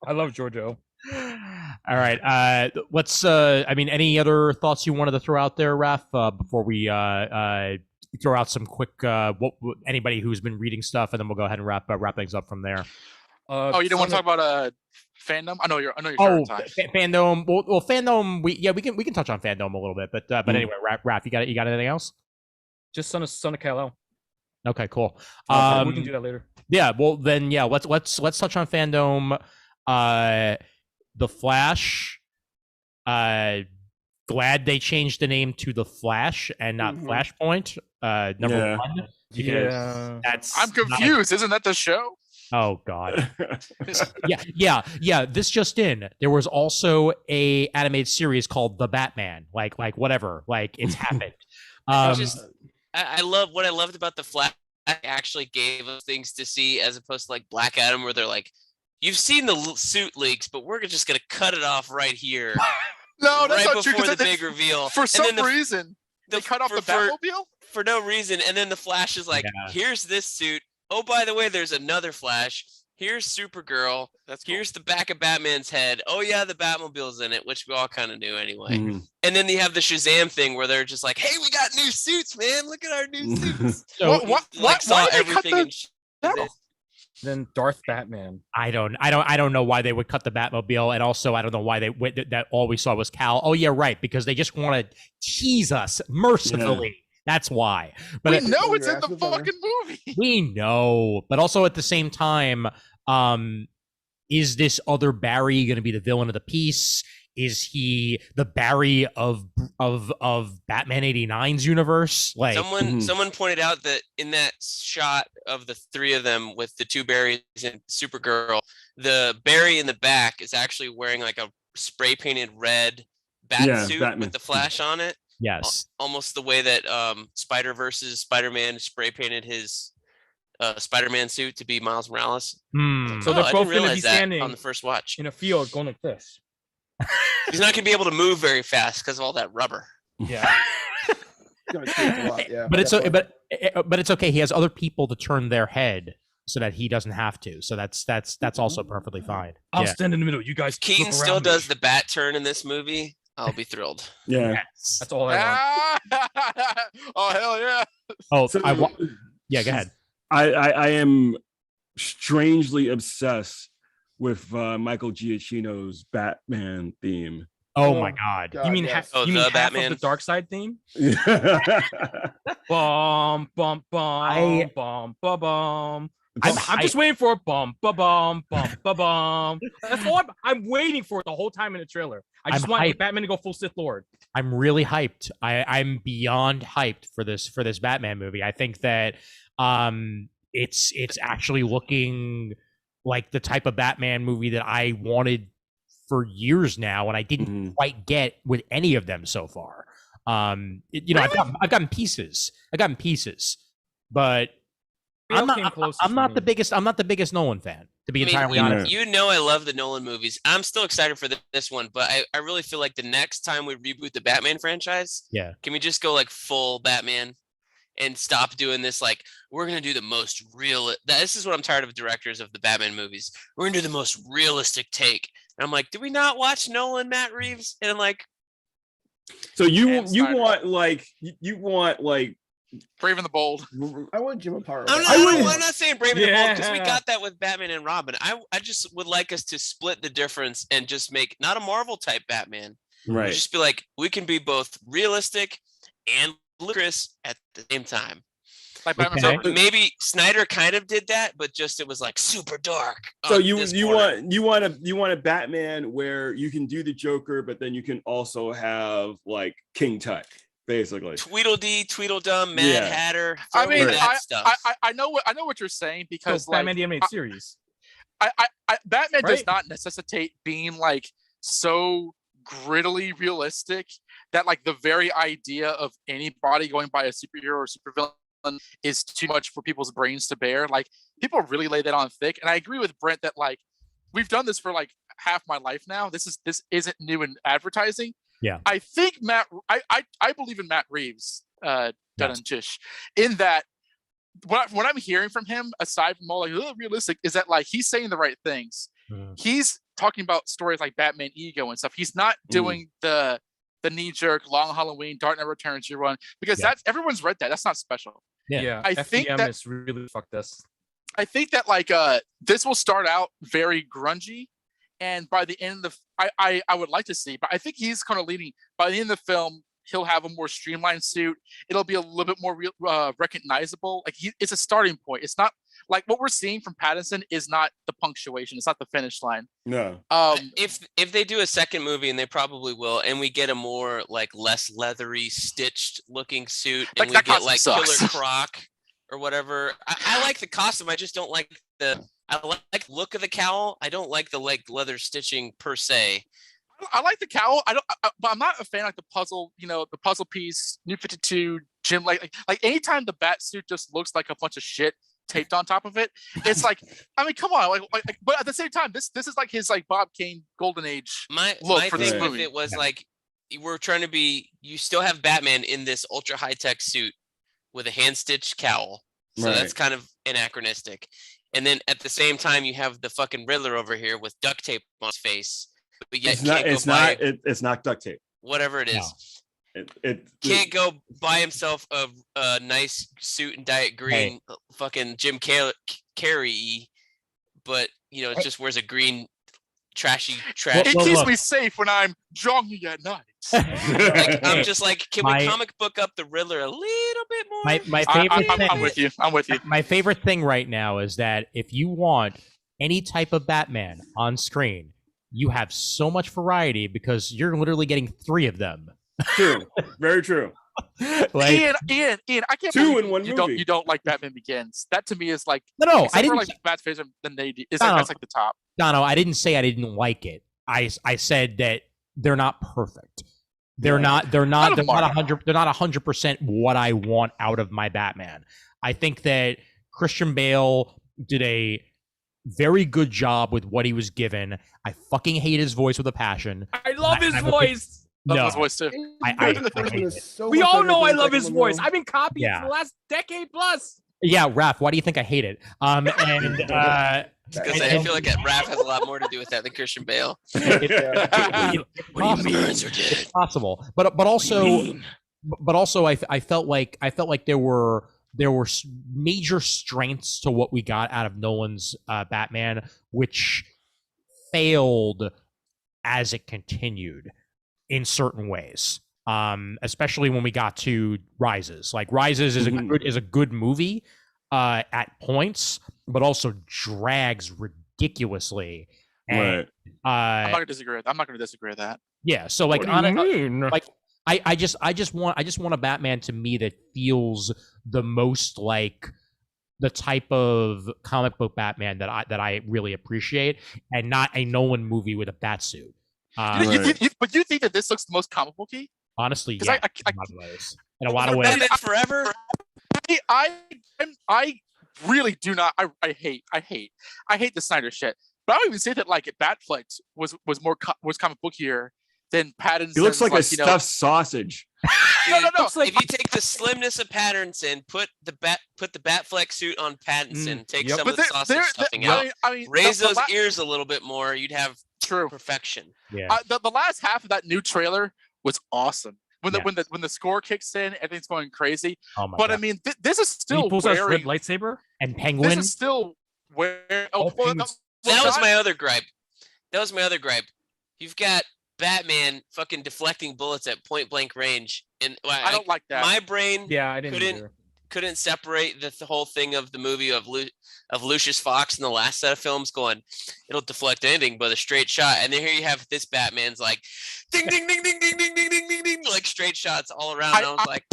I love Giorgio. All right. Let's. Any other thoughts you wanted to throw out there, Raph, before we throw out some quick anybody who's been reading stuff, and then we'll go ahead and wrap things up from there. You didn't want to talk about fandom? I know you're fandom. Well, fandom. We can touch on fandom a little bit, but anyway, Raph, you got anything else? Just Son of Kal-El. Okay, cool. We can do that later. Yeah. Well, then, yeah. Let's touch on fandom. The Flash. Glad they changed the name to The Flash and not Flashpoint. Number one. Yeah. That's I'm confused. Isn't that the show? Oh God. Yeah. This just in. There was also a animated series called The Batman. Like whatever. Like it's happened. I love what I loved about the Flash. Actually gave us things to see as opposed to like Black Adam, where they're like, "You've seen the suit leaks, but we're just gonna cut it off right here." No, that's right not true. Before the big reveal, For some reason, they cut off the Batmobile for no reason, and then the Flash is like, "Here's this suit. Oh, by the way, there's another Flash. Here's Supergirl. Here's the back of Batman's head. Oh yeah, the Batmobile's in it," which we all kind of knew anyway. And then you have the Shazam thing where they're just like, "Hey, we got new suits, man! Look at our new suits." So why did they cut the Then Darth Batman. I don't know why they would cut the Batmobile, and also I don't know why that all we saw was Cal. Oh yeah, right, because they just want to tease us mercifully. Yeah. That's why. But we know it's in the fucking movie. We know, but also at the same time, is this other Barry going to be the villain of the piece? Is he the Barry of Batman 89's universe? Like someone pointed out that in that shot of the three of them with the two Barrys and Supergirl, the Barry in the back is actually wearing like a spray painted red bat suit with the Flash on it. Yes, almost the way that Spider-Verse's Spider-Man spray painted his Spider-Man suit to be Miles Morales. So they're both going to be standing on the first watch in a field going like this. He's not going to be able to move very fast because of all that rubber. Yeah. But it's okay. He has other people to turn their head so that he doesn't have to. So that's also perfectly fine. I'll stand in the middle. You guys. Keaton still does the bat turn in this movie. I'll be thrilled. Yeah, yes. That's all I want. Oh hell yeah! Oh, so, yeah. Go ahead. I am strangely obsessed with Michael Giacchino's Batman theme. Oh my God! You mean half of the Dark Side theme? Bum bum bum bum bum bum. I'm just waiting for a bum bum bum bum bum. That's all I'm waiting for the whole time in the trailer. I just want Batman to go full Sith Lord. I'm really hyped. I'm beyond hyped for this Batman movie. I think that it's actually looking like the type of Batman movie that I wanted for years now, and I didn't quite get with any of them so far. Really? I've gotten pieces, but I'm not the biggest Nolan fan, to be entirely honest. You know, I love the Nolan movies. I'm still excited for this one, but I really feel like the next time we reboot the Batman franchise, can we just go like full Batman and stop doing this? Like, we're gonna do the most real. This is what I'm tired of directors of the Batman movies. We're gonna do the most realistic take, and I'm like, do we not watch Nolan, Matt Reeves, and like? So you want Brave and the Bold. I want Jim apart. I'm not saying Brave and the Bold because we got that with Batman and Robin. I just would like us to split the difference and just make not a Marvel type Batman. Right. Just be like, we can be both realistic and ludicrous at the same time. Like Batman. So maybe Snyder kind of did that, but just it was like super dark. So you want a Batman where you can do the Joker, but then you can also have like King Tut. Basically, Tweedledee, Tweedledum, Mad Hatter. I mean, I know what you're saying because like, Batman the animated series. Batman does not necessitate being like so grittily realistic that like the very idea of anybody going by a superhero or supervillain is too much for people's brains to bear. Like people really lay that on thick, and I agree with Brent that like we've done this for like half my life now. This isn't new in advertising. Yeah, I think I believe in Matt Reeves, done and Tish, in that what I'm hearing from him, aside from all like realistic, is that like he's saying the right things. He's talking about stories like Batman Ego and stuff. He's not doing the knee jerk Long Halloween, Dark Knight Returns year one, because that's everyone's read that. That's not special. Yeah. I think that's really fucked us. I think that like this will start out very grungy. And by the end of I would like to see, but I think he's kind of leading. By the end of the film, he'll have a more streamlined suit. It'll be a little bit more recognizable. Like it's a starting point. It's not like what we're seeing from Pattinson is not the punctuation. It's not the finish line. No. If they do a second movie, and they probably will, and we get a more like less leathery, stitched looking suit, and we get like Killer Croc or whatever. I like the costume. I just don't like the. I like look of the cowl. I don't like the leather stitching per se. I like the cowl. But I'm not a fan of the puzzle. The puzzle piece, New 52, Jim. Like anytime the bat suit just looks like a bunch of shit taped on top of it, it's like, I mean, come on. But at the same time, this is like his Bob Kane golden age look for this movie. It was like we're trying to be. You still have Batman in this ultra high tech suit with a hand stitched cowl, so that's kind of anachronistic. And then at the same time, you have the fucking Riddler over here with duct tape on his face. But yet it's not duct tape. Whatever it is. No. It can't go buy himself a nice suit and diet green fucking Jim Carrey, but just wears a green trashy trash. It keeps me safe when I'm jogging at night. I'm just like, can we comic book up the Riddler a little bit more? My favorite thing, I'm with you. My favorite thing right now is that if you want any type of Batman on screen, you have so much variety because you're literally getting 3 of them. True. Very true. Ian, I can't 2 in one movie. You don't like Batman Begins. That to me is like no. I didn't like Bat's favorite than they do. That's like the top. No, I didn't say I didn't like it. I said that they're not perfect. They're not 100% what I want out of my Batman. I think that Christian Bale did a very good job with what he was given. I fucking hate his voice with a passion. I love his voice. Love his voice too. We all know I love his voice. I've been copying it for the last decade plus. Yeah, Raph, why do you think I hate it? Because I feel like Raph has a lot more to do with that than Christian Bale. It's possible, but also I felt like there were major strengths to what we got out of Nolan's Batman, which failed as it continued in certain ways. Especially when we got to Rises. Like Rises is a good movie at points, but also drags ridiculously. And, I'm not gonna disagree with that. Yeah. So like, I just want a Batman to me that feels the most like the type of comic book Batman that I really appreciate, and not a Nolan movie with a bat suit. But you think that this looks the most comic booky? Honestly, yeah. In a lot of ways. Batman Forever. I really do not. I hate the Snyder shit. But I would even say that like Batfleck was comic bookier than Pattinson. He looks like a stuffed sausage. No. If you take the slimness of Pattinson, put the Batfleck suit on Pattinson, take some of the sausage stuffing out, raise those ears a little bit more, you'd have perfection. Yeah. The last half of that new trailer was awesome. When the score kicks in, everything's going crazy. Oh my God. I mean, this is still he pulls out his red lightsaber and Penguin. This is still where. That was my other gripe. You've got Batman fucking deflecting bullets at point blank range, and I don't like that. My brain, I couldn't separate the whole thing of the movie of Lucius Fox in the last set of films going, it'll deflect anything but a straight shot, and then here you have this Batman's like, ding ding ding ding ding ding ding ding ding ding, like straight shots all around. And I was like,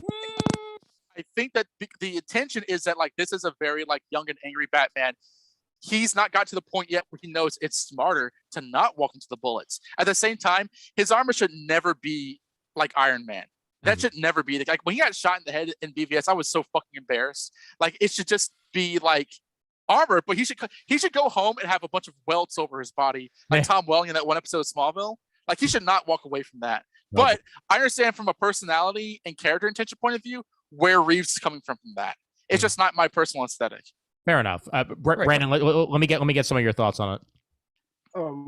I think that the intention is that like this is a very like young and angry Batman. He's not got to the point yet where he knows it's smarter to not walk into the bullets. At the same time, his armor should never be like Iron Man. That should never be like when he got shot in the head in BVS. I was so fucking embarrassed. Like it should just be like armor, but he should go home and have a bunch of welts over his body, like Tom Welling in that one episode of Smallville. Like he should not walk away from that. But I understand from a personality and character intention point of view where Reeves is coming from that. It's just not my personal aesthetic. Fair enough. Brandon, let me get some of your thoughts on it.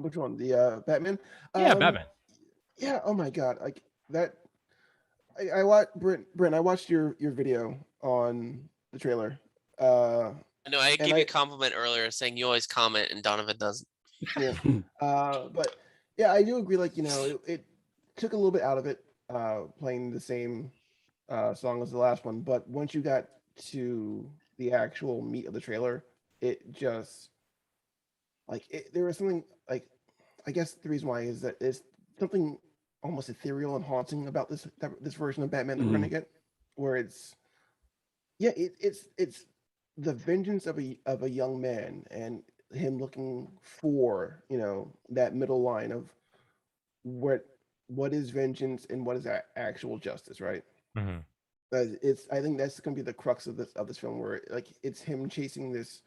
Which one? The Batman? Batman. Yeah. Oh my God. Like that. I watched Brent. I watched your video on the trailer. No, I gave you a compliment earlier saying you always comment and Donovan doesn't. Yeah. But yeah, I do agree. Like it took a little bit out of it playing the same song as the last one, but once you got to the actual meat of the trailer, it just there was something like, I guess the reason why is that there's something almost ethereal and haunting about this version of Batman that we're gonna get, where it's the vengeance of a young man, and him looking for, that middle line of what is vengeance and what is actual justice, right? Mm-hmm. I think that's going to be the crux of this film, where like it's him chasing this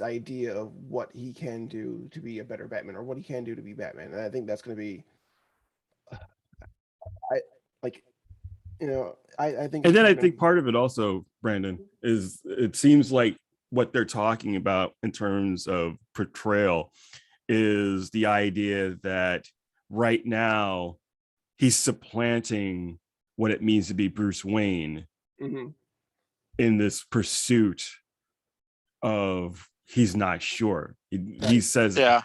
idea of what he can do to be a better Batman, or what he can do to be Batman. And I think that's going to be, I think. And then I think part of it also, Brandon, is it seems like what they're talking about in terms of portrayal is the idea that right now he's supplanting what it means to be Bruce Wayne in this pursuit of he's not sure. He says, and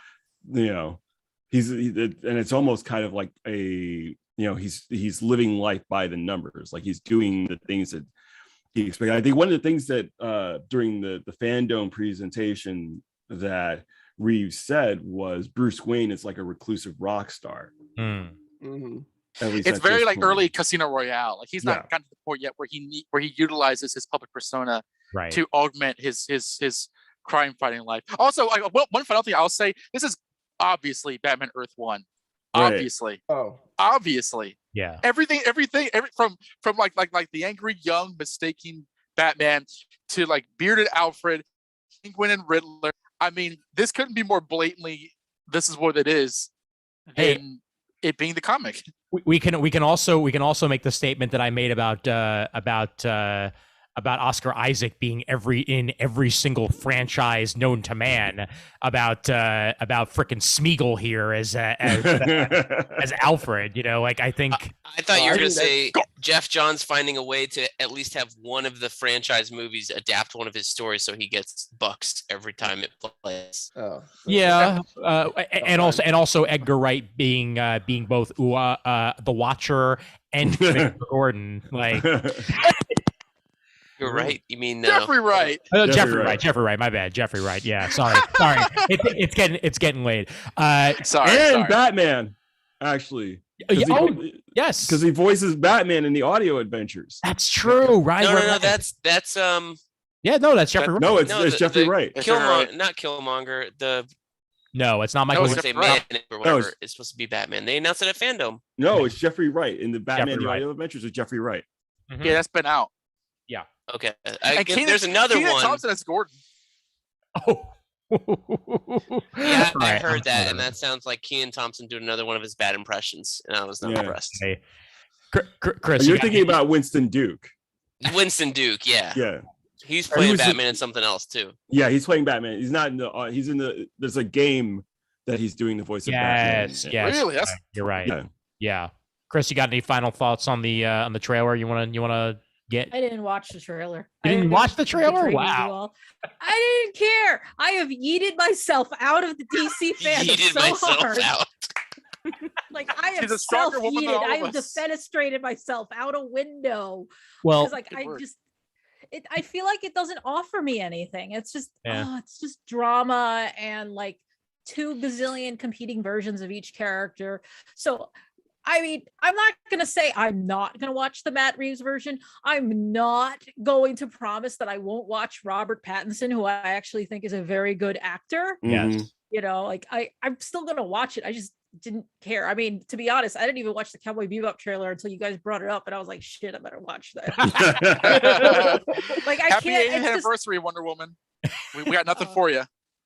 it's almost kind of like he's living life by the numbers, like he's doing the things that he expects. I think one of the things that during the Fandome presentation that Reeves said was Bruce Wayne is like a reclusive rock star. It's very like early Casino Royale. Like he's not gotten to the point yet where he utilizes his public persona to augment his crime fighting life. Also, one final thing I'll say: this is obviously Batman Earth 1. Obviously, obviously, Everything from like the angry young mistaking Batman to like bearded Alfred, Penguin, and Riddler. I mean, this couldn't be more blatantly. This is what it is. Than it being the comic. We can also make the statement that I made about Oscar Isaac being in every single franchise known to man, about frickin' Smeagol here as Alfred. I think I thought you were gonna say Jeff Johns finding a way to at least have one of the franchise movies adapt one of his stories so he gets bucks every time it plays. And also Edgar Wright being both the Watcher and Gordon, like. You're right. You mean Jeffrey Wright? Jeffrey Wright. My bad. Jeffrey Wright. Yeah. Sorry. It's getting late. Sorry. Batman, actually. Yes. Because he voices Batman in the audio adventures. That's true, right? No. That's Yeah, no, that's Jeffrey Wright. No, it's Jeffrey Wright. Not Killmonger. No, it's not Michael. Or whatever. It's supposed to be Batman. They announced it at Fandome. No, it's Jeffrey Wright in the Batman the audio adventures with Jeffrey Wright. Yeah, that's been out. Yeah. Okay. There's another one. Thompson as Gordon. Oh. Yeah, I heard that, and that sounds like Kenan Thompson doing another one of his bad impressions, and I was not impressed. Hey. Chris, you're thinking about Winston Duke. Winston Duke, yeah. Yeah. He's playing Batman in something else too. Yeah, he's playing Batman. He's not in the. He's in the. There's a game that he's doing the voice of Batman. Yes. Really? You're right. Yeah. Chris, you got any final thoughts on the trailer? You wanna get? I didn't watch the trailer. You didn't watch the trailer? Wow. I didn't care. I have yeeted myself out of the DC fandom hard. Like I am self-yeeted. I have defenestrated myself out a window. Well, I feel like it doesn't offer me anything. It's just it's just drama and like 2 gazillion competing versions of each character. So I mean, I'm not going to say I'm not going to watch the Matt Reeves version. I'm not going to promise that I won't watch Robert Pattinson, who I actually think is a very good actor. Yes. I'm still going to watch it. I just didn't care. I mean, to be honest, I didn't even watch the Cowboy Bebop trailer until you guys brought it up, and I was like, shit, I better watch that. Like, I Happy can't. 8th anniversary, Wonder Woman. We got nothing for you.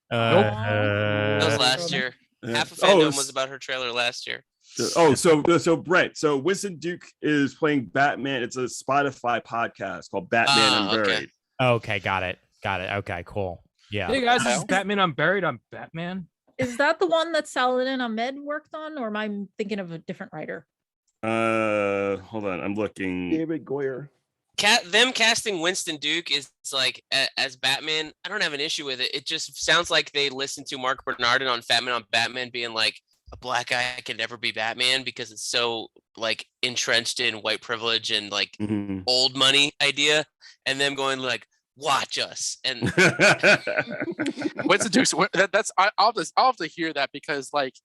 That was last year. Half of Fandom was about her trailer last year. So Brent, so Winston Duke is playing Batman. It's a Spotify podcast called Batman Unburied. Okay, got it. Okay, cool. Yeah. Hey guys, this is Batman Unburied. I'm Batman. Is that the one that Saladin Ahmed worked on, or am I thinking of a different writer? Hold on, I'm looking. David Goyer. Them casting Winston Duke is like as Batman. I don't have an issue with it. It just sounds like they listened to Mark Bernardin on Fatman on Batman being like, a black guy can never be Batman because it's so like entrenched in white privilege and like old money idea, and them going like, watch us. And Winston Duke's I'll have to hear that, because like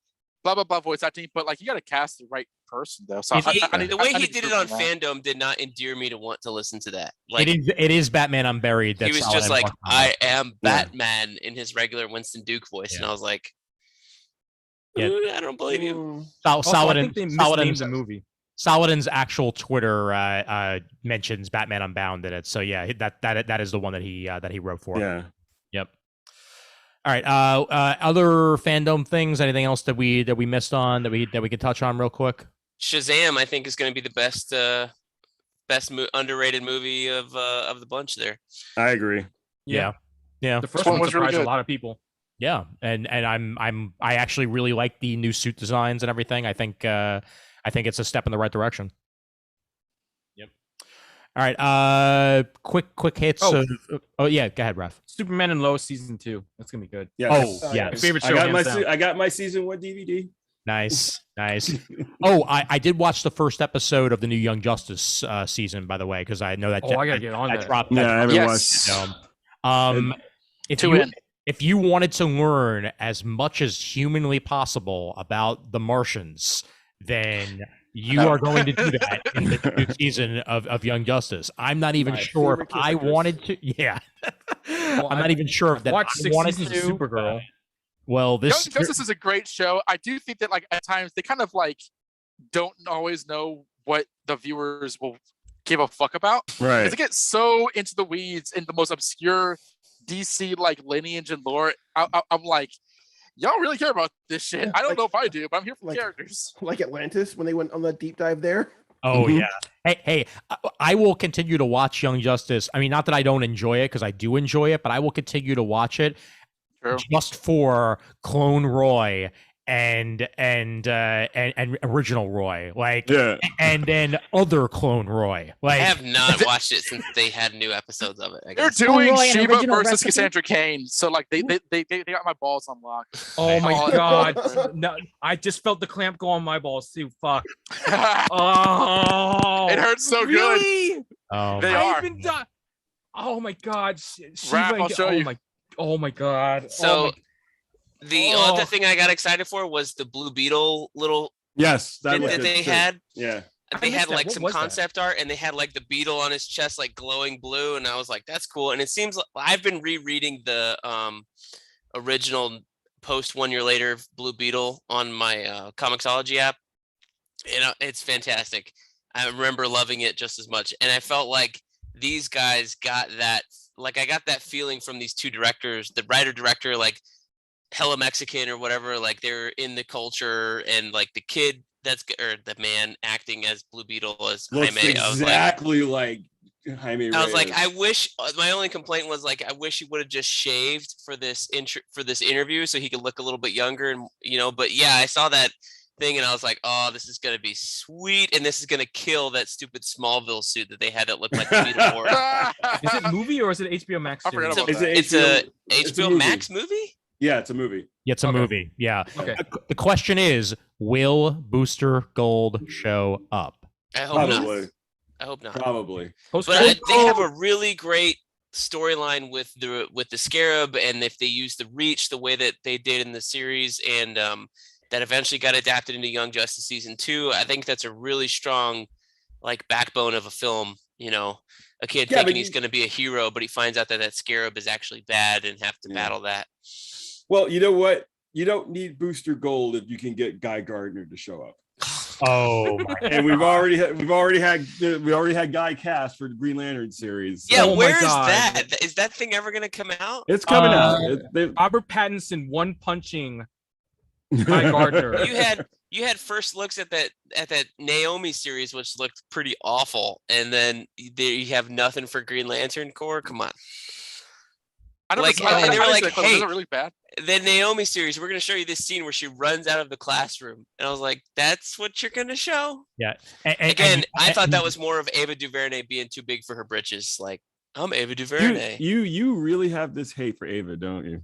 blah blah blah voice acting, but like you got to cast the right person though. So the way he did it on Fandom did not endear me to want to listen to that. Like it is Batman Unburied. He was just like, I am Batman in his regular Winston Duke voice, and I was like, I don't believe you. Saladin's the movie. Saladin's actual Twitter mentions Batman Unbound in it, so yeah, that is the one that he wrote for. Yeah. Yep. All right. Other Fandom things? Anything else that we missed on that we could touch on real quick? Shazam, I think, is going to be the best underrated movie of the bunch. There, I agree. Yeah. The first one surprised really a lot of people. Yeah, and I actually really like the new suit designs and everything. I think it's a step in the right direction. Yep. All right. Quick hits. Oh yeah, go ahead, Raph. Superman and Lois season 2. That's gonna be good. Yes. Oh yeah. Favorite show. I got my season 1 DVD. Nice. Oh, I did watch the first episode of the new Young Justice season, by the way, because I know that. I gotta get on that. I haven't watched. If you wanted to learn as much as humanly possible about the Martians, then you are going to do that in the new season of Young Justice. I'm not even sure if I wanted to. Yeah. I'm not even sure if that I wanted to. Supergirl. Well, Young Justice is a great show. I do think that like at times they kind of like don't always know what the viewers will give a fuck about. Right. Because they get so into the weeds in the most obscure DC like lineage and lore. I'm like, y'all really care about this shit? I don't know if I do, but I'm here for characters. Like Atlantis when they went on the deep dive there. Oh yeah. Hey, I will continue to watch Young Justice. I mean, not that I don't enjoy it, because I do enjoy it, but I will continue to watch it just for Clone Roy and original Roy, like, and then other Clone Roy. Like, I have not watched it since they had new episodes of it. I guess. They're doing Shiva versus Cassandra Cain, so like they got my balls unlocked. Oh my god! No, I just felt the clamp go on my balls too. Fuck! Oh, it hurts so really? Good. Oh, they are. Oh my god! Raph, I'll show you. Oh my god! So. The other thing I got excited for was the Blue Beetle little that they had. Yeah. They had like some concept art, and they had like the beetle on his chest like glowing blue, and I was like, that's cool. And it seems like I've been rereading the original post 1 year later Blue Beetle on my Comixology app. And it's fantastic. I remember loving it just as much, and I felt like these guys got that. Like I got that feeling from these two directors, the writer director, like hella Mexican or whatever, like they're in the culture, and like the kid or the man acting as Blue Beetle as looks Jaime. Exactly like Jaime. I was like, I wish. My only complaint was like, I wish he would have just shaved for this interview so he could look a little bit younger, and But yeah, I saw that thing and I was like, oh, this is gonna be sweet, and this is gonna kill that stupid Smallville suit that they had that looked like the Beetle Wars. Is it a movie or is it HBO Max? It's a HBO Max movie. Yeah, it's a movie. Yeah, it's a movie. Yeah. Okay. The question is, will Booster Gold show up? I hope not. I hope not. Probably. But they have a really great storyline with the Scarab, and if they use the Reach the way that they did in the series, and that eventually got adapted into Young Justice season 2, I think that's a really strong like backbone of a film. A kid thinking he's going to be a hero, but he finds out that Scarab is actually bad and have to battle that. Well, you know what? You don't need Booster Gold if you can get Guy Gardner to show up. Oh my! And we've already had Guy cast for the Green Lantern series. So. Yeah, where is that? Is that thing ever going to come out? It's coming out. Robert Pattinson one punching Guy Gardner. You had first looks at that Naomi series, which looked pretty awful, and then you have nothing for Green Lantern Corps. Come on. They were like, hey, really bad. The Naomi series, we're going to show you this scene where she runs out of the classroom. And I was like, that's what you're going to show? Yeah. I thought that was more of Ava Duvernay being too big for her britches. Like, I'm Ava Duvernay. You really have this hate for Ava, don't you?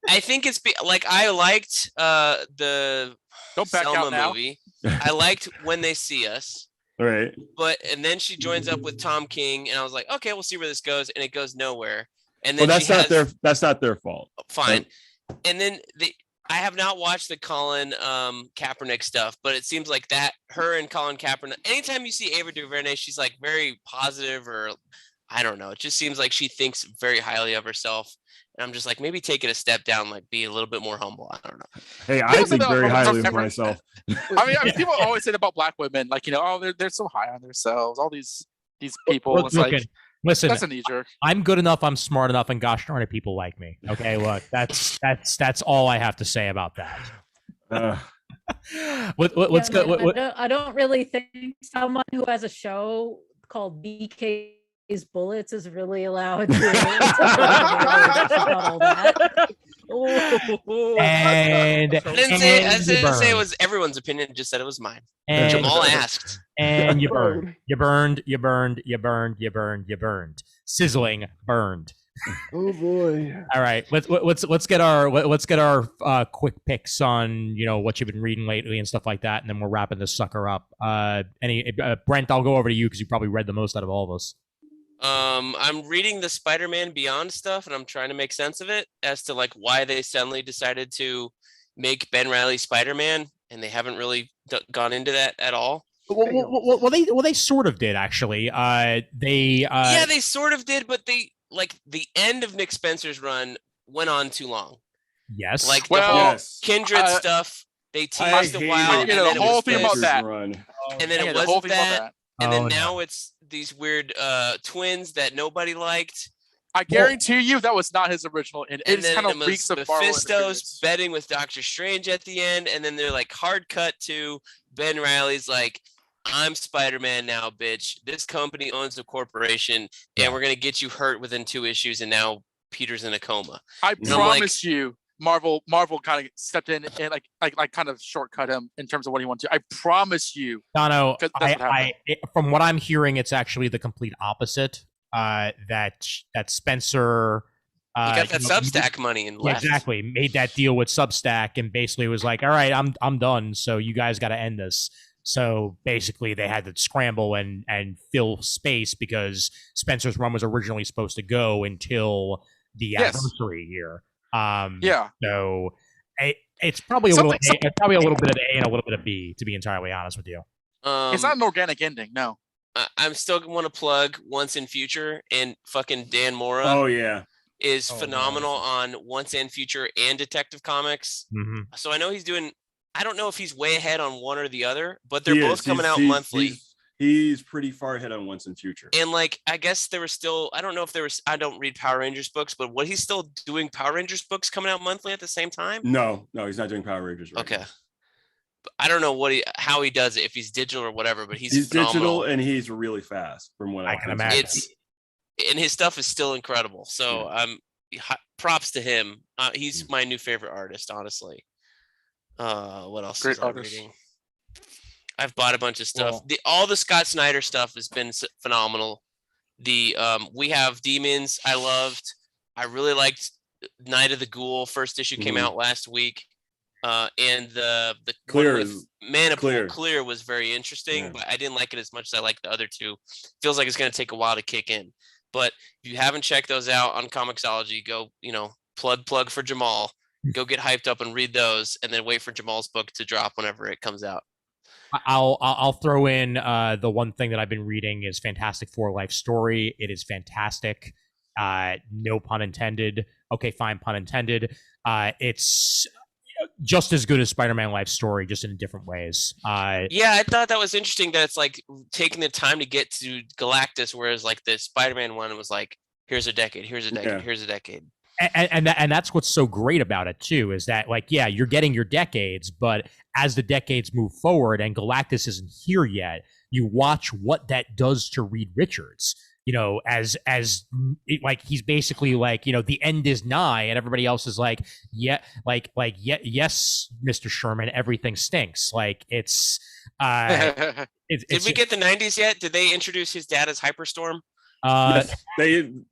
I think it's like I liked the Selma movie. I liked When They See Us. Right. And then she joins up with Tom King, and I was like, okay, we'll see where this goes. And it goes nowhere. And then that's not their fault. Fine. And then I have not watched the Colin Kaepernick stuff, but it seems like that her and Colin Kaepernick. Anytime you see Ava DuVernay, she's like very positive, or I don't know. It just seems like she thinks very highly of herself. And I'm just like, maybe take it a step down, like be a little bit more humble. I don't know. Hey, I think very highly of myself. I mean, people always say about black women, like, oh, they're so high on themselves. All these people. It's like, listen, that's a knee jerk. I'm good enough. I'm smart enough, and gosh darn it, people like me. Okay, look, that's all I have to say about that. Let's go. I don't really think someone who has a show called BK's Bullets is really allowed to all that. And I didn't say it was everyone's opinion. Just said it was mine. And Jamal asked. And you burned. Sizzling burned. Oh boy. All right, let's get our quick picks on what you've been reading lately and stuff like that, and then we're wrapping this sucker up. Brent, I'll go over to you because you probably read the most out of all of us. I'm reading the Spider-Man Beyond stuff, and I'm trying to make sense of it as to like why they suddenly decided to make Ben Reilly Spider-Man, and they haven't really gone into that at all. Well, they sort of did actually. They sort of did, but they like the end of Nick Spencer's run went on too long. Yes, like the whole Kindred stuff. They teased a while. The whole thing about that, and then it wasn't that. And then now it's these weird twins that nobody liked. I guarantee you that was not his original. And it kind of reeks of Mephisto's betting with Doctor Strange at the end, and then they're like hard cut to Ben Reilly's like, I'm Spider-Man now, bitch. This company owns a corporation, and we're gonna get you hurt within 2 issues, and now Peter's in a coma. I promise you. Marvel kind of stepped in and like kind of shortcut him in terms of what he wanted to. I promise you. Dono, from what I'm hearing, it's actually the complete opposite. That Spencer he got that Substack money and left. Exactly, made that deal with Substack and basically was like, all right, I'm done. So you guys got to end this. So basically, they had to scramble and fill space because Spencer's run was originally supposed to go until the anniversary here. So it's probably a little bit of A and a little bit of B, to be entirely honest with you. It's not an organic ending, no. I'm still want to plug Once and Future, and fucking Dan Mora. Oh yeah, is phenomenal on Once and Future and Detective Comics. Mm-hmm. So I know he's doing. I don't know if he's way ahead on one or the other, but they're both coming out monthly. He's pretty far ahead on Once and Future. And like, I guess there was still, I don't know if there was, I don't read Power Rangers books, but what he's still doing Power Rangers books coming out monthly at the same time? No, he's not doing Power Rangers. Right now. I don't know how he does it, if he's digital or whatever, but he's digital and he's really fast from what I can imagine. And his stuff is still incredible. So props to him. He's my new favorite artist, honestly. What else? Great artist. Reading? I've bought a bunch of stuff. All the Scott Snyder stuff has been phenomenal. We Have Demons. I loved. I really liked Night of the Ghoul. First issue came out last week. And the Clear Maniple Clear was very interesting, but I didn't like it as much as I liked the other two. Feels like it's going to take a while to kick in. But if you haven't checked those out on Comixology, go, plug for Jamal. Go get hyped up and read those, and then wait for Jamal's book to drop whenever it comes out. I'll throw in the one thing that I've been reading is Fantastic Four Life Story. It is fantastic. No pun intended. Okay, fine, pun intended. It's just as good as Spider-Man Life Story, just in different ways. I thought that was interesting that it's like taking the time to get to Galactus, whereas like the Spider-Man one was like, here's a decade, here's a decade, here's a decade. And that's what's so great about it too, is that like, you're getting your decades, but as the decades move forward and Galactus isn't here yet, you watch what that does to Reed Richards. As like he's basically like, the end is nigh, and everybody else is like, yes, Mr. Sherman, everything stinks. Like it's. Did we get the 90s yet? Did they introduce his dad as Hyperstorm? Yes, they did.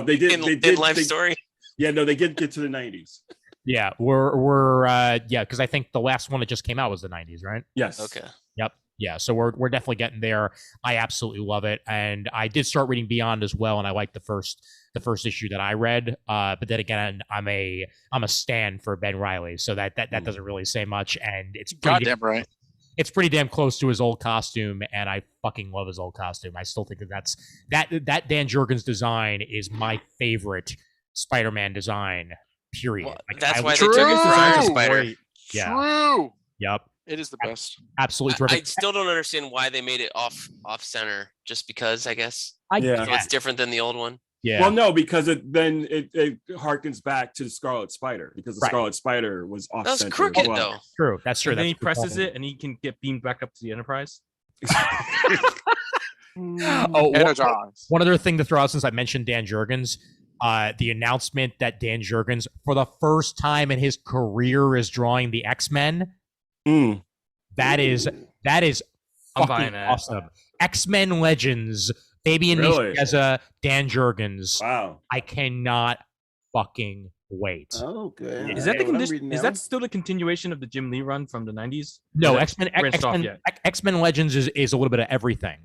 They did Life Story. Yeah, no, they did get to the 90s. Yeah, we're because I think the last one that just came out was the 90s, right? Yes. Okay. Yep. Yeah, so we're definitely getting there. I absolutely love it, and I did start reading Beyond as well, and I like the first the first issue that I read. But then again, I'm a stan for Ben Reilly, so that doesn't really say much. And it's goddamn right. It's pretty damn close to his old costume, and I fucking love his old costume. I still think that Dan Jurgens design is my favorite Spider-Man design. Period. Well, that's why they took his design to Spider. Yeah. True. Yep. It is the best. Absolutely terrific. I still don't understand why they made it off center. Just because, I guess. So it's different than the old one. Yeah. Well, no, because it harkens back to the Scarlet Spider, because the Scarlet Spider was off center. That's crooked, though. True. That's true. And then he presses it, and he can get beamed back up to the Enterprise. One other thing to throw out, since I mentioned Dan Jurgens, the announcement that Dan Jurgens, for the first time in his career, is drawing the X-Men. That is fucking awesome. X-Men Legends. Fabian Nicieza, Dan Jurgens. Wow. I cannot fucking wait. Oh, good. Is that the condition? Is that still the continuation of the Jim Lee run from the 90s? No, X-Men Legends is a little bit of everything.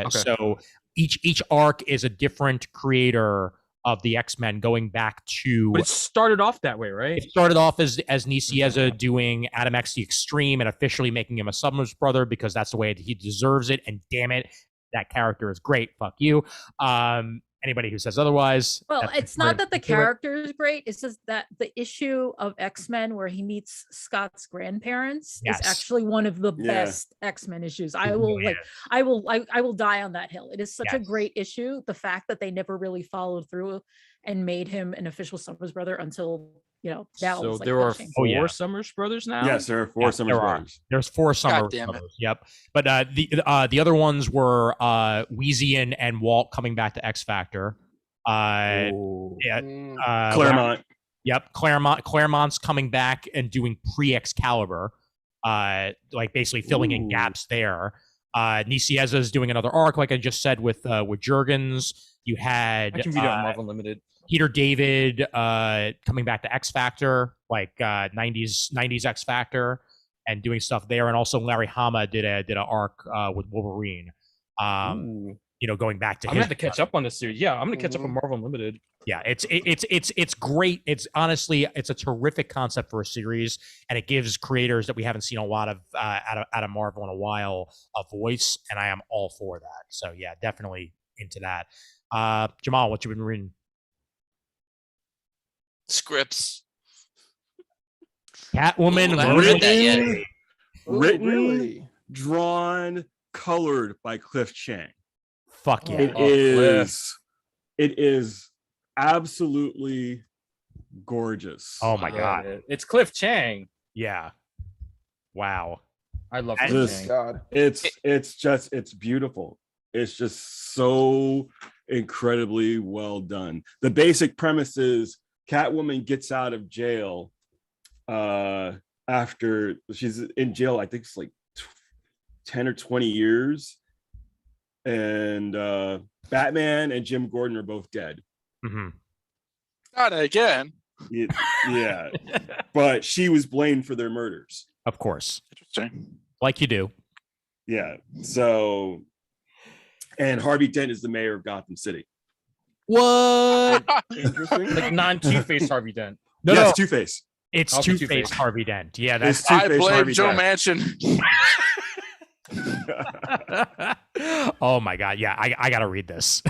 So each arc is a different creator of the X-Men, going back to... But it started off that way, right? It started off as Nicieza doing Adam X the Extreme and officially making him a Summers brother, because that's the way he deserves it. And damn it, that character is great. Fuck you. Anybody who says otherwise. Well, it's not that the character is great. It's just that the issue of X-Men where he meets Scott's grandparents is actually one of the best X-Men issues. I will die on that hill. It is such a great issue. The fact that they never really followed through and made him an official Summers brother until Val. So there are four Summers brothers now. Yes, there are four Summers brothers. There's four Summers brothers. Yep. But the other ones were Weezy and Walt coming back to X Factor. Claremont. Yep, Claremont's coming back and doing pre-Excalibur, like basically filling in gaps there. Nicieza is doing another arc, like I just said, with Jurgens. You had I can read it on Marvel Unlimited. Peter David coming back to X Factor, like 90s X Factor, and doing stuff there. And also Larry Hama did an arc with Wolverine. Going back to I'm gonna have to catch up on this series. Yeah, I'm gonna catch up on Marvel Unlimited. Yeah, it's great. It's honestly a terrific concept for a series, and it gives creators that we haven't seen a lot of out of Marvel in a while a voice, and I am all for that. So yeah, definitely into that. Jamal, what you been reading? Scripts. Catwoman. Written, drawn, colored by Cliff Chang. Fuck yeah! It is absolutely gorgeous. Oh my god! It's Cliff Chang. Yeah. Wow. I love Cliff Chang. God. It's beautiful. It's just so incredibly well done. The basic premise is Catwoman gets out of jail after she's in jail, I think it's like 10 or 20 years. And Batman and Jim Gordon are both dead. Mm-hmm. Not again. Yeah. But she was blamed for their murders. Of course. Interesting. Like you do. Yeah. So, and Harvey Dent is the mayor of Gotham City. What? Interesting. Like non-Two-Face Harvey Dent. No, it's Two-Face. It's Two-Face Harvey Dent. Yeah, that's I blame Joe Manchin. Oh my god, yeah, I gotta read this.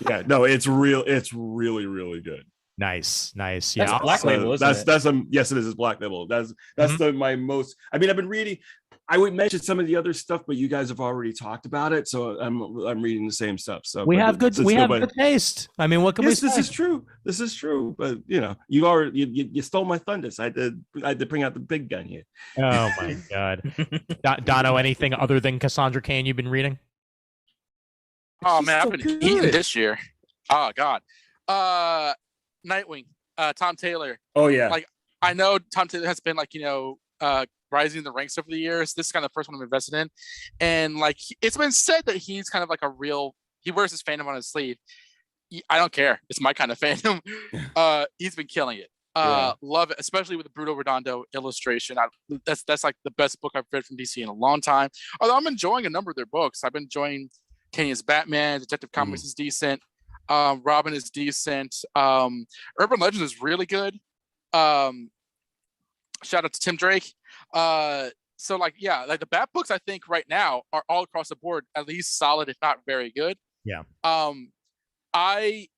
Yeah, no, it's real. It's really, really good. Nice. Yeah, that's Black Label, isn't it? That's yes, it is. It's Black Label. That's my most. I mean, I've been reading. I would mention some of the other stuff, but you guys have already talked about it, so I'm reading the same stuff. So we have good taste. I mean, what can we say? This is true. But you stole my thunder. So I had to bring out the big gun here. Oh my god, Dono, anything other than Cassandra Cain you've been reading? Oh man, I've been eating this year. Oh god, Nightwing, Tom Taylor. Oh yeah, like I know Tom Taylor has been rising in the ranks over the years. This is kind of the first one I'm invested in, and like it's been said that he's kind of like he wears his fandom on his sleeve. I don't care, it's my kind of fandom. He's been killing it. Love it, especially with the Bruto Redondo illustration. That's like the best book I've read from DC in a long time. Although I'm enjoying a number of their books. I've been enjoying Kenya's Batman. Detective Comics is decent. Robin is decent. Urban Legends is really good. Shout out to Tim Drake. So like, yeah, like the Bat books I think right now are all across the board at least solid, if not very good. Yeah. It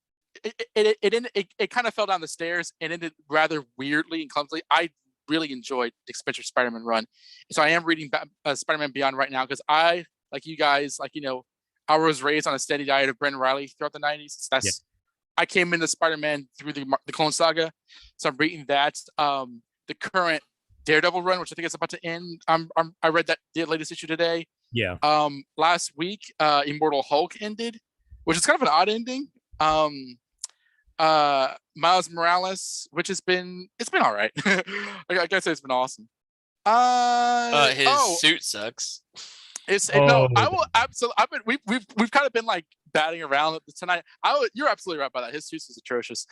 kind of fell down the stairs and ended rather weirdly and clumsily. I really enjoyed the Expensive Spider-Man run, so I am reading Spider-Man Beyond right now because I, like you guys, like, you know, I was raised on a steady diet of Ben Reilly throughout the 90s. I came into Spider-Man through the Clone Saga, so I'm reading that. The current Daredevil run, which I think is about to end. I read that the latest issue today. Yeah. Last week, Immortal Hulk ended, which is kind of an odd ending. Miles Morales, which it's been all right. I guess it's been awesome. His suit sucks. No, I will absolutely. We've kind of been like batting around tonight. You're absolutely right about that. His suit is atrocious.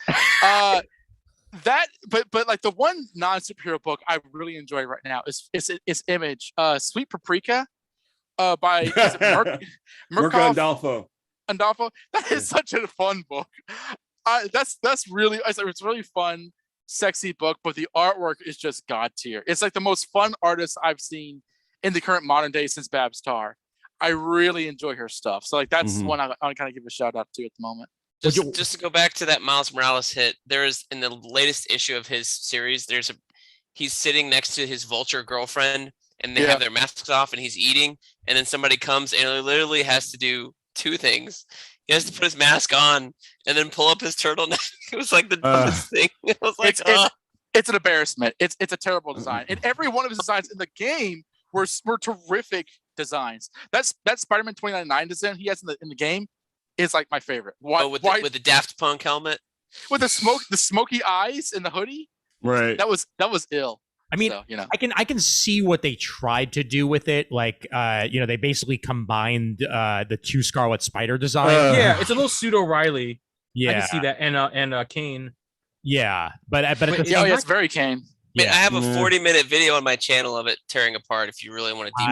But like the one non-superhero book I really enjoy right now is Image, Sweet Paprika, by Mirko Andolfo. That is such a fun book. That's really, it's really fun, sexy book, but the artwork is just god tier. It's like the most fun artist I've seen in the current modern day since Babs Tarr. I really enjoy her stuff. So like that's one I kind of give a shout out to at the moment. Just to go back to that Miles Morales hit, there is in the latest issue of his series, he's sitting next to his vulture girlfriend and they have their masks off and he's eating, and then somebody comes and he literally has to do two things. He has to put his mask on and then pull up his turtleneck. It was like the dumbest thing. It was like, it's an embarrassment. It's a terrible design. And every one of his designs in the game were terrific designs. That Spider-Man 2099 design he has in the game is like my favorite. With the Daft Punk helmet, with the smoky eyes and the hoodie. Right. That was ill. I mean, so, you know, I can see what they tried to do with it. Like, they basically combined the two Scarlet Spider designs. Yeah, it's a little pseudo Riley. Yeah, I can see that, and Kane. Yeah, but it's very Kane. I have a 40-minute video on my channel of it tearing apart. If you really want to deep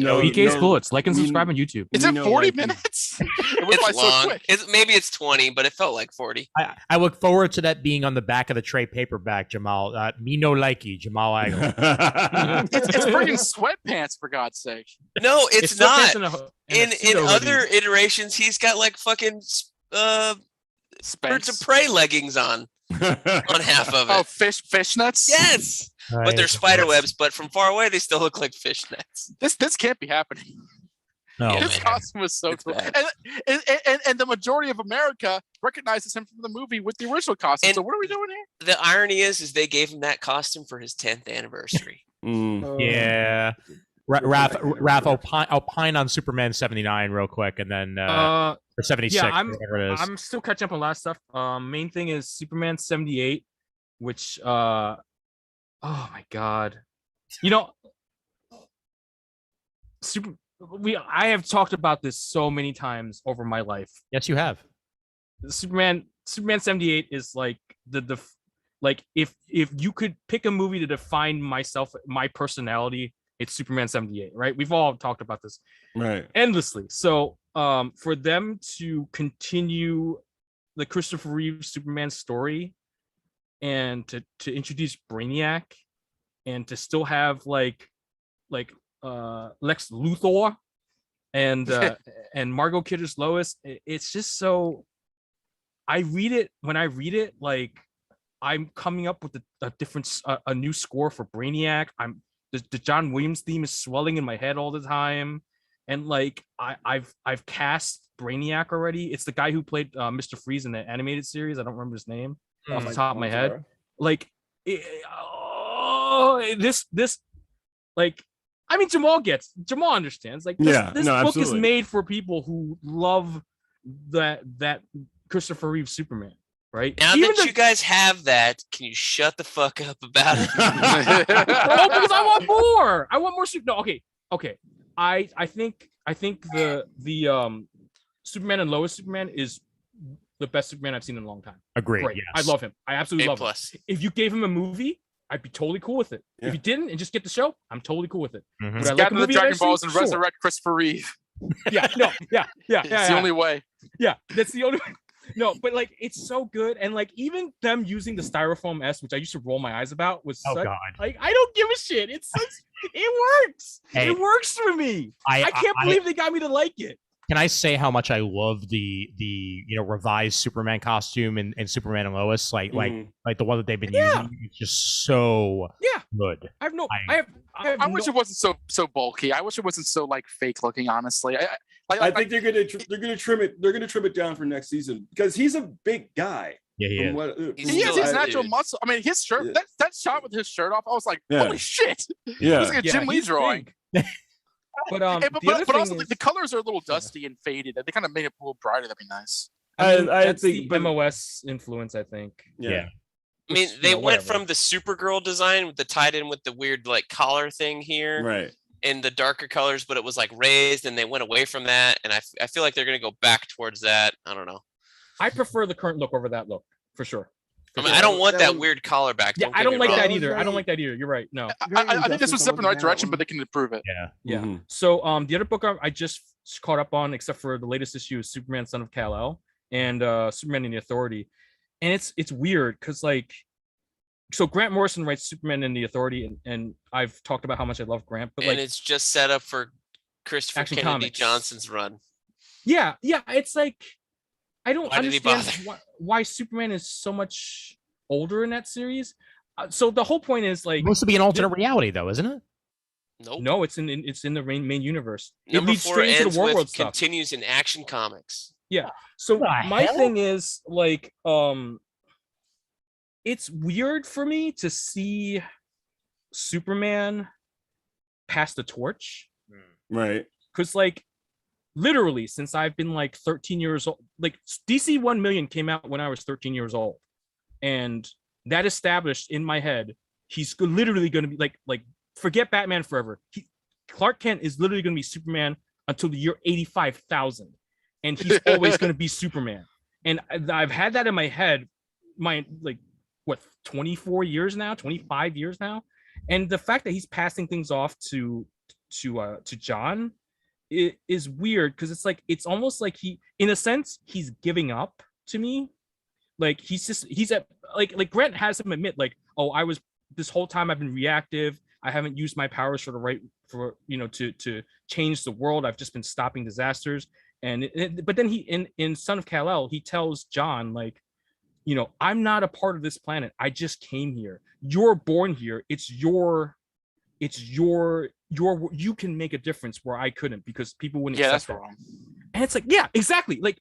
dive. EK's Bullets. Like and subscribe on YouTube. Is it 40 minutes? It's long. Maybe it's 20, but it felt like 40. I look forward to that being on the back of the trade paperback, Jamal. Me no likey, Jamal Igle. It's freaking sweatpants, for God's sake. No, it's not. In other iterations, he's got like fucking Birds of Prey leggings on half of it. Oh, fishnets? Yes. Right. But they're spider webs, but from far away they still look like fishnets. This can't be happening. No. His costume was so cool. And the majority of America recognizes him from the movie with the original costume. So what are we doing here? The irony is they gave him that costume for his 10th anniversary. Yeah. Raph, opine on Superman 79 real quick, and then or 76. Yeah, whatever it is. I'm still catching up on last stuff. Main thing is Superman 78, which oh my god, I have talked about this so many times over my life. Yes, you have. Superman 78 is like the like if you could pick a movie to define my personality, it's Superman 78, right? We've all talked about this endlessly. So for them to continue the Christopher Reeve Superman story and to introduce Brainiac and to still have like Lex Luthor and Margot Kidder's Lois, it's just so when I read it, like I'm coming up with a new score for Brainiac. The John Williams theme is swelling in my head all the time, and like I've cast Brainiac already. It's the guy who played Mr. Freeze in the animated series. I don't remember his name off the top of my head. Like, this like, I mean, Jamal understands. Like, this book absolutely. is made for people who love that Christopher Reeve Superman. Right. Now that you guys have that, can you shut the fuck up about it? Because I want more. I want more. No, okay. I think the Superman and Lois Superman is the best Superman I've seen in a long time. Agreed. Great. Yes. I love him. I absolutely love him. If you gave him a movie, I'd be totally cool with it. If you didn't and just get the show, I'm totally cool with it. Mm-hmm. Would I like Get a the movie Dragon eventually? Balls and resurrect Christopher Reeve. Yeah. It's the only way. Yeah, that's the only way. No, but like it's so good, and like even them using the styrofoam S, which I used to roll my eyes about, was Oh such, God. like I don't give a shit. It's such, it works. Hey, it works for me. I can't believe they got me to like it. Can I say how much I love the revised Superman costume and Superman and Lois, like the one that they've been using? It's just so good. I wish it wasn't so bulky. I wish it wasn't so like fake looking. Honestly, I think they're gonna trim it. They're gonna trim it down for next season because he's a big guy. Yeah, he is. He has his natural muscle. I mean, his shirt. That shot with his shirt off, I was like, holy shit! Yeah, it was like a Jim Lee drawing. But also the colors are a little dusty and faded. They kind of made it a little brighter. That'd be nice. I think the MOS influence. I think. Yeah. I mean, they went from the Supergirl design with the tied in with the weird like collar thing here, right, in the darker colors, but it was like raised, and they went away from that. And I feel like they're gonna go back towards that. I don't know. I prefer the current look over that look for sure. I mean, I don't want that weird collar back. Yeah, I don't like that either. I don't like that either. You're right. No, I think this was a step in the right direction, but they can improve it. Yeah. Mm-hmm. So the other book I just caught up on, except for the latest issue, is Superman, Son of Kal-El, and Superman and the Authority, and it's weird because like, so Grant Morrison writes Superman and the Authority, and I've talked about how much I love Grant, but and it's just set up for Christopher Kennedy Comics. Johnson's run. Yeah, it's like I don't understand why Superman is so much older in that series. So the whole point is like, it's supposed to be an alternate reality, though, isn't it? Nope. No, it's in the main universe. Number it leads 4 straight into ends the with world stuff. continues in Action Comics. Yeah. So my thing is like, it's weird for me to see Superman pass the torch, right? Because like, literally, since I've been like 13 years old, like DC 1 Million came out when I was 13 years old, and that established in my head he's literally going to be like forget Batman forever. Clark Kent is literally going to be Superman until the year 85,000, and he's always going to be Superman. And I've had that in my head, my like what 24 years now, 25 years now, and the fact that he's passing things off to John. It is weird because it's like it's almost like he, in a sense, he's giving up to me. Like he's at like Grant has him admit like, oh, I was this whole time I've been reactive. I haven't used my powers to change the world. I've just been stopping disasters. But then he in Son of Kal-El, he tells John like, I'm not a part of this planet. I just came here. You're born here. It's your you can make a difference where I couldn't because people wouldn't accept that. Wrong. And it's like, yeah, exactly. Like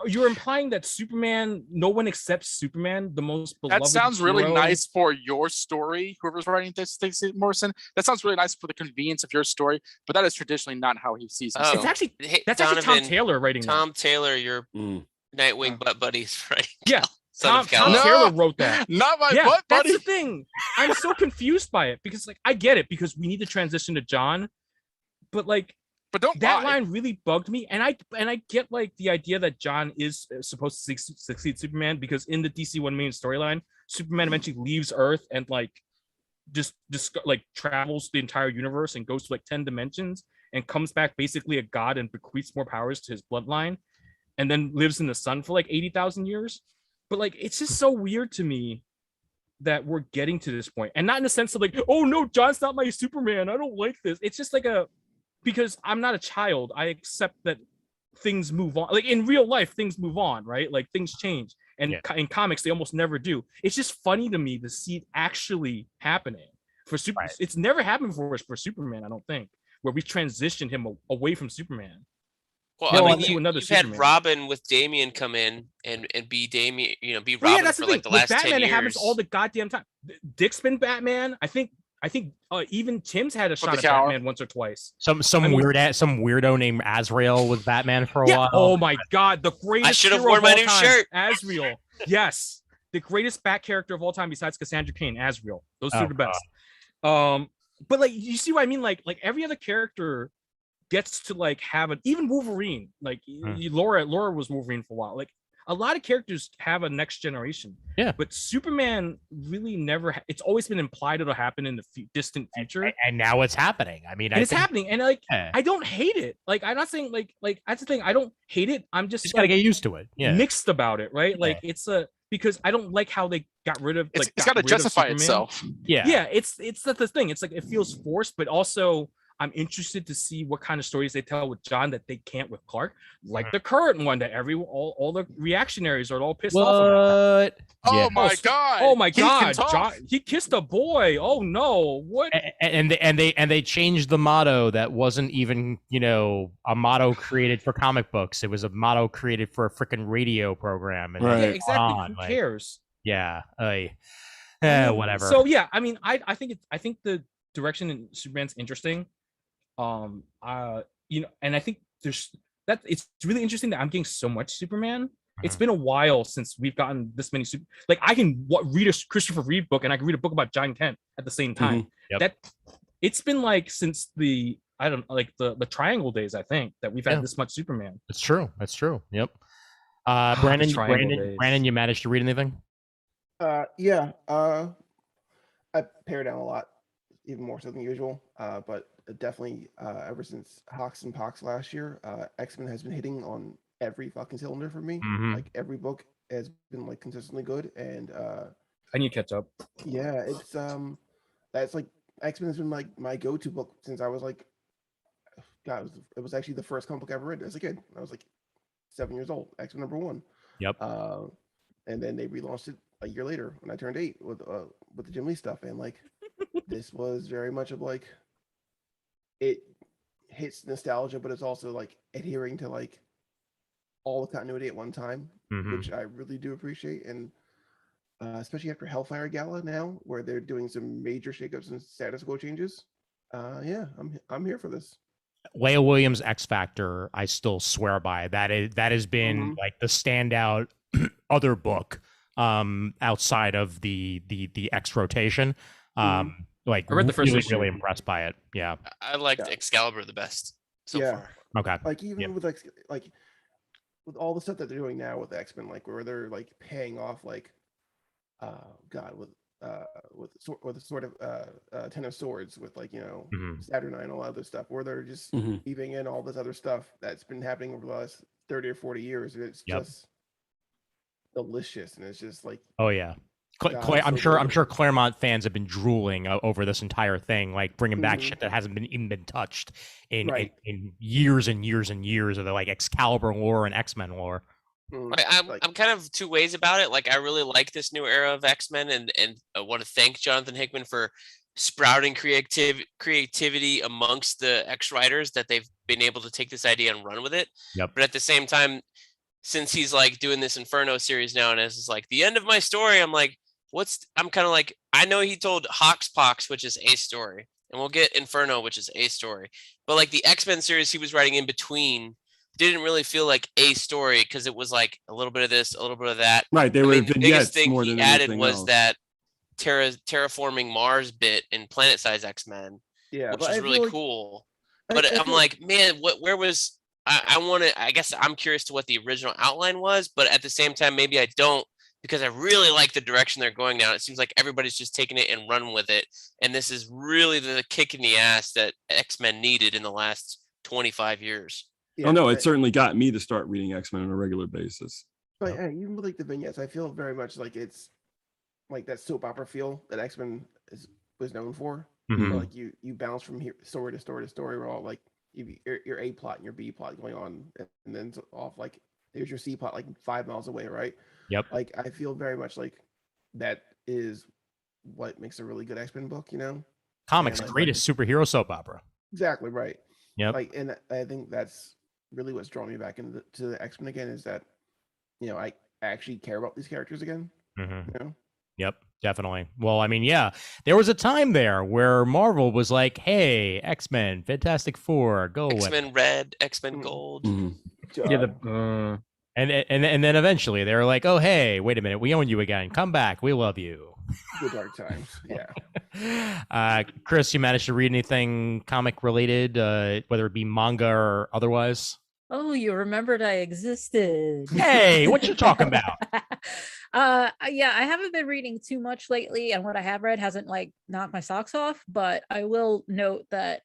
you're implying that Superman, no one accepts Superman, the most beloved. That sounds really hero. nice for your story. Whoever's writing this, Morrison. That sounds really nice for the convenience of your story, but that is traditionally not how he sees himself. It's actually actually Tom Taylor writing. Tom Taylor, your Nightwing butt buddies, right? Yeah. Tom Taylor wrote that. Not my butt buddy. That's the thing. I'm so confused by it because like I get it because we need to transition to John, but don't that line really bugged me. And I get like the idea that John is supposed to succeed Superman because in the DC 1 Million storyline, Superman eventually leaves Earth and like just like travels the entire universe and goes to like 10 dimensions and comes back basically a god and bequeaths more powers to his bloodline, and then lives in the sun for like 80,000 years. But like, it's just so weird to me that we're getting to this point, and not in the sense of like, oh no, John's not my Superman. I don't like this. It's just like because I'm not a child. I accept that things move on. Like in real life, things move on, right? Like things change, and in comics, they almost never do. It's just funny to me to see it actually happening for Superman. Right. It's never happened for us for Superman, I don't think, where we transitioned him away from Superman. Well, I mean, you've had Robin with Damian come in and be Damian, be Robin for like the last Batman, 10 years. It happens all the goddamn time. Dick's been Batman. I think even Tim's had a shot at Batman once or twice. Some weirdo named Azrael was Batman for a while. Oh my god, the greatest. I should have worn my new shirt. Azrael. Yes, the greatest Bat character of all time besides Cassandra Cain. Azrael. Those two are the best. But like, you see what I mean? Like every other character gets to like have even Wolverine. Like Laura was Wolverine for a while. Like a lot of characters have a next generation. Yeah. But Superman really never. It's always been implied it'll happen in the distant future. And now it's happening. I mean, it's happening, and like I don't hate it. Like I'm not saying like that's the thing. I don't hate it. I'm just gotta get used to it. Yeah. Mixed about it, right? Like it's because I don't like how they got rid of. Like, it's got to justify itself. Yeah. Yeah. It's the thing. It's like it feels forced, but also I'm interested to see what kind of stories they tell with John that they can't with Clark, like the current one that all the reactionaries are all pissed off about. Oh my god! Oh my god! John, he kissed a boy. Oh no! What? And they changed the motto that wasn't even a motto created for comic books. It was a motto created for a freaking radio program. And yeah, exactly. Who cares? Yeah. Whatever. So yeah, I mean, I think the direction in Superman's interesting. And I think it's really interesting that I'm getting so much Superman. It's been a while since we've gotten this many like I can read a Christopher Reeve book and I can read a book about John Kent at the same time. Yep. That it's been like since the Triangle days, I think, that we've had this much Superman. That's true. Yep. Brandon, you managed to read anything? Yeah. I pare down a lot, even more so than usual. But definitely ever since Hawks and Pox last year, X-Men has been hitting on every fucking cylinder for me. Like every book has been like consistently good, and I need to catch up. Yeah, it's that's like X-Men has been like my go-to book since I was like, God, it was actually the first comic book I ever read as a kid. I was like 7 years old. X-Men #1. Yep. And then they relaunched it a year later when I turned 8 with the Jim Lee stuff, and like this was very much of like it hits nostalgia, but it's also like adhering to like all the continuity at one time, which I really do appreciate. And especially after Hellfire Gala now, where they're doing some major shakeups and status quo changes. Yeah, I'm here for this. Leah Williams' X Factor, I still swear by. That has been like the standout other book outside of the X rotation. Like I read the first issue. Really impressed by it. Yeah, I liked Excalibur the best so far. Okay, like even with like with all the stuff that they're doing now with X-Men, like where they're like paying off like with sort of Ten of Swords with like Saturn and all that other stuff, where they're just weaving in all this other stuff that's been happening over the last 30 or 40 years, and it's just delicious, and it's just like I'm sure Claremont fans have been drooling over this entire thing, like bringing back shit that hasn't even been touched in years and years and years of the like Excalibur lore and X-Men lore. I'm kind of two ways about it. Like I really like this new era of X-Men, and I want to thank Jonathan Hickman for sprouting creativity amongst the X writers, that they've been able to take this idea and run with it. But at the same time, since he's like doing this Inferno series now, and it's like the end of my story, I'm like, I'm kind of like, I know he told Hawks Pox, which is a story, and we'll get Inferno, which is a story, but like the X-Men series he was writing in between didn't really feel like a story, because it was like a little bit of this, a little bit of that. Right. They were the biggest thing he added was that terraforming Mars bit in Planet Size X-Men, which was really cool. But I'm like, man, where was I guess I'm curious to what the original outline was, but at the same time, maybe I don't, because I really like the direction they're going now. It seems like everybody's just taking it and running with it. And this is really the kick in the ass that X-Men needed in the last 25 years. Yeah, it certainly got me to start reading X-Men on a regular basis. But even with like the vignettes, I feel very much like it's like that soap opera feel that X-Men was known for. Like you bounce from story to story to story, where all like your A plot and your B plot going on, and then off like there's your C plot like 5 miles away, right? Yep. Like I feel very much like that is what makes a really good X-Men book, Comics greatest superhero soap opera. Exactly right. Yep. Like, and I think that's really what's drawn me back into the X-Men again, is that I actually care about these characters again. Yep, definitely. Well, I mean, there was a time there where Marvel was like, "Hey, X-Men, Fantastic Four, go X-Men Red, X-Men Gold." And then eventually they were like, "Oh, hey, wait a minute, we own you again. Come back, we love you." The dark times, yeah. Kris, you managed to read anything comic related, whether it be manga or otherwise? Oh, you remembered I existed. Hey, what you talking about? Yeah, I haven't been reading too much lately, and what I have read hasn't like knocked my socks off, but I will note that,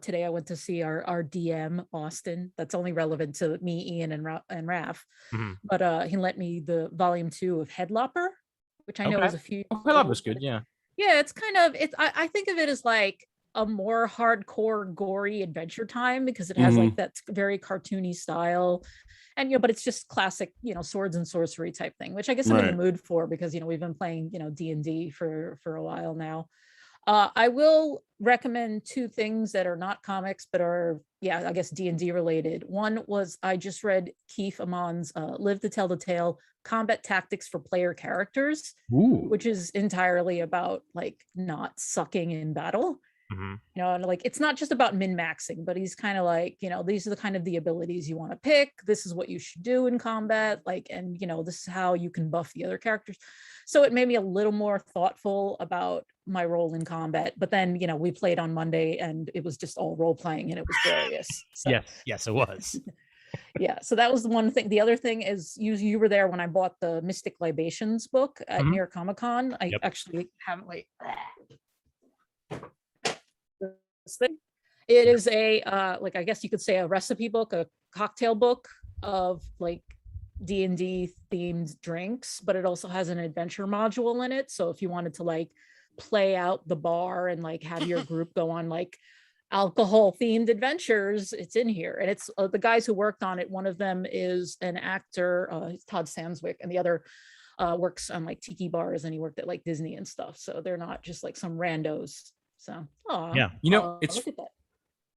today I went to see our DM Austin. That's only relevant to me, Ian, and Raph. Mhm. But he lent me the volume 2 of Headlopper, which I know Okay. is a few. Headlopper's good, yeah. Yeah, it's kind of I think of it as like a more hardcore, gory adventure time because it has like that very cartoony style. And but it's just classic, swords and sorcery type thing, which I guess I'm in the mood for because we've been playing, D&D for a while now. I will recommend 2 things that are not comics, but are, I guess D&D related. One was I just read Keith Ammann's Live to Tell the Tale, Combat Tactics for Player Characters, which is entirely about like not sucking in battle. And like it's not just about min-maxing, but he's kind of like, these are the kind of the abilities you want to pick. This is what you should do in combat, like, and this is how you can buff the other characters. So it made me a little more thoughtful about my role in combat. But then, we played on Monday and it was just all role playing and it was glorious. So. Yes, it was. Yeah, so that was the one thing. The other thing is you were there when I bought the Mystic Libations book at New York Comic Con. I actually haven't this thing. It is a like I guess you could say a recipe book, a cocktail book of like D&D themed drinks, but it also has an adventure module in it. So if you wanted to like play out the bar and like have your group go on like alcohol themed adventures, it's in here. And it's the guys who worked on it. One of them is an actor, Todd Sandswick, and the other works on like tiki bars, and he worked at like Disney and stuff. So they're not just like some randos. So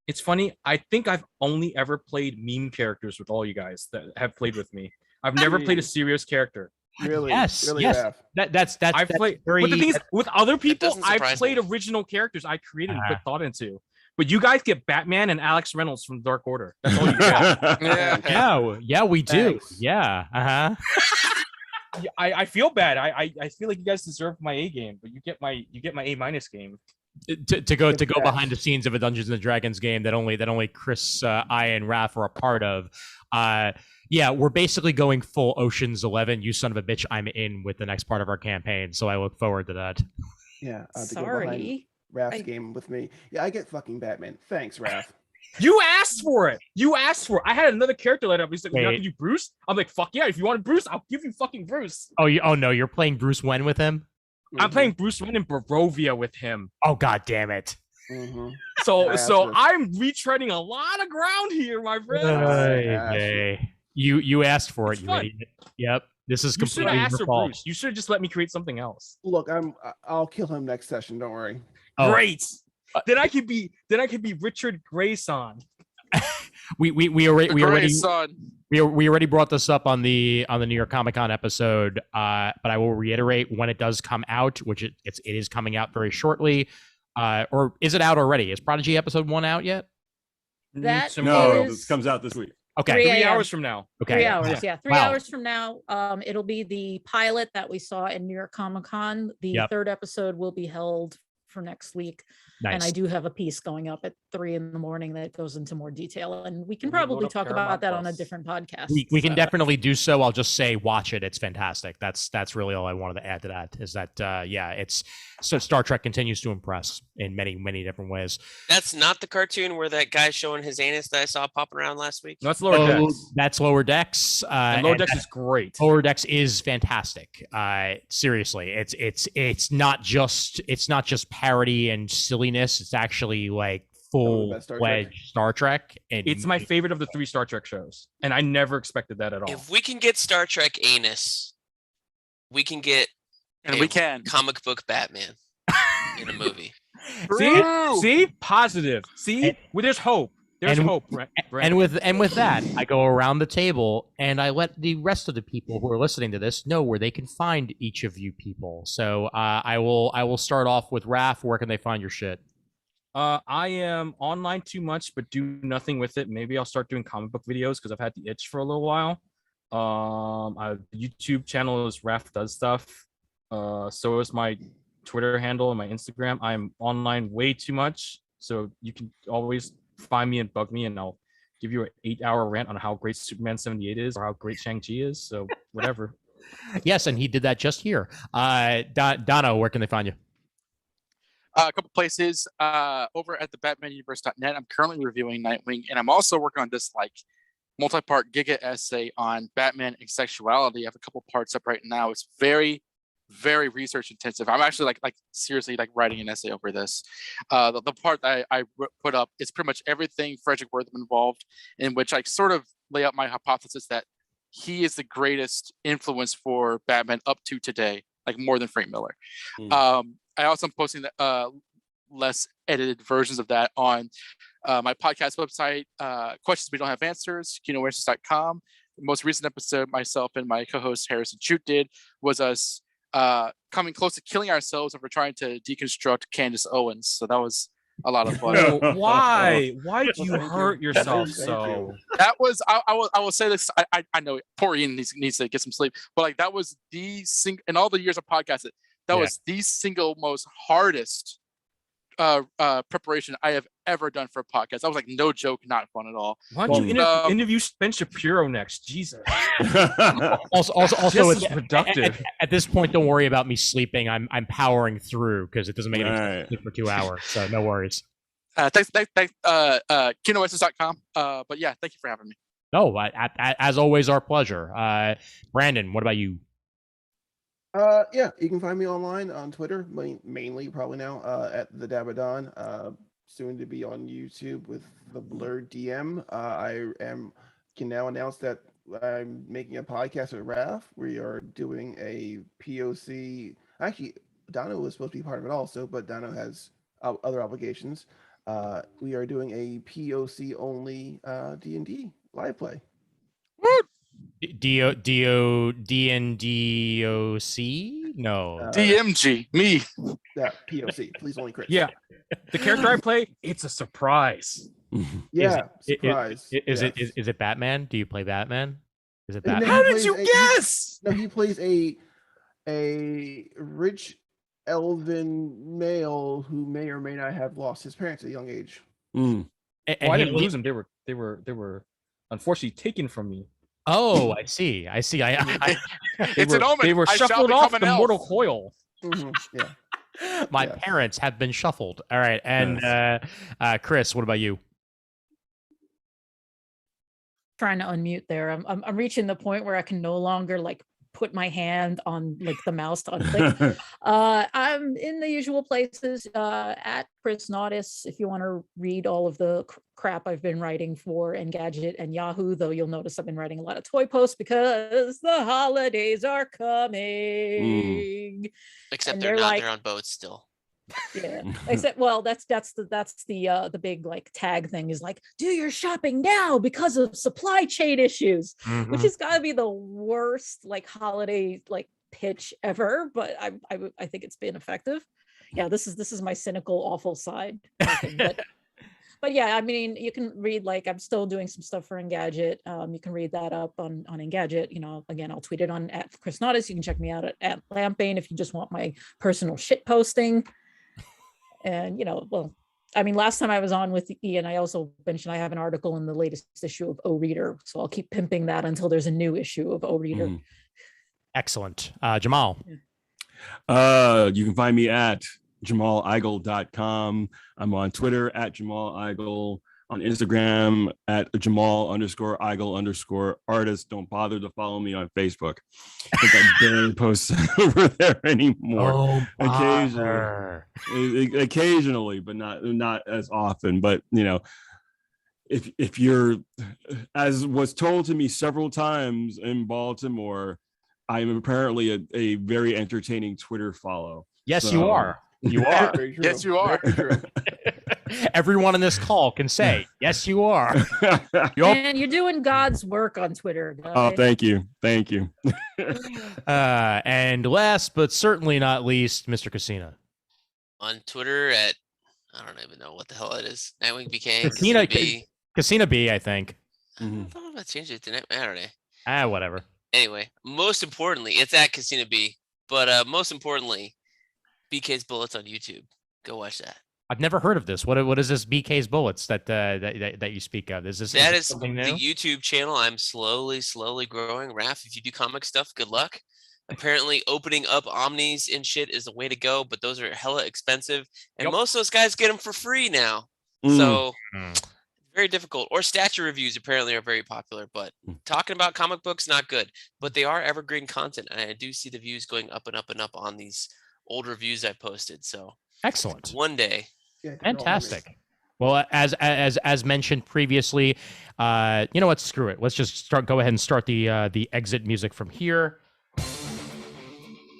it's funny. I think I've only ever played meme characters with all you guys that have played with me. I've never played a serious character. Really? Yes. That's I've played. But the thing is, with other people, I've played original characters I created and put thought into. But you guys get Batman and Alex Reynolds from Dark Order. That's all you get. yeah, we do. Thanks. Yeah. I feel bad. I feel like you guys deserve my A game, but you get my A- game. To go behind the scenes of a Dungeons and Dragons game that only Kris, I, and Raph are a part of. We're basically going full Ocean's 11. You son of a bitch! I'm in with the next part of our campaign, so I look forward to that. Yeah. Sorry. Raph's game with me. Yeah, I get fucking Batman. Thanks, Raph. You asked for it. I had another character lined up. He's like, "We have to do Bruce." I'm like, "Fuck yeah! If you want Bruce, I'll give you fucking Bruce." Oh, no, you're playing Bruce Wayne with him. I'm playing Bruce Wayne in Barovia with him. Oh god damn it! So I'm retreading a lot of ground here, my friend. You asked for it, it's you fun. idiot. Yep, this is completely your fault. Bruce. You should have just let me create something else. Look, I'll kill him next session. Don't worry. Oh. Great. Then I could be Richard Grayson. we already brought this up on the New York Comic Con episode, but I will reiterate when it does come out, which it is coming out very shortly. Or is it out already? Is Prodigy episode 1 out yet? It comes out this week. Okay, 3 hours from now. Okay, 3 hours. Yeah, 3 hours from now. It'll be the pilot that we saw in New York Comic Con. The third episode will be held for next week. Nice. And I do have a piece going up at 3 a.m. that goes into more detail, and we can probably talk about that on a different podcast. We can definitely do so. I'll just say watch it. It's fantastic. That's really all I wanted to add to that. Is that it's so Star Trek continues to impress in many different ways. That's not the cartoon where that guy's showing his anus that I saw popping around last week. No, that's Lower Decks. That's Lower Decks. And Lower Decks is great. Lower Decks is fantastic. Seriously, it's not just parody and silliness. It's actually like full-fledged Star Trek. And it's my favorite of the 3 Star Trek shows, and I never expected that at all. If we can get Star Trek anus, we can get comic book Batman in a movie. See, positive. See, there's hope. There's hope. And with that, I go around the table and I let the rest of the people who are listening to this know where they can find each of you people. So I will start off with Raph. Where can they find your shit? I am online too much, but do nothing with it. Maybe I'll start doing comic book videos because I've had the itch for a little while. The YouTube channel is Raph Does Stuff. So is my Twitter handle and my Instagram. I'm online way too much, so you can always find me and bug me, and I'll give you an 8-hour rant on how great Superman 78 is or how great Shang-Chi is. So whatever. Yes, and he did that just here. Dono, where can they find you? A couple places over at the BatmanUniverse.net. I'm currently reviewing Nightwing, and I'm also working on this like multi-part Giga essay on Batman and sexuality. I have a couple parts up right now. It's very, very research intensive. I'm actually like seriously like writing an essay over this. The part that I put up is pretty much everything Frederick Wortham involved, in which I sort of lay out my hypothesis that he is the greatest influence for Batman up to today, like more than Frank Miller. I also am posting less edited versions of that on my podcast website, Questions We Don't Have Answers, KinoAnswers.com. The most recent episode myself and my co-host Harrison Chute did was us coming close to killing ourselves over trying to deconstruct Candace Owens. So that was a lot of fun. Why do you hurt yourself so? That was I will say this. I know poor Ian needs to get some sleep, but like that was the in all the years of podcasting, that was the single most hardest preparation I have ever done for a podcast. I was like, no joke, not fun at all. Why don't you interview Ben Shapiro next? Jesus. also it's productive. At this point, don't worry about me sleeping. I'm powering through because it doesn't make any sense to sleep for 2 hours. So no worries. Thanks, KinoAnswers.com. But yeah, thank you for having me. No, as always, our pleasure. Brandon, what about you? Yeah, you can find me online on Twitter, mainly probably now, at the Dabadon. Soon to be on YouTube with the Blurred DM. I can now announce that I'm making a podcast with Raph. We are doing a POC. Actually, Dono was supposed to be part of it also, but Dono has other obligations. We are doing a POC only D&D live play. DNDOC? No. DMG, me. Yeah, POC. Please only Kris. Yeah. The character I play, it's a surprise. Yeah, surprise. Is it Batman? Do you play Batman? Is it Batman? How did you guess? He plays a rich elven male who may or may not have lost his parents at a young age. And I didn't lose them. They were unfortunately taken from me. Oh, I see. It's an omen. They were shuffled off the mortal coil. Mm-hmm. Yeah. My parents have been shuffled. All right. And Kris, what about you? Trying to unmute there. I'm reaching the point where I can no longer like put my hand on like the mouse to unclick. I'm in the usual places at Kris Naudus if you want to read all of the crap I've been writing for Engadget and Yahoo, though you'll notice I've been writing a lot of toy posts because the holidays are coming. Except they're not, they're on boats still. Yeah. Except that's the big like tag thing is like, do your shopping now because of supply chain issues, which has got to be the worst like holiday like pitch ever, but I think it's been effective. Yeah, this is my cynical awful side. But yeah, I mean, you can read, like, I'm still doing some stuff for Engadget. You can read that up on Engadget. You know, again, I'll tweet it on at Kris Naudus. You can check me out at Lampbane if you just want my personal shit posting. And, you know, well, I mean, last time I was on with Ian, I also mentioned I have an article in the latest issue of O-Reader. So I'll keep pimping that until there's a new issue of O-Reader. Excellent. Jamal. You can find me at jamaligle.com. I'm on Twitter at Jamal Igle, on Instagram at Jamal_Igle_artist. Don't bother to follow me on Facebook. I think I barely post over there anymore. Occasionally, but not as often. But you know, if you're, as was told to me several times in Baltimore, I am apparently a very entertaining Twitter follow. Yes, you are. You are. Yes, you are. Everyone in this call can say, yes, you are. And you're doing God's work on Twitter, guys. Oh, thank you. Thank you. And last but certainly not least, Mr. Casina. On Twitter at, I don't even know what the hell it is. Nightwing BK. Casina B, I think. I thought I'm going to change it to Night. I don't know. Whatever. Anyway, most importantly, it's at Casina B. But most importantly, BK's Bullets on YouTube. Go watch that. I've never heard of this. What is this BK's Bullets that you speak of? Is this something new? The YouTube channel I'm slowly growing. Raph, if you do comic stuff, good luck. Apparently opening up omnis and shit is the way to go, but those are hella expensive. And most of those guys get them for free now. So very difficult. Or statue reviews apparently are very popular, but talking about comic books, not good. But they are evergreen content. And I do see the views going up and up and up on these old reviews I posted. So excellent. One day. Fantastic. Well, as mentioned previously, you know what? Screw it. Let's just go ahead and start the exit music from here.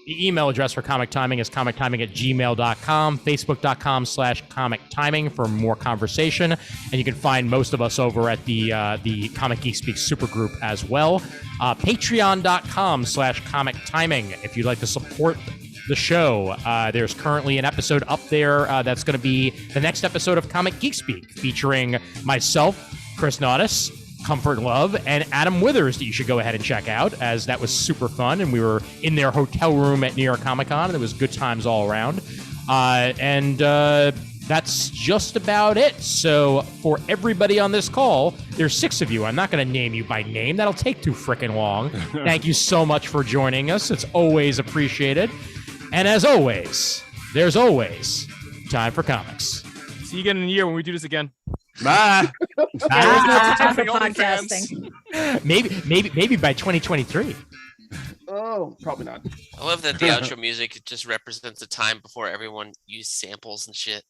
The email address for Comic Timing is comictiming@gmail.com, facebook.com/comictiming for more conversation. And you can find most of us over at the Comic Geek Speak supergroup as well. Patreon.com/comictiming if you'd like to support the show. There's currently an episode up there that's going to be the next episode of Comic Geek Speak, featuring myself, Kris Naudus, Comfort Love, and Adam Withers, that you should go ahead and check out, as that was super fun, and we were in their hotel room at New York Comic Con, and it was good times all around. That's just about it. So for everybody on this call, there's 6 of you. I'm not going to name you by name. That'll take too freaking long. Thank you so much for joining us. It's always appreciated. And as always, there's always time for comics. See you again in a year when we do this again. Bye. There's no time for podcasting. Maybe by 2023. Oh, probably not. I love that the outro music just represents a time before everyone used samples and shit.